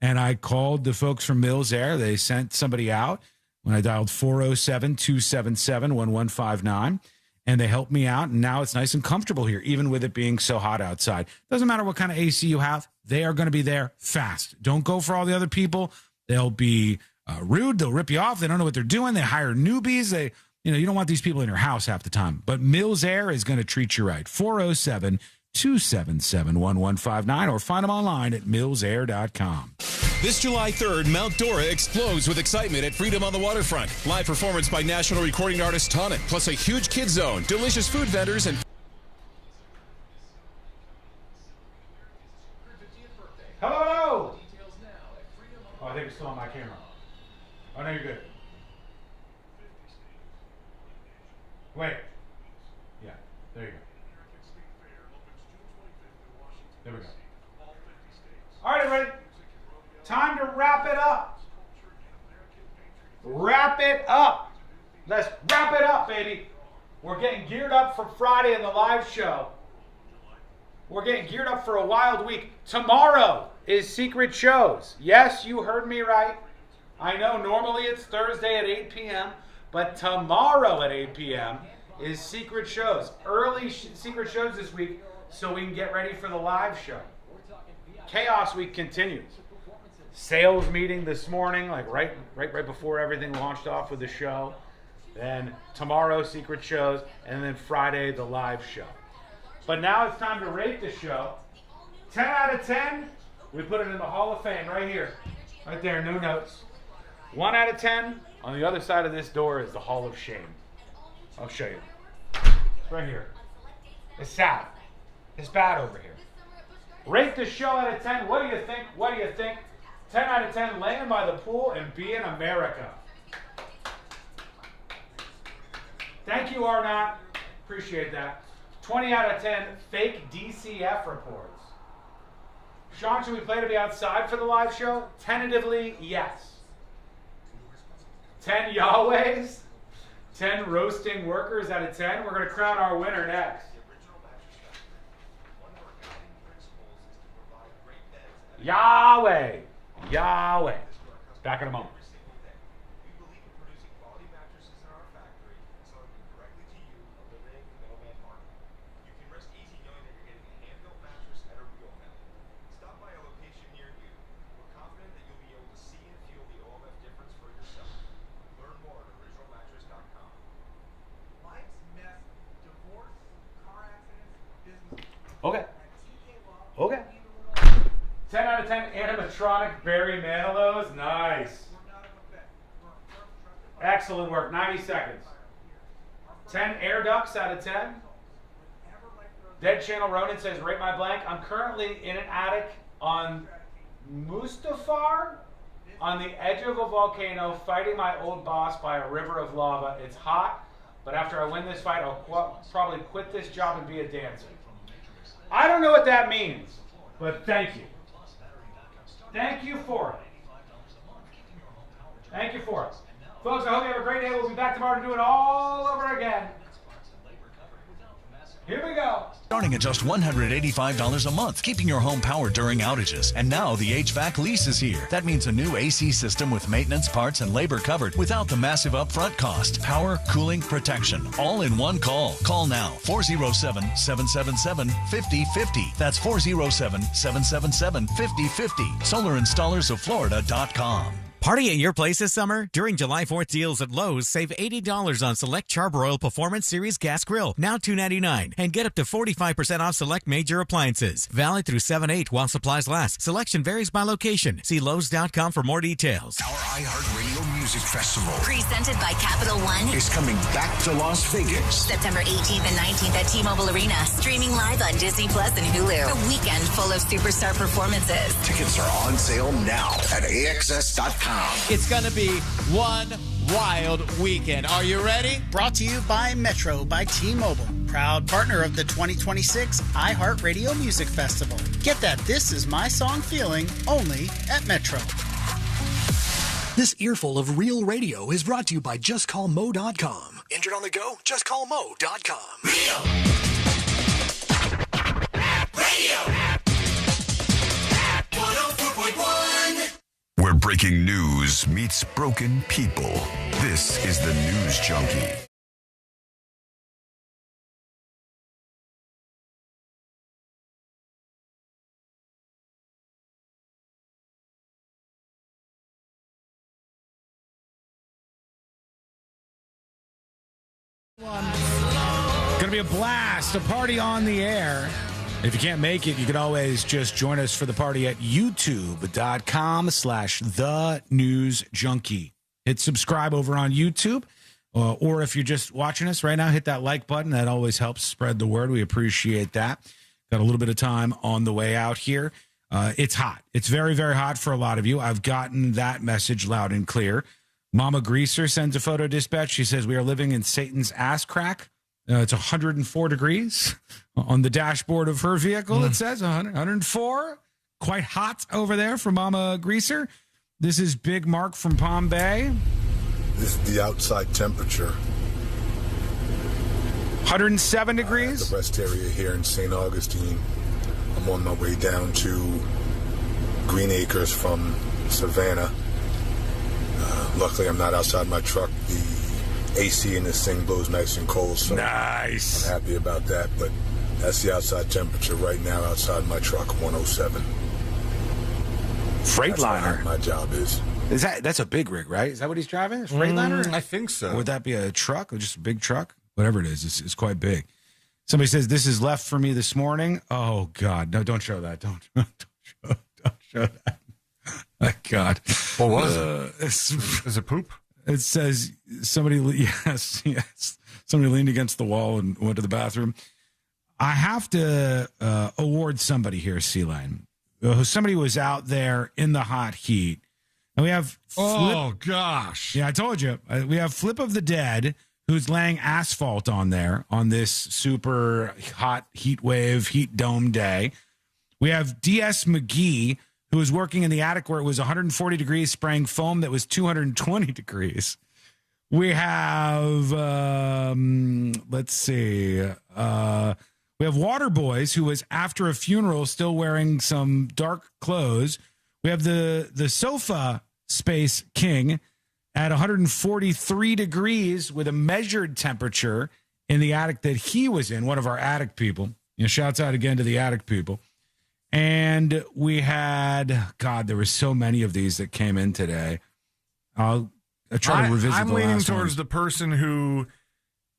And I called the folks from Mills Air. They sent somebody out. When I dialed 407-277-1159, and they helped me out, and now it's nice and comfortable here, even with it being so hot outside. Doesn't matter what kind of AC you have, they are going to be there fast. Don't go for all the other people. They'll be rude. They'll rip you off. They don't know what they're doing. They hire newbies. You don't want these people in your house half the time. But Mills Air is going to treat you right. 407-277-1159, or find them online at millsair.com. This July 3rd, Mount Dora explodes with excitement at Freedom on the Waterfront. Live performance by national recording artist Tonic, plus a huge kids zone, delicious food vendors, and... Hello! Oh, I think it's still on my camera. Oh, no, you're good. Wait. Yeah, there you go. There we go. All right, everybody. Time to wrap it up. Wrap it up. Let's wrap it up, baby. We're getting geared up for Friday in the live show. We're getting geared up for a wild week. Tomorrow is Secret Shows. Yes, you heard me right. I know normally it's Thursday at 8 p.m., but tomorrow at 8 p.m. is Secret Shows. Early Secret Shows this week so we can get ready for the live show. Chaos Week continues. Sales meeting this morning, like right before everything launched off with the show. Then tomorrow, Secret Shows, and then Friday, the live show. But now it's time to rate the show. 10 out of 10, we put it in the Hall of Fame right here. Right there, no notes. 1 out of 10, on the other side of this door is the Hall of Shame. I'll show you. It's right here. It's sad. It's bad over here. Rate the show out of 10. What do you think? What do you think? 10 out of 10, laying by the pool and being America. Thank you, Arnott. Appreciate that. 20 out of 10, fake DCF reports. Sean, should we play to be outside for the live show? Tentatively, yes. 10 Yahwehs. 10 roasting workers out of 10. We're going to crown our winner next. Yahweh. Yahweh. Back in a moment. Electronic Barry Manilow's. Nice. Excellent work. 90 seconds. 10 air ducts out of 10. Dead Channel Ronan says, rate my blank. I'm currently in an attic on Mustafar on the edge of a volcano fighting my old boss by a river of lava. It's hot, but after I win this fight, I'll probably quit this job and be a dancer. I don't know what that means, but thank you. Thank you for it. Thank you for it. Folks, I hope you have a great day. We'll be back tomorrow to do it all over again. Here we go. Starting at just $185 a month, keeping your home powered during outages. And now the HVAC lease is here. That means a new AC system with maintenance, parts, and labor covered without the massive upfront cost. Power, cooling, protection, all in one call. Call now, 407-777-5050. That's 407-777-5050. SolarInstallersOfFlorida.com. Party at your place this summer? During July 4th deals at Lowe's, save $80 on select Charbroil Performance Series Gas Grill, now $2.99, and get up to 45% off select major appliances. Valid through 7/8 while supplies last. Selection varies by location. See Lowe's.com for more details. Our iHeartRadio Music Festival Presented by Capital One is coming back to Las Vegas. September 18th and 19th at T-Mobile Arena. Streaming live on Disney Plus and Hulu. A weekend full of superstar performances. Tickets are on sale now at AXS.com. It's going to be one wild weekend. Are you ready? Brought to you by Metro by T-Mobile. Proud partner of the 2026 iHeartRadio Music Festival. Get that This Is My Song feeling only at Metro. This earful of real radio is brought to you by JustCallMo.com. Injured on the go? JustCallMo.com. Radio. 104.1. Where breaking news meets broken people. This is the News Junkie. Gonna be a blast, a party on the air. If you can't make it, you can always just join us for the party at youtube.com/thenewsjunkie. Hit subscribe over on YouTube. Or if you're just watching us right now, hit that like button. That always helps spread the word. We appreciate that. Got a little bit of time on the way out here. It's hot. It's very, very hot for a lot of you. I've gotten that message loud and clear. Mama Greaser sends a photo dispatch. She says, we are living in Satan's ass crack. It's 104 degrees on the dashboard of her vehicle. It says 104. Quite hot over there for Mama Greaser. This is Big Mark from Palm Bay. This is the outside temperature. 107 degrees. The rest area here in St. Augustine. I'm on my way down to Green Acres from Savannah. Luckily, I'm not outside my truck. The AC in this thing blows nice and cold, so nice. I'm happy about that. But that's the outside temperature right now outside my truck, 107. Freightliner. My job is. That's a big rig, right? Is that what he's driving? Freightliner? I think so. Or would that be a truck or just a big truck? Whatever it is, it's quite big. Somebody says, this is left for me this morning. Oh, God. No, don't show that. Don't show that. My God. What was it? Is it poop? It says somebody leaned against the wall and went to the bathroom. I have to award somebody here, C-Line. Somebody was out there in the hot heat. And we have Oh, gosh. Yeah, I told you. We have Flip of the Dead, who's laying asphalt on there on this super hot heat wave, heat dome day. We have DS McGee, who was working in the attic where it was 140 degrees, spraying foam that was 220 degrees. We have, let's see, we have Waterboys, who was after a funeral still wearing some dark clothes. We have the Sofa Space King at 143 degrees with a measured temperature in the attic that he was in, one of our attic people. Shouts out again to the attic people. And we had, God, there were so many of these that came in today. I'll try to revisit I'm the leaning last towards one. the person who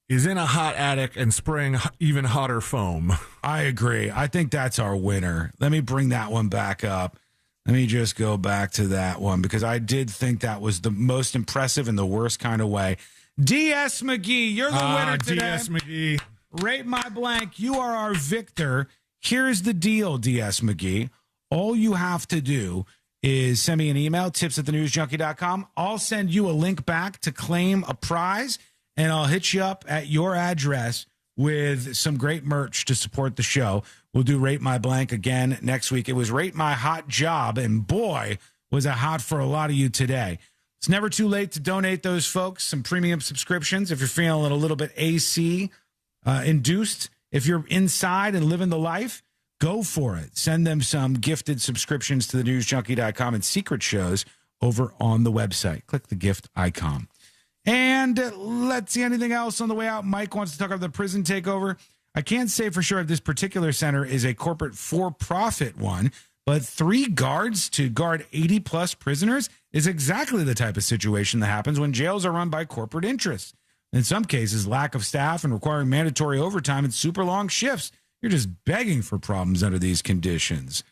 is in a hot attic and spraying even hotter foam. I agree. I think that's our winner. Let me bring that one back up. Let me just go back to that one because I did think that was the most impressive in the worst kind of way. D.S. McGee, you're the winner today. D.S. McGee. Rate my blank. You are our victor. Here's the deal, D.S. McGee. All you have to do is send me an email, tips@thenewsjunkie.com. I'll send you a link back to claim a prize, and I'll hit you up at your address with some great merch to support the show. We'll do Rate My Blank again next week. It was Rate My Hot Job, and boy, was it hot for a lot of you today. It's never too late to donate those folks some premium subscriptions if you're feeling a little bit AC induced. If you're inside and living the life, go for it. Send them some gifted subscriptions to thenewsjunkie.com and secret shows over on the website. Click the gift icon. And let's see anything else on the way out. Mike wants to talk about the prison takeover. I can't say for sure if this particular center is a corporate for-profit one, but 3 guards to guard 80-plus prisoners is exactly the type of situation that happens when jails are run by corporate interests. In some cases, lack of staff and requiring mandatory overtime and super long shifts. You're just begging for problems under these conditions.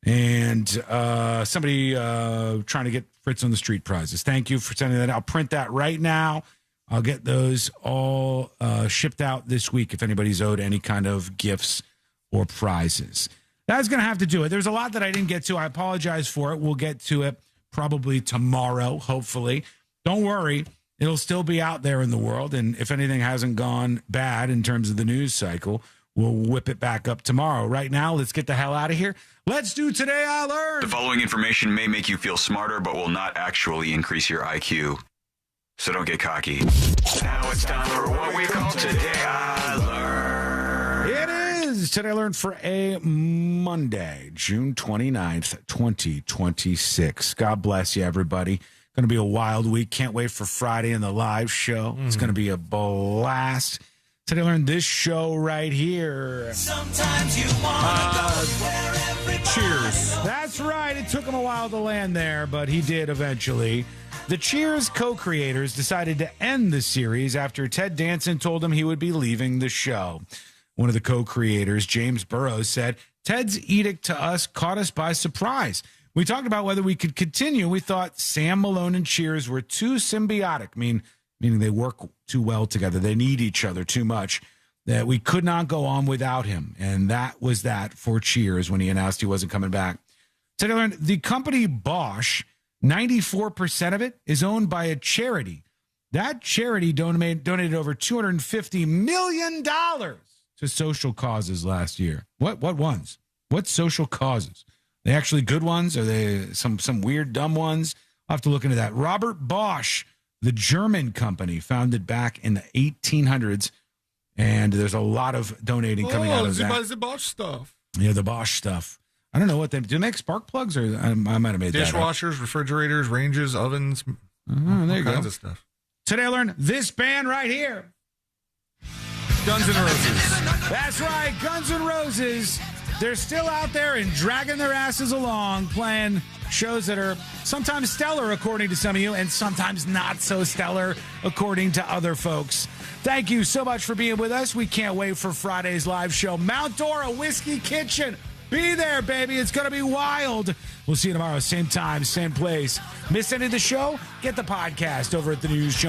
And somebody trying to get Fritz on the Street prizes. Thank you for sending that. I'll print that right now. I'll get those all shipped out this week if anybody's owed any kind of gifts or prizes. That's going to have to do it. There's a lot that I didn't get to. I apologize for it. We'll get to it probably tomorrow, hopefully. Don't worry. It'll still be out there in the world. And if anything hasn't gone bad in terms of the news cycle, we'll whip it back up tomorrow. Right now, let's get the hell out of here. Let's do Today I Learned. The following information may make you feel smarter, but will not actually increase your IQ. So don't get cocky. Now it's time for what we call Today I Learned. It is Today I Learned for a Monday, June 29th, 2026. God bless you, everybody. Going to be a wild week. Can't wait for Friday and the live show. It's going to be a blast. Today I Learned this show right here. Sometimes you want to go where everybody Cheers. That's right. It took him a while to land there, but he did eventually. The Cheers co-creators decided to end the series after Ted Danson told them he would be leaving the show. One of the co-creators, James Burrows, said, Ted's edict to us caught us by surprise. We talked about whether we could continue. We thought Sam Malone and Cheers were too symbiotic, meaning they work too well together. They need each other too much, that we could not go on without him. And that was that for Cheers when he announced he wasn't coming back. Today I Learned the company Bosch, 94% of it is owned by a charity. That charity donated over $250 million to social causes last year. What ones? What social causes? Are they actually good ones? Are they some weird dumb ones? I'll have to look into that. Robert Bosch, the German company, founded back in the 1800s, and there's a lot of donating coming out of that. The Bosch stuff. Yeah, the Bosch stuff. I don't know what they do. They make spark plugs, or I might have made dishwashers, refrigerators, ranges, ovens, there you all kinds go. of stuff. Today I learned this band right here, Guns N' Roses. That's right, Guns N' Roses. They're still out there and dragging their asses along, playing shows that are sometimes stellar, according to some of you, and sometimes not so stellar, according to other folks. Thank you so much for being with us. We can't wait for Friday's live show. Mount Dora Whiskey Kitchen. Be there, baby. It's going to be wild. We'll see you tomorrow, same time, same place. Miss any of the show? Get the podcast over at the News Junkie.